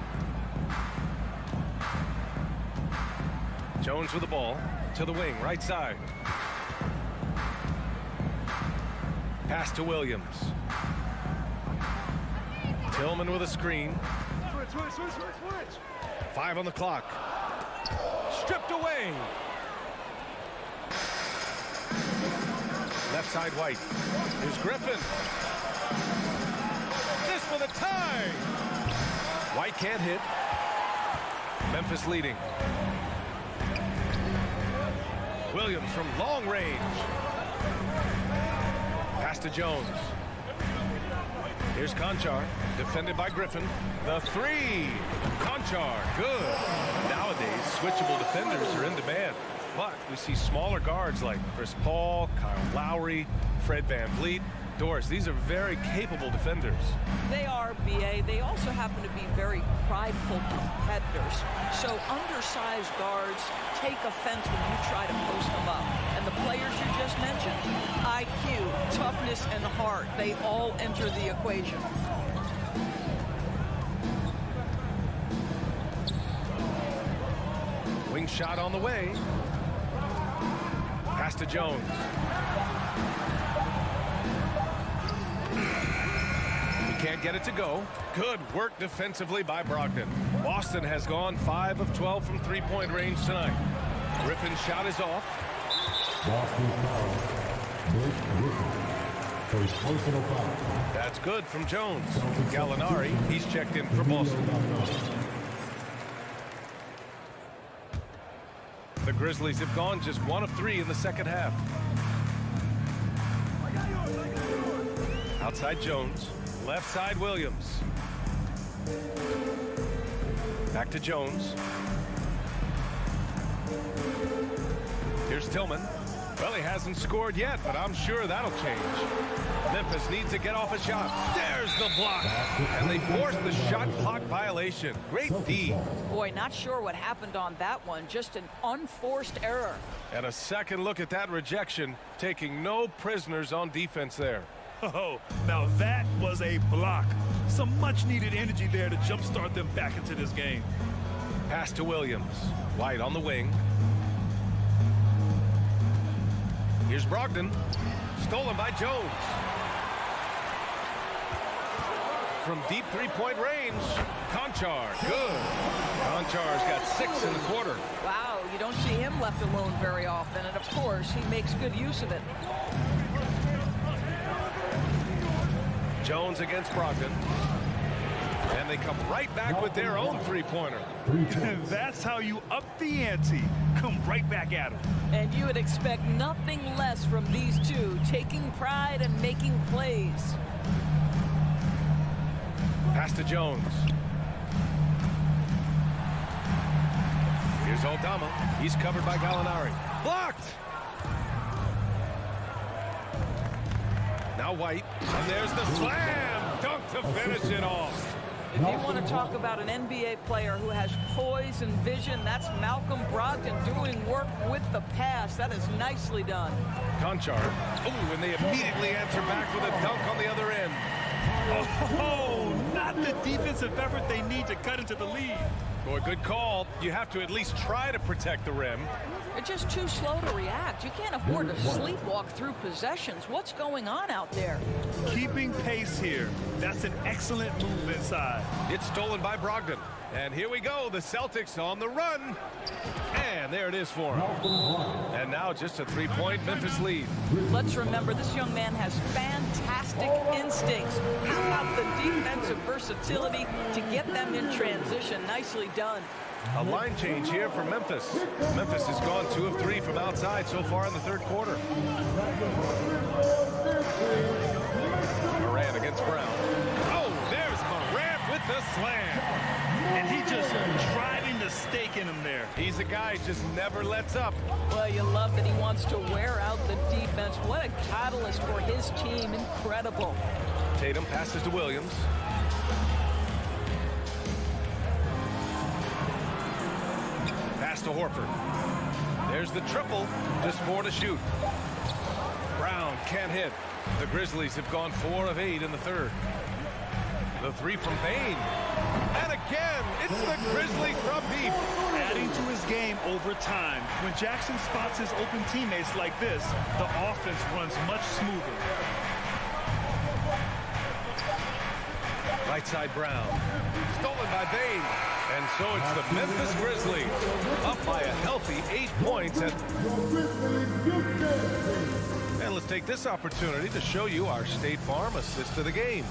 Jones with the ball to the wing, right side. Pass to Williams. Tillman with a screen. Switch. 5 on the clock. Stripped away. Left side White. Here's Griffin. This for the tie. White can't hit. Memphis leading. Williams from long range. Pass to Jones. Here's Conchar, defended by Griffin. The 3. Conchar, good. Nowadays, switchable defenders are in demand. But we see smaller guards like Chris Paul, Kyle Lowry, Fred VanVleet. Doris, these are very capable defenders. They are, BA. They also happen to be very prideful competitors. So undersized guards take offense when you try to post them up. And the players you just mentioned, IQ, toughness, and heart, they all enter the equation. Wing shot on the way. Pass to Jones. Can't get it to go. Good work defensively by Brogdon. Boston has gone 5 of 12 from three-point range tonight. Griffin's shot is off. Boston foul. Blake Griffin. First personal foul. That's good from Jones. Gallinari, he's checked in for Boston. The Grizzlies have gone just 1 of 3 in the second half. Outside Jones. Left side Williams. Back to Jones. Here's Tillman. Well, he hasn't scored yet, but I'm sure that'll change. Memphis needs to get off a shot. There's the block. And they forced the shot clock violation. Great D. Boy, not sure what happened on that one. Just an unforced error. And a second look at that rejection, taking no prisoners on defense there. Oh, now that was a block. Some much-needed energy there to jumpstart them back into this game. Pass to Williams. White on the wing. Here's Brogdon. Stolen by Jones. From deep three-point range, Conchar, good. Conchar's got 6 in the quarter. Wow, you don't see him left alone very often, and of course, he makes good use of it. Jones against Brogdon. And they come right back with their own three-pointer. That's how you up the ante. Come right back at him. And you would expect nothing less from these two, taking pride and making plays. Pass to Jones. Here's Aldama. He's covered by Gallinari. Blocked! Now White. And there's the slam! Dunk to finish it off. If you want to talk about an NBA player who has poise and vision, that's Malcolm Brogdon doing work with the pass. That is nicely done. Conchar. Oh, and they immediately answer back with a dunk on the other end. Oh, not the defensive effort they need to cut into the lead. Boy, good call. You have to at least try to protect the rim. They're just too slow to react. You can't afford to sleepwalk through possessions. What's going on out there? Keeping pace here. That's an excellent move inside. It's stolen by Brogdon. And here we go. The Celtics on the run. And there it is for him. And now just a three-point Memphis lead. Let's remember this young man has fantastic instincts. How about the defensive versatility to get them in transition? Nicely done. A line change here for Memphis. Memphis has gone 2 of 3 from outside so far in the third quarter. Morant against Brown. Oh, there's Morant with the slam. And he just driving the stake in him there. He's a guy who just never lets up. Well, you love that he wants to wear out the defense. What a catalyst for his team. Incredible. Tatum passes to Williams. Pass to Horford. There's the triple. Just 4 to shoot. Brown can't hit. The Grizzlies have gone 4 of 8 in the third. The 3 from Bane. And again, it's the Grizzlies from deep. Adding to his game over time. When Jackson spots his open teammates like this, the offense runs much smoother. Right side Brown. Stolen by Bane. And so it's the Memphis Grizzlies up by a healthy 8 points. And let's take this opportunity to show you our State Farm assist to the game.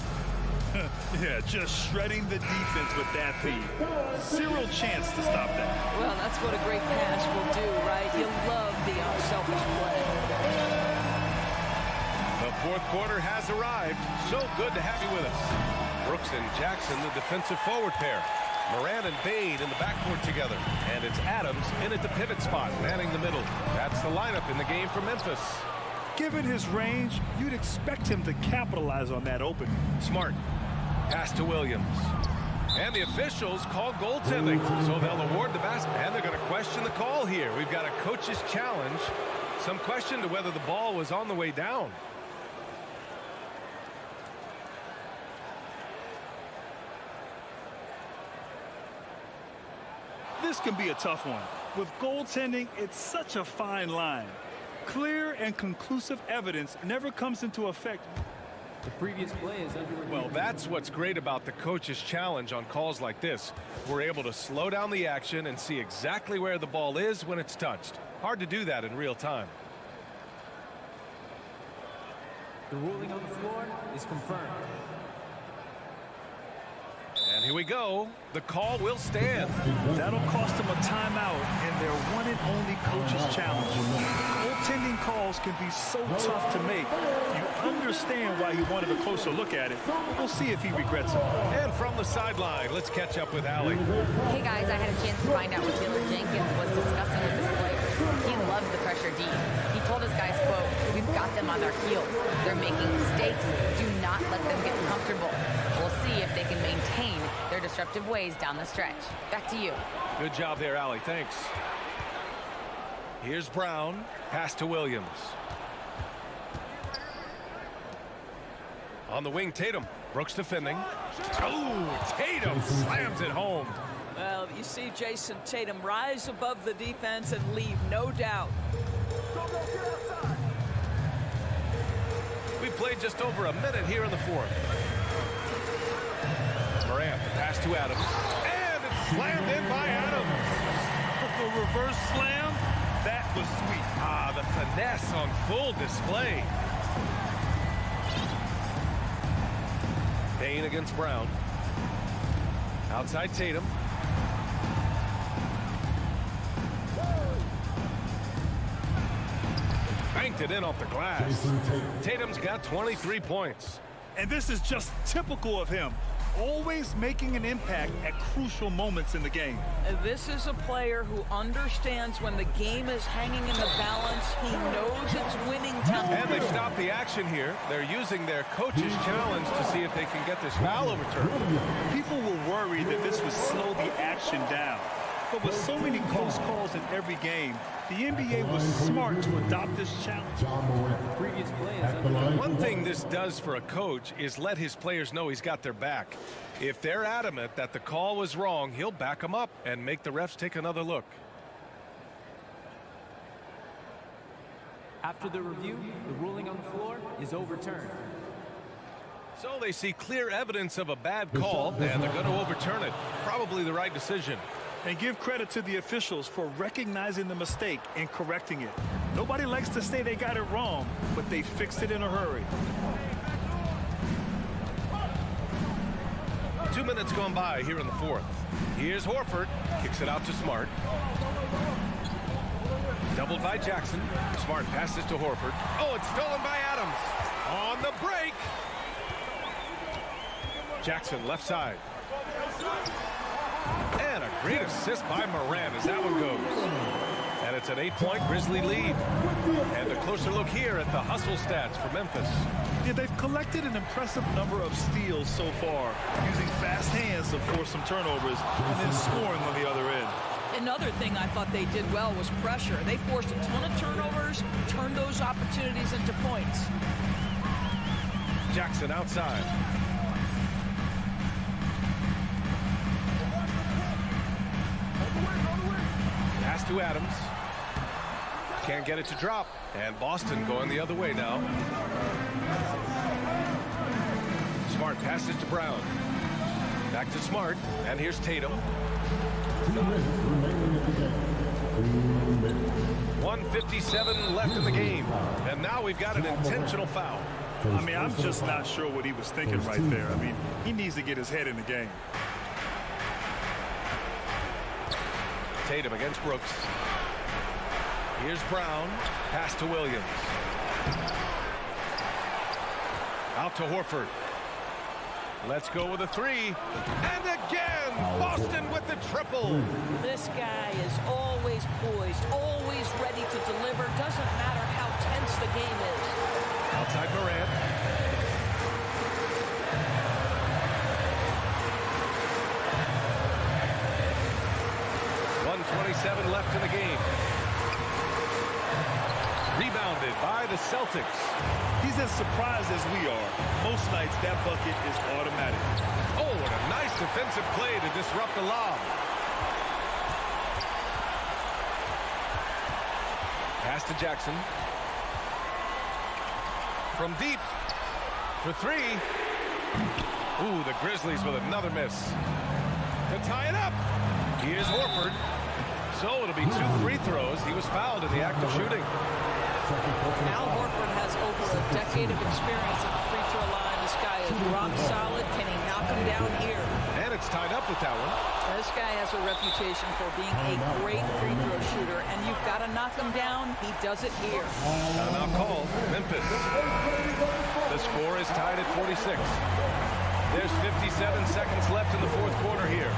Yeah, just shredding the defense with that feed. Zero chance to stop that. Well, that's what a great pass will do, right? You love the unselfish play. The fourth quarter has arrived. So good to have you with us. Brooks and Jackson, the defensive forward pair. Morant and Bane in the backcourt together. And it's Adams in at the pivot spot, manning the middle. That's the lineup in the game for Memphis. Given his range, you'd expect him to capitalize on that opening. Smart. Pass to Williams. And the officials call goaltending. So they'll award the basket. And they're going to question the call here. We've got a coach's challenge. Some question to whether the ball was on the way down. This can be a tough one. With goaltending, it's such a fine line. Clear and conclusive evidence never comes into effect. The previous play is under review. Well, that's what's great about the coach's challenge on calls like this. We're able to slow down the action and see exactly where the ball is when it's touched. Hard to do that in real time. The ruling on the floor is confirmed. And here we go. The call will stand. That'll cost them a timeout in their one and only coach's challenge. Goaltending calls can be so tough to make. You understand why he wanted a closer look at it. We'll see if he regrets it. And from the sideline, let's catch up with Allie. Hey guys, I had a chance to find out what Taylor Jenkins was discussing with his players. He loves the pressure deep. He told his guys, quote, "We've got them on their heels. They're making mistakes. Do not let them get comfortable. We'll see if they can maintain their disruptive ways down the stretch." Back to you. Good job there, Allie. Thanks. Here's Brown. Pass to Williams. On the wing, Tatum. Brooks defending. Oh, Tatum slams it home. Well, you see Jason Tatum rise above the defense and leave, no doubt. We played just over a minute here in the fourth. Morant, the pass to Adams. And it's slammed in by Adams. The reverse slam, that was sweet. Ah, the finesse on full display. Payne against Brown. Outside Tatum. Banked it in off the glass. Tatum's got 23 points. And this is just typical of him. Always making an impact at crucial moments in the game. This is a player who understands when the game is hanging in the balance. He knows it's winning time. And they've stopped the action here. They're using their coach's challenge to see if they can get this foul overturned. People were worried that this would slow the action down. But with so many close calls in every game, the NBA was smart to adopt this challenge. Previous play is One thing this does for a coach is let his players know he's got their back. If they're adamant that the call was wrong, he'll back them up and make the refs take another look. After the review, the ruling on the floor is overturned. So they see clear evidence of a bad call, and they're going to overturn it. Probably the right decision. And give credit to the officials for recognizing the mistake and correcting it. Nobody likes to say they got it wrong, but they fixed it in a hurry. 2 minutes gone by here in the fourth. Here's Horford. Kicks it out to Smart. Doubled by Jackson. Smart passes to Horford. Oh, it's stolen by Adams. On the break. Jackson left side. And a great assist by Morant as that one goes. And it's an 8-point Grizzly lead. And a closer look here at the hustle stats for Memphis. Yeah, they've collected an impressive number of steals so far, using fast hands to force some turnovers and then scoring on the other end. Another thing I thought they did well was pressure. They forced a ton of turnovers, turned those opportunities into points. Jackson outside. Pass to Adams. Can't get it to drop. And Boston going the other way now. Smart passes to Brown. Back to Smart. And here's Tatum. 1:57 left in the game. And now we've got an intentional foul. I mean, I'm just not sure what he was thinking right there. I mean, he needs to get his head in the game. Tatum against Brooks. Here's Brown. Pass to Williams. Out to Horford. Let's go with a three. And again, Boston with the triple. This guy is always poised, always ready to deliver. Doesn't matter how tense the game is. Outside Morant. .127 left in the game. Rebounded by the Celtics. He's as surprised as we are. Most nights that bucket is automatic. Oh, and a nice defensive play to disrupt the lob. Pass to Jackson. From deep for three. Ooh, the Grizzlies with another miss. To tie it up. Here's Horford. So it'll be 2 free throws. He was fouled in the act of shooting. Al Horford has over a decade of experience at the free throw line. This guy is rock solid. Can he knock him down here? And it's tied up with that one. This guy has a reputation for being a great free throw shooter, and you've got to knock him down. He does it here. Timeout call. Memphis. The score is tied at 46. There's 57 seconds left in the fourth quarter here.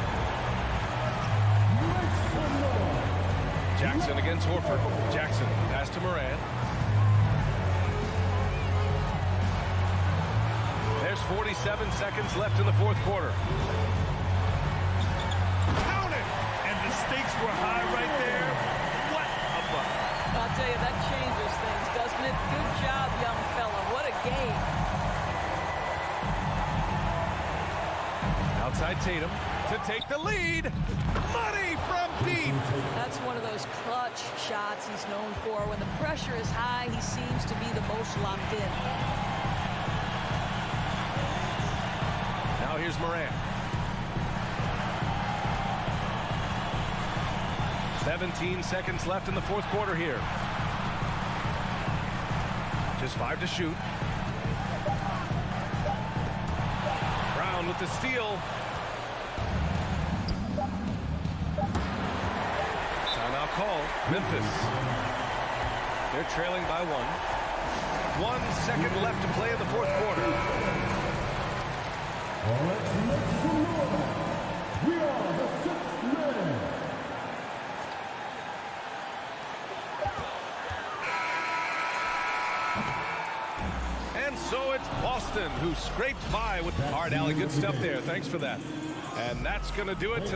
Jackson against Horford. Jackson pass to Morant. There's 47 seconds left in the fourth quarter. Count it! And the stakes were high right there. What a bucket. I'll tell you, that changes things, doesn't it? Good job, young fella. What a game. Outside Tatum to take the lead. Money from deep. That's one of those clutch shots he's known for. When the pressure is high, he seems to be the most locked in. Now here's Morant. 17 seconds left in the fourth quarter here. Just 5 to shoot. Brown with the steal. Timeout call. Memphis. They're trailing by 1. 1 second left to play in the fourth quarter. Let's make some noise. We are the 6th man. And so it's Boston who scraped by with the hard alley. Good stuff there. Thanks for that. And that's going to do it.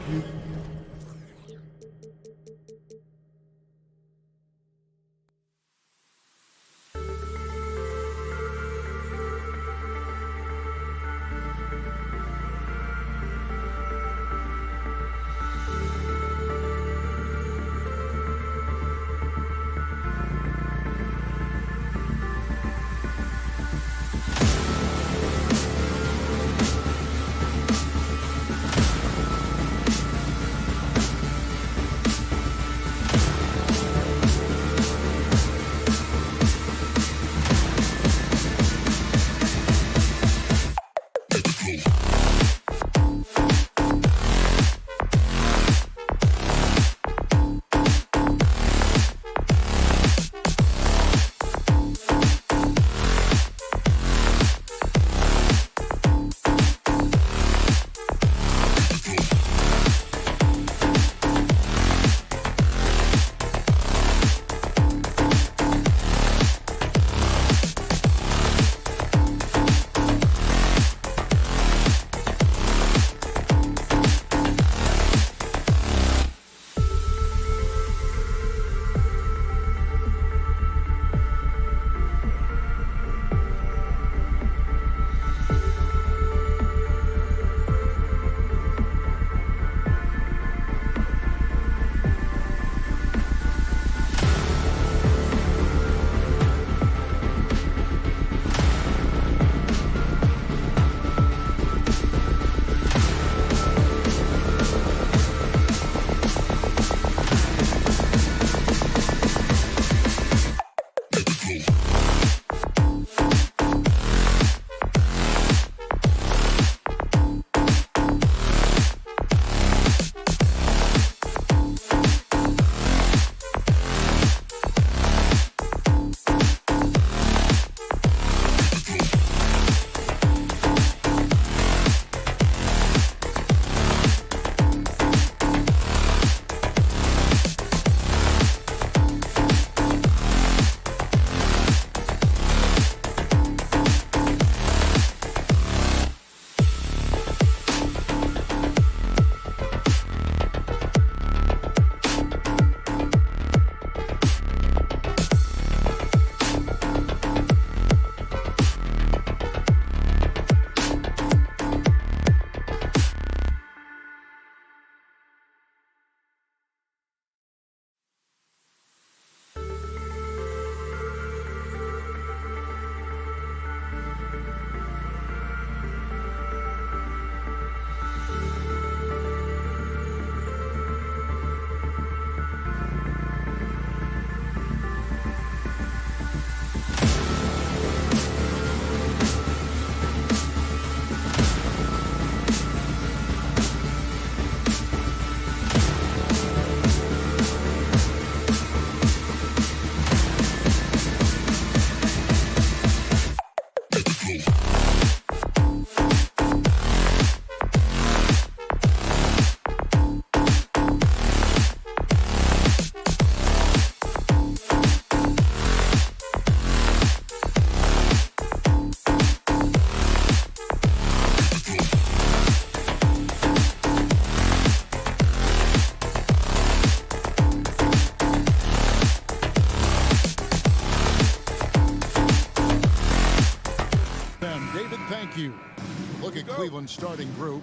Cleveland's starting group.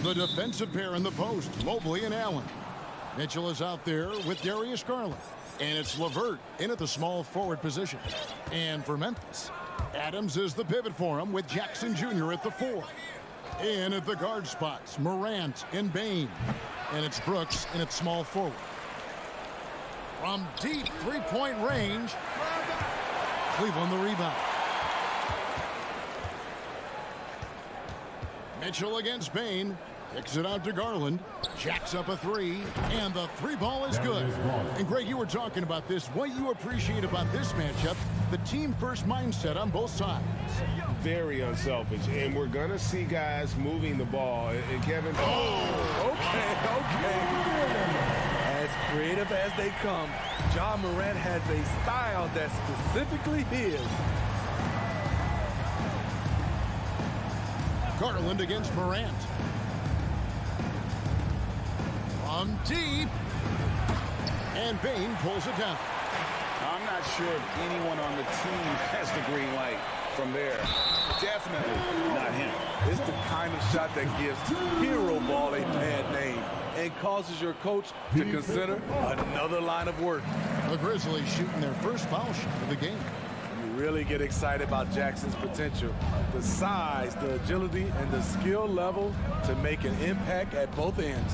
The defensive pair in the post, Mobley and Allen. Mitchell is out there with Darius Garland. And it's LeVert in at the small forward position. And for Memphis, Adams is the pivot for him with Jackson Jr. at the 4. In at the guard spots, Morant and Bane. And it's Brooks in at small forward. From deep three-point range, Cleveland the rebound. Mitchell against Bane. Kicks it out to Garland. Jacks up a 3. And the 3 ball is good. And Greg, you were talking about this. What you appreciate about this matchup, the team-first mindset on both sides. Very unselfish. And we're going to see guys moving the ball. And Kevin. Oh, okay. As creative as they come, Ja Morant has a style that's specifically his. Garland against Morant. From deep. And Bane pulls it down. I'm not sure if anyone on the team has the green light from there. Definitely not him. It's the kind of shot that gives hero ball a bad name and causes your coach to consider another line of work. The Grizzlies shooting their first foul shot of the game. You really get excited about Jackson's potential. The size, the agility, and the skill level to make an impact at both ends.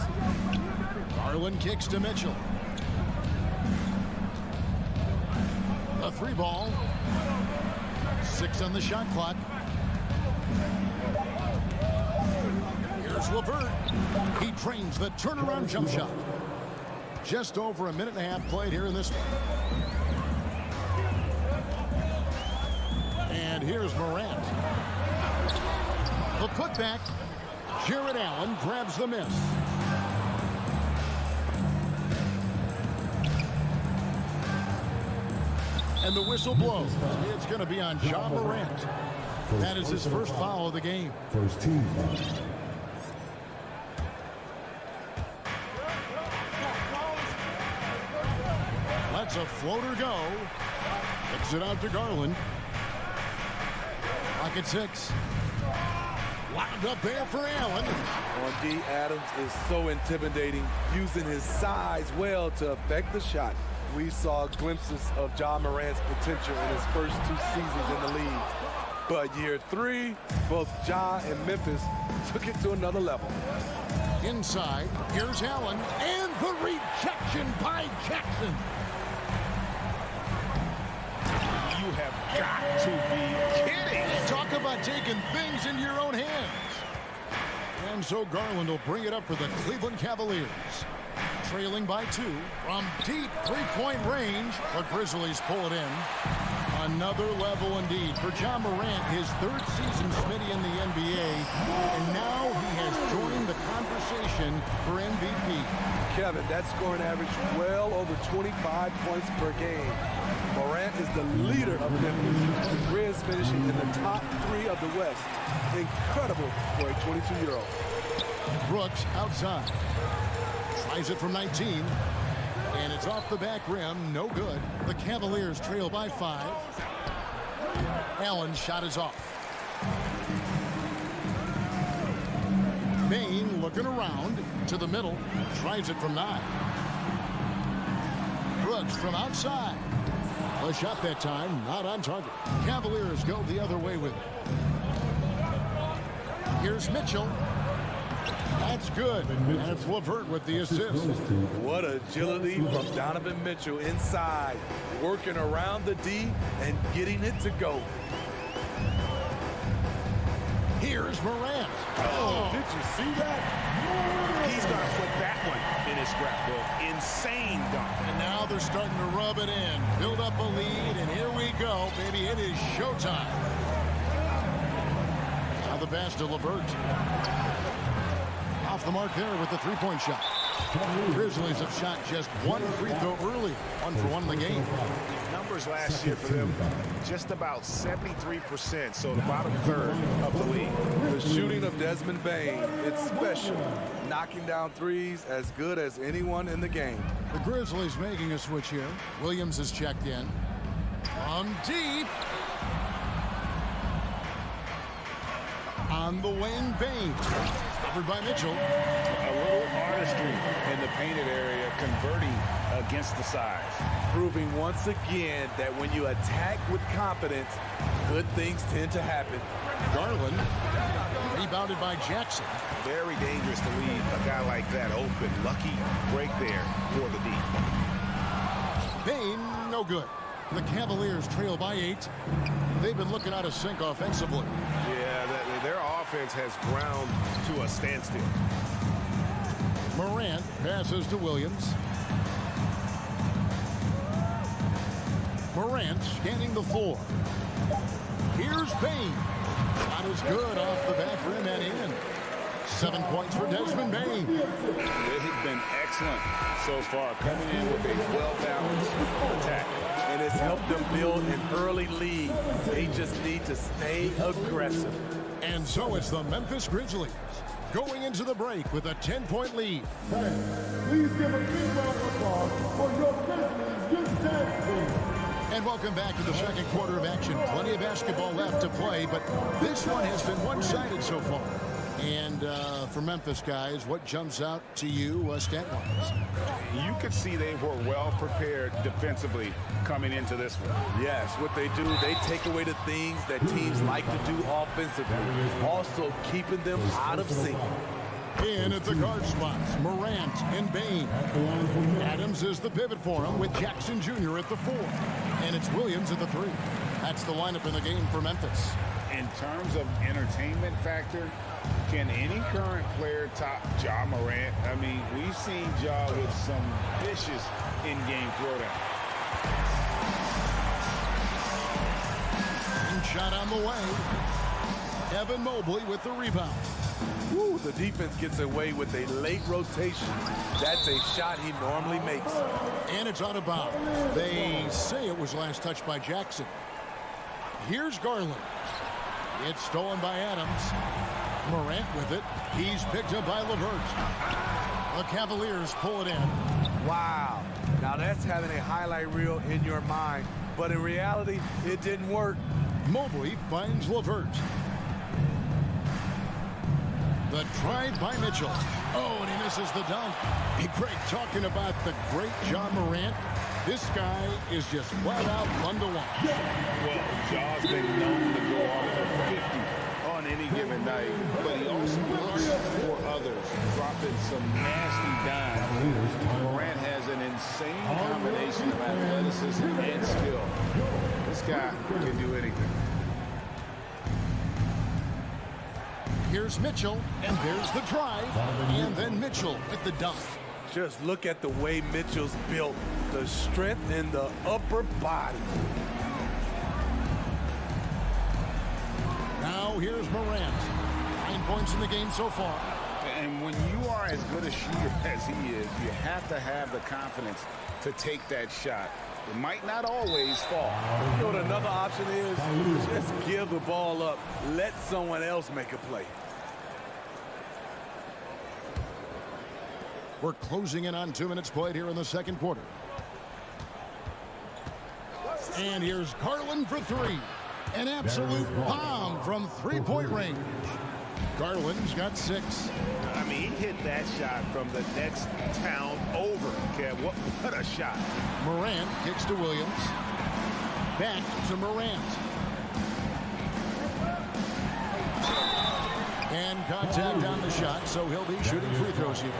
Garland kicks to Mitchell. A 3 ball. 6 on the shot clock. Here's LeVert. He trains the turnaround jump shot. Just over a minute and a half played here in this one. And here's Morant. The putback. Jared Allen grabs the miss. And the whistle blows. It's going to be on Ja Morant. That is his first foul of the game. First team foul. Lets a floater go. Kicks it out to Garland. Pocket 6. Wound up there for Allen. On D, Adams is so intimidating, using his size well to affect the shot. We saw glimpses of Ja Morant's potential in his first 2 seasons in the league. But year 3, both Ja and Memphis took it to another level. Inside, here's Allen, and the rejection by Jackson. You have got to be kidding. Talk about taking things into your own hands. And so Garland will bring it up for the Cleveland Cavaliers. Trailing by 2 from deep three-point range. The Grizzlies pull it in. Another level indeed for Ja Morant, his 3rd season Smitty in the NBA, and now he has joined the conversation for MVP. Kevin, that scoring average well over 25 points per game. Morant is the leader of Memphis. The Grizz finishing in the top 3 of the West. Incredible for a 22-year-old. Brooks outside. Tries it from 19. And it's off the back rim. No good. The Cavaliers trail by 5. Allen's shot is off. Bane looking around to the middle. Tries it from 9. Brooks from outside. A shot that time, not on target. Cavaliers go the other way with it. Here's Mitchell. That's good. And it's LeVert with the assist. What agility from Donovan Mitchell inside, working around the D and getting it to go. Here's Morant. Oh, did you see that? He's going to put that one in his scrapbook. Insane dunk. And now they're starting to rub it in. Build up a lead, and here we go, baby. It is showtime. Now the pass to LeVert. Off the mark there with the three-point shot. Grizzlies have shot just 1 free throw early. 1 for 1 in the game. Numbers last year for them, just about 73%, so the bottom third of the league. The shooting of Desmond Bane, it's special. Knocking down threes as good as anyone in the game. The Grizzlies making a switch here. Williams is checked in. From deep. On the wing, Bain. Covered by Mitchell. A little artistry in the painted area, converting against the size. Proving once again that when you attack with confidence, good things tend to happen. Garland. Rebounded by Jackson. Very dangerous to leave a guy like that open. Lucky break there for the D. Bain, no good. The Cavaliers trail by 8. They've been looking out of sync offensively. Yeah, their offense has ground to a standstill. Morant passes to Williams. Morant scanning the floor. Here's Bain. Not as good off the back rim and in. 7 points for Desmond Bain. They've been excellent so far, coming in with a well-balanced attack. And it's helped them build an early lead. They just need to stay aggressive. And so it's the Memphis Grizzlies going into the break with a 10-point lead. Please give a big round of applause for your Grizzlies, your dance team. And welcome back to the second quarter of action. Plenty of basketball left to play, but this one has been one-sided so far. And for Memphis guys, what jumps out to you stat-wise? You could see they were well prepared defensively coming into this one. Yes, what they do, they take away the things that teams like to do offensively, also keeping them out of sync. In at the guard spots, Morant and Bain. Adams is the pivot for him with Jackson Jr. at the 4. And it's Williams at the 3. That's the lineup in the game for Memphis. In terms of entertainment factor, can any current player top Ja Morant? I mean, we've seen Ja with some vicious in-game throwdown. And shot on the way. Evan Mobley with the rebound. Woo, the defense gets away with a late rotation. That's a shot he normally makes. And it's out of bounds. They say it was last touched by Jackson. Here's Garland. It's stolen by Adams. Morant with it. He's picked up by LeVert. The Cavaliers pull it in. Wow. Now that's having a highlight reel in your mind. But in reality, it didn't work. Mobley finds LeVert. The drive by Mitchell. Oh, and he misses the dunk. Hey, Greg, talking about the great Ja Morant. This guy is just flat out fun to watch. Well, Ja's been known to go off for 50 on any given night, but he also looks for others, dropping some nasty dimes. Morant has an insane combination of athleticism and skill. This guy can do anything. Here's Mitchell, and there's the drive, and then Mitchell with the dunk. Just look at the way Mitchell's built, the strength in the upper body. Now here's Morant. 9 points in the game so far. And when you are as good a shooter as he is, you have to have the confidence to take that shot. It might not always fall. You know what another option is? Just give the ball up. Let someone else make a play. We're closing in on 2 minutes played here in the second quarter. And here's Garland for 3. An absolute bomb from three-point range. Garland's got 6. I mean, he hit that shot from the next town over. Kev, what a shot. Morant kicks to Williams. Back to Morant. And contact on the shot, so he'll be shooting free throws here.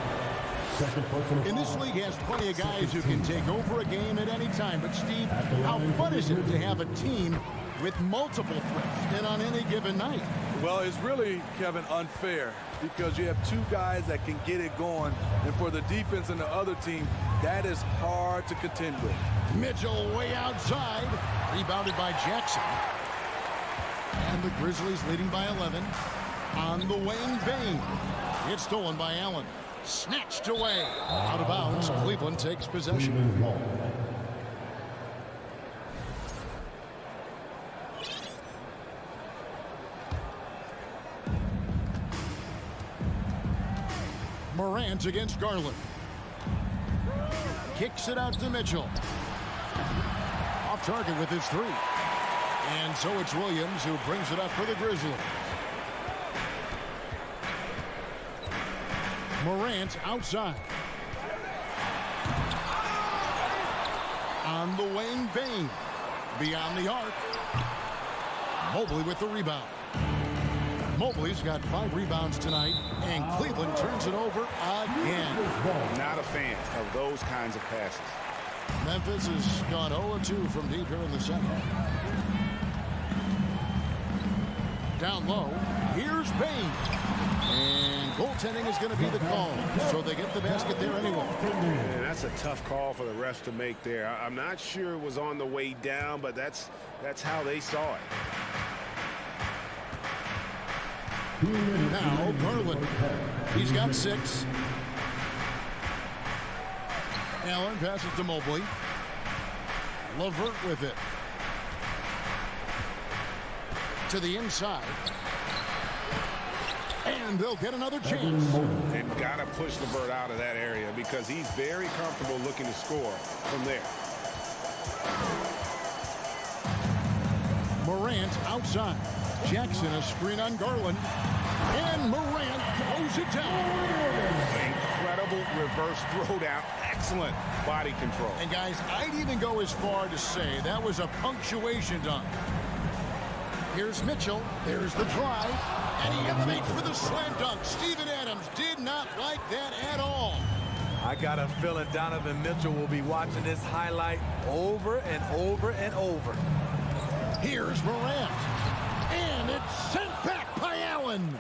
And this league has plenty of guys who can take over a game at any time. But, Steve, how fun is it to have a team with multiple threats and on any given night? Well, it's really, Kevin, unfair because you have 2 guys that can get it going. And for the defense and the other team, that is hard to contend with. Mitchell way outside. Rebounded by Jackson. And the Grizzlies leading by 11. On the wing, Bain. It's stolen by Allen. Snatched away. Out of bounds. Cleveland takes possession. Morant against Garland. Kicks it out to Mitchell. Off target with his 3. And so it's Williams who brings it up for the Grizzlies. Morant outside. On the wing, Bane. Beyond the arc. Mobley with the rebound. Mobley's got 5 rebounds tonight, and Cleveland turns it over again. Not a fan of those kinds of passes. Memphis has gone 0-2 from deep here in the second. Down low, here's Bane. And goaltending is going to be the call, so they get the basket there anyway. Man, that's a tough call for the refs to make there. I'm not sure it was on the way down, but that's how they saw it. Now Garland. He's got 6. Allen passes to Mobley. LeVert with it. To the inside. And they'll get another chance. And got to push LeVert out of that area because he's very comfortable looking to score from there. Morant outside. Jackson a screen on Garland. And Morant throws it down. Incredible reverse throwdown. Excellent body control. And guys, I'd even go as far to say that was a punctuation dunk. Here's Mitchell. There's the drive. And he elevates for the slam dunk. Steven Adams did not like that at all. I got a feeling Donovan Mitchell will be watching this highlight over and over and over. Here's Morant. And it's sent back by Allen.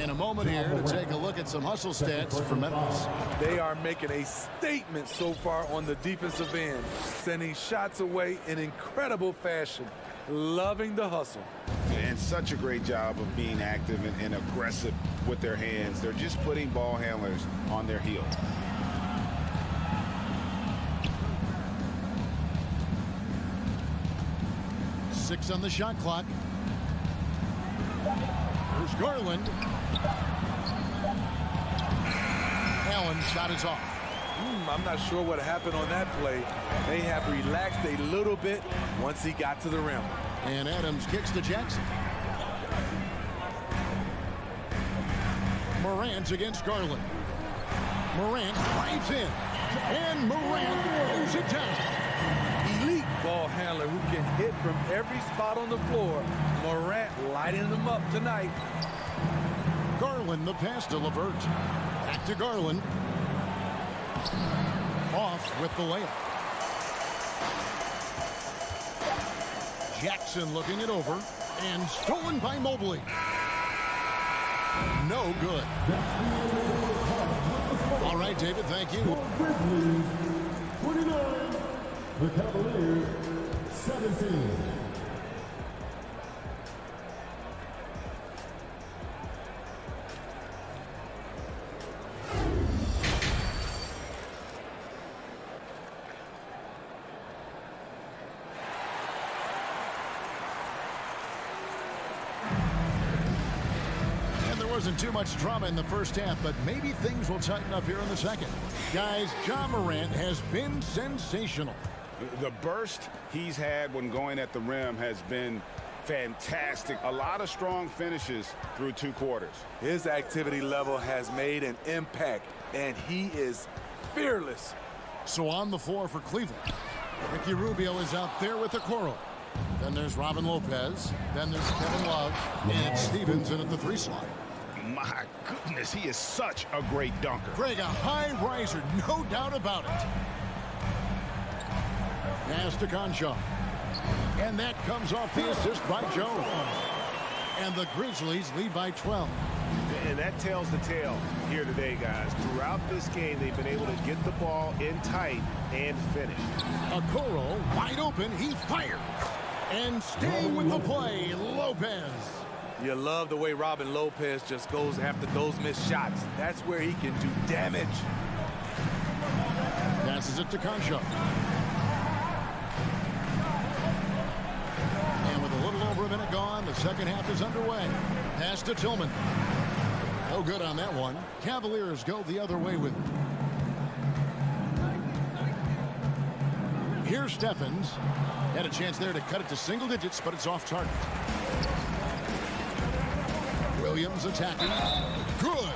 In a moment here to take a look at some hustle stats for Memphis. They are making a statement so far on the defensive end, sending shots away in incredible fashion. Loving the hustle. And such a great job of being active and aggressive with their hands. They're just putting ball handlers on their heels. Six on the shot clock. There's Garland. Allen's shot is off. I'm not sure what happened on that play. They have relaxed a little bit once he got to the rim. And Adams kicks to Jackson. Morant's against Garland. Morant drives in. And Morant throws it down. Elite ball handler who can hit from every spot on the floor. Morant lighting them up tonight. Garland the pass to LeVert. Back to Garland. Off with the layup. Jackson looking it over. And stolen by Mobley. No good. All right, David, thank you. Grizzlies 29, the Cavaliers 17. Wasn't too much drama in the first half, but maybe things will tighten up here in the second. Guys, Ja Morant has been sensational. The burst he's had when going at the rim has been fantastic. A lot of strong finishes through 2 quarters. His activity level has made an impact, and he is fearless. So on the floor for Cleveland, Ricky Rubio is out there with the Okoro. Then there's Robin Lopez. Then there's Kevin Love. And Stevenson at the 3 slot. My goodness, he is such a great dunker. Greg, a high riser, no doubt about it. Pass to Concha. And that comes off the assist by Jones. And the Grizzlies lead by 12. And that tells the tale here today, guys. Throughout this game, they've been able to get the ball in tight and finish. Okoro wide open, he fired. And staying with the play, Lopez. You love the way Robin Lopez just goes after those missed shots. That's where he can do damage. Passes it to Concha. And with a little over a minute gone, the second half is underway. Pass to Tillman. No good on that one. Cavaliers go the other way with it. Here's Stephens. Had a chance there to cut it to single digits, but it's off target. Williams attacking. Good.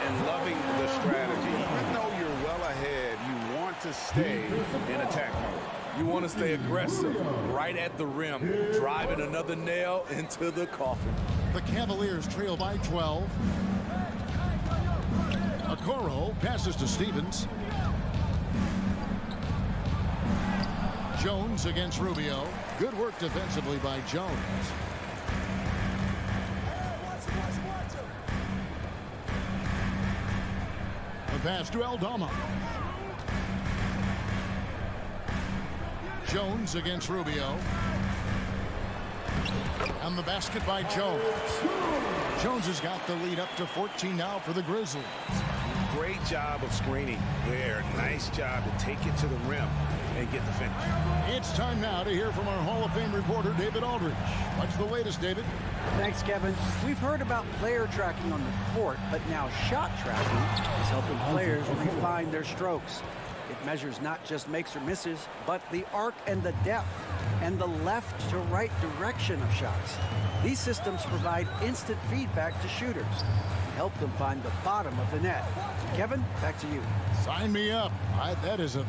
And loving the strategy. Even though you're well ahead, you want to stay in attack mode. You want to stay aggressive right at the rim, driving another nail into the coffin. The Cavaliers trail by 12. Okoro passes to Stevens. Jones against Rubio. Good work defensively by Jones. The pass to Aldama. Jones against Rubio. And the basket by Jones. Jones has got the lead up to 14 now for the Grizzlies. Great job of screening there. Nice job to take it to the rim and get the finish. It's time now to hear from our Hall of Fame reporter, David Aldridge. What's the latest, David? Thanks, Kevin. We've heard about player tracking on the court, but now shot tracking is helping players refine their strokes. It measures not just makes or misses, but the arc and the depth and the left to right direction of shots. These systems provide instant feedback to shooters and help them find the bottom of the net. Kevin, back to you. Sign me up. That is a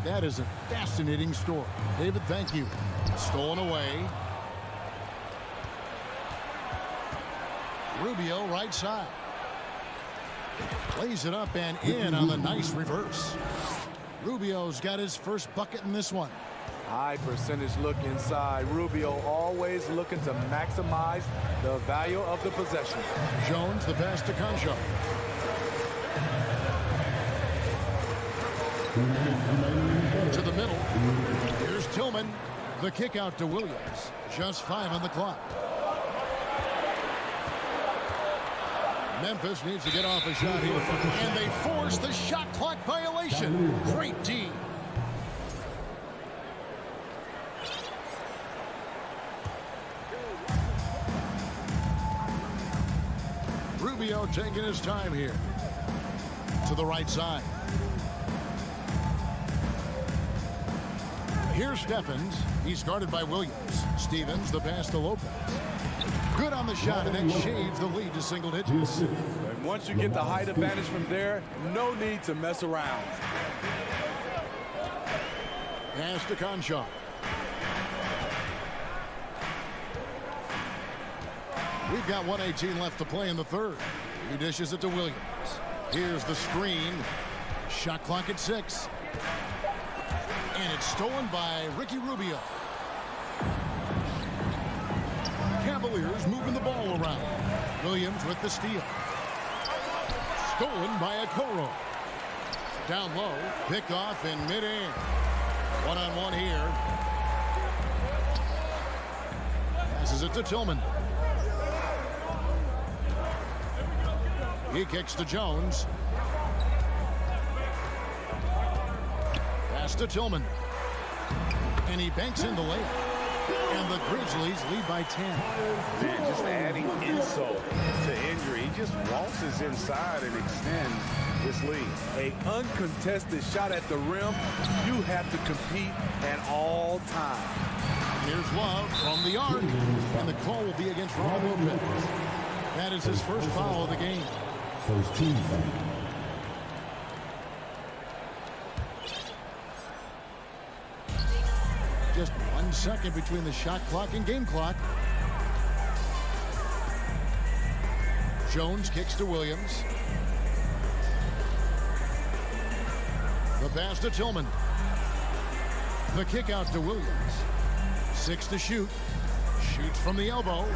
fascinating story. David, thank you. Stolen away. Rubio right side. Plays it up and in on the nice reverse. Rubio's got his first bucket in this one. High percentage look inside. Rubio always looking to maximize the value of the possession. Jones, the pass to Concho. To the middle. Here's Tillman. The kick out to Williams. Just 5 on the clock. Memphis needs to get off a shot here. And they force the shot clock violation. Great D. Rubio taking his time here. To the right side. Here's Steffens. He's guarded by Williams. Stevens, the pass to Lopez. Good on the shot, and then shaves the lead to single digits. And once you get the height advantage from there, no need to mess around. Pass to Concho. We've got 1:18 left to play in the third. He dishes it to Williams. Here's the screen. Shot clock at 6. And it's stolen by Ricky Rubio. Cavaliers moving the ball around. Williams with the steal. Stolen by Okoro. Down low. Picked off in midair. One-on-one here. Passes it to Tillman. He kicks to Jones. Pass to Tillman. And he banks in the layup. And the Grizzlies lead by 10. Man, just adding insult to injury. He just waltzes inside and extends this lead. An uncontested shot at the rim, you have to compete at all times. Here's Love from the arc. And the call will be against Ron Lopez. That is his first foul of the game. First team foul. Just 1 second between the shot clock and game clock. Jones kicks to Williams. The pass to Tillman. The kick out to Williams. 6 to shoot. Shoots from the elbow.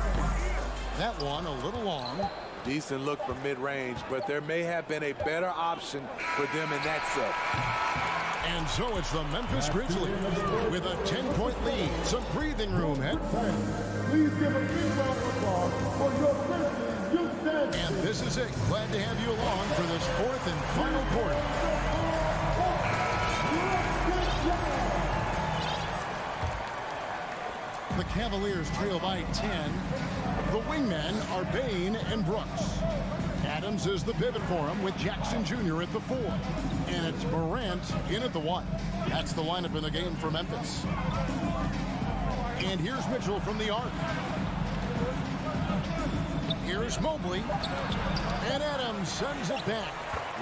That one a little long. Decent look from mid-range, but there may have been a better option for them in that set. And so it's the Memphis Grizzlies with a 10-point lead. Some breathing room, Ed. Please give a big round of applause for your Grizzlies youth dance. And this is it. Glad to have you along for this fourth and final quarter. The Cavaliers trail by 10. The wingmen are Bain and Brooks. Adams is the pivot for him with Jackson Jr. at the 4. And it's Morant in at the 1. That's the lineup in the game for Memphis. And here's Mitchell from the arc. Here's Mobley. And Adams sends it back.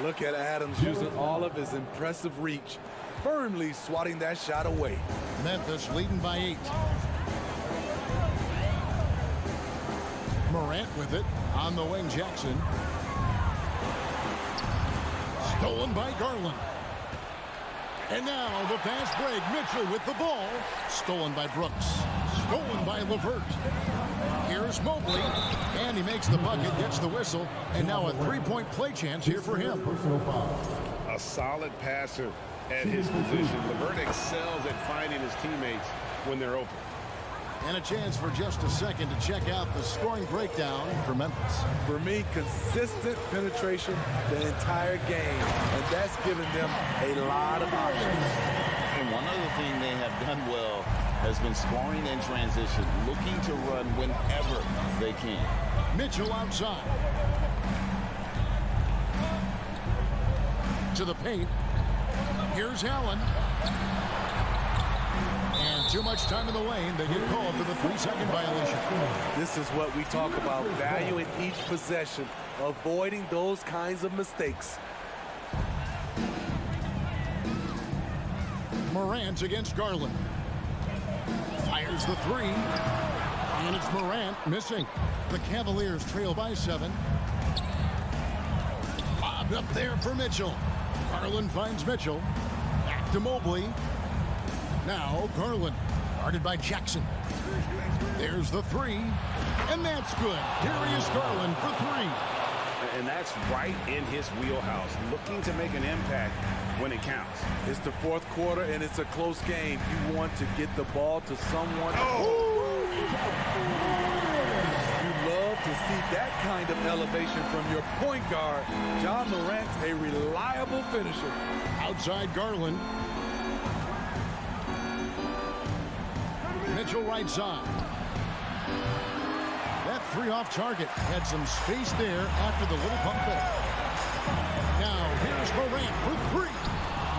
Look at Adams using all of his impressive reach, firmly swatting that shot away. Memphis leading by 8. Morant with it. On the wing, Jackson. Stolen by Garland. And now the fast break. Mitchell with the ball. Stolen by Brooks. Stolen by LeVert. Here's Mobley. And he makes the bucket, gets the whistle. And now a three-point play chance here for him. A solid passer at his position. LeVert excels at finding his teammates when they're open. And a chance for just a second to check out the scoring breakdown for Memphis. For me, consistent penetration the entire game, and that's given them a lot of options. And one other thing they have done well has been scoring in transition, looking to run whenever they can. Mitchell outside. To the paint. Here's Allen. And too much time in the lane. They get called for the 3-second violation. This is what we talk about, valuing each possession, avoiding those kinds of mistakes. Morant against Garland. Fires the 3. And it's Morant missing. The Cavaliers trail by 7. Bobbed up there for Mitchell. Garland finds Mitchell. Back to Mobley. Now Garland, guarded by Jackson. There's the 3, and that's good. Here he is, Garland for 3. And that's right in his wheelhouse, looking to make an impact when it counts. It's the fourth quarter, and it's a close game. You want to get the ball to someone. You love to see that kind of elevation from your point guard. John Morant's a reliable finisher. Outside Garland. Mitchell right side. That 3 off target. Had some space there after the little pump fake. Now here's Morant for 3.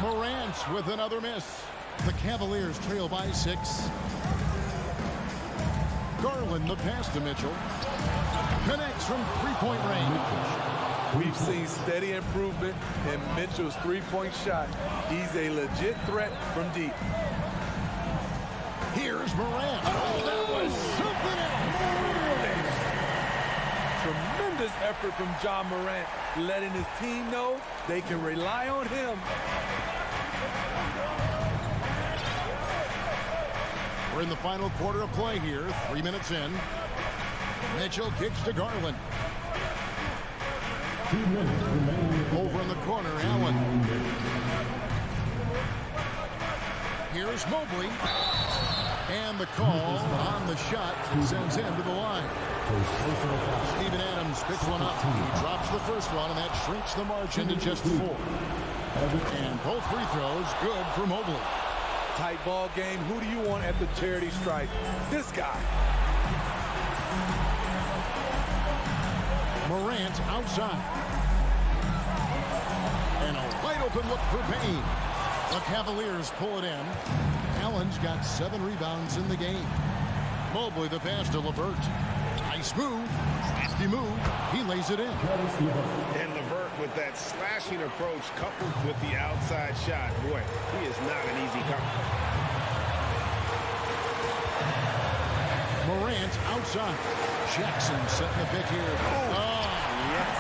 Morant with another miss. The Cavaliers trail by 6. Garland the pass to Mitchell. Connects from 3-point range. We've seen steady improvement in Mitchell's 3-point shot. He's a legit threat from deep. Here's Morant. Oh, that was something else. Tremendous effort from John Morant, letting his team know they can rely on him. We're in the final quarter of play here. 3 minutes in. Mitchell kicks to Garland. 2 minutes remaining. Over in the corner, Allen. Here's Mobley. And the call on the shot sends him to the line. Steven Adams picks one up. He drops the first one, and that shrinks the margin to just 4. And both free throws good for Mobley. Tight ball game. Who do you want at the charity stripe? This guy. Morant outside. And a wide open look for Payne. The Cavaliers pull it in. Allen's got 7 rebounds in the game. Mobley the pass to LeVert. Nice move. Crafty move. He lays it in. And LeVert with that slashing approach coupled with the outside shot. Boy, he is not an easy cover. Morant outside. Jackson setting the pick here. Oh, yes.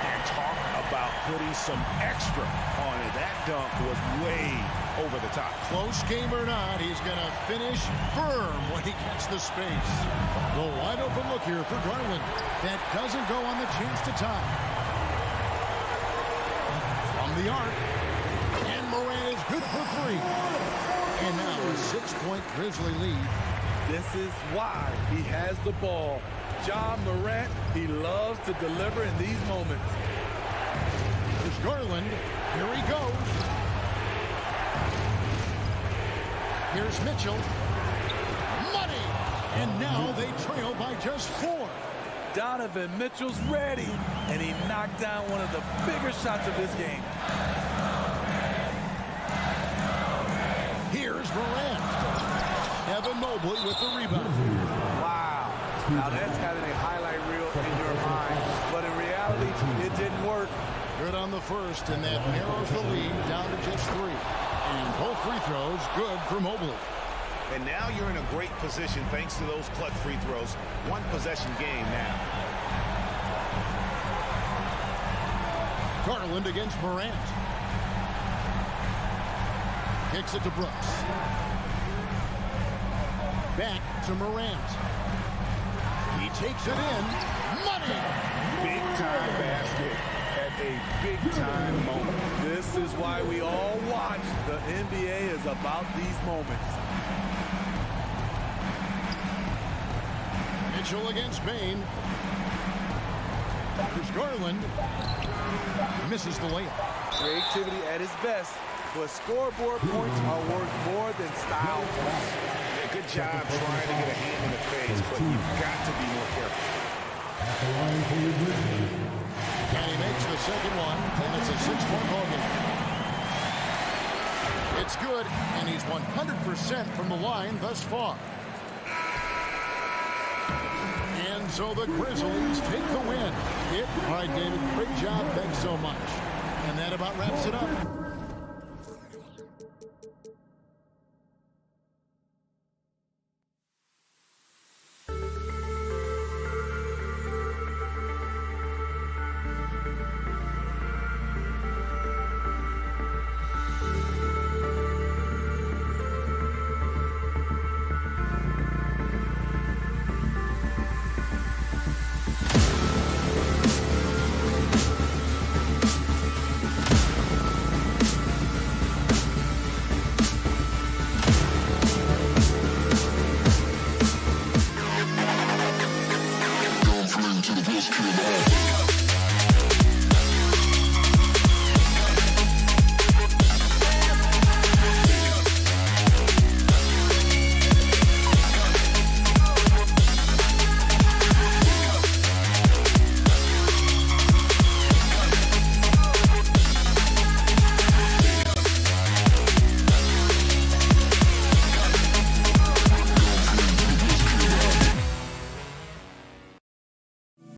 And talk about putting some extra on it. That dunk was way over the top. close game or not, he's going to finish firm when he gets the space. The wide open look here for Garland. That doesn't go on the chance to tie. From the arc. And Morant is good for 3. And now a 6-point Grizzly lead. This is why he has the ball. John Morant, he loves to deliver in these moments. There's Garland. Here he goes. Here's Mitchell. Money! And now they trail by just 4. Donovan Mitchell's ready. And he knocked down one of the bigger shots of this game. Here's Morant. Evan Mobley with the rebound. Wow. Now that's having a highlight reel in your mind, but in reality, it didn't work. Good on the first, and that narrows the lead down to just 3. And both free throws good for Mobley. And now you're in a great position thanks to those clutch free throws. One possession game now. Garland against Morant. Kicks it to Brooks. Back to Morant. He takes it in. Money! Big time basket at a big time moment. This is why we all watch. The NBA is about these moments. Mitchell against Bain. Here's Garland. Misses the layup. Creativity at its best, but scoreboard points are worth more than style points. Yeah, good job trying to get a hand in the face, but you've got to be more careful. And he makes the second one, and it's a 6-point ball game. It's good, and he's 100% from the line thus far. And so the Grizzlies take the win. All right, David, great job. Thanks so much. And that about wraps it up.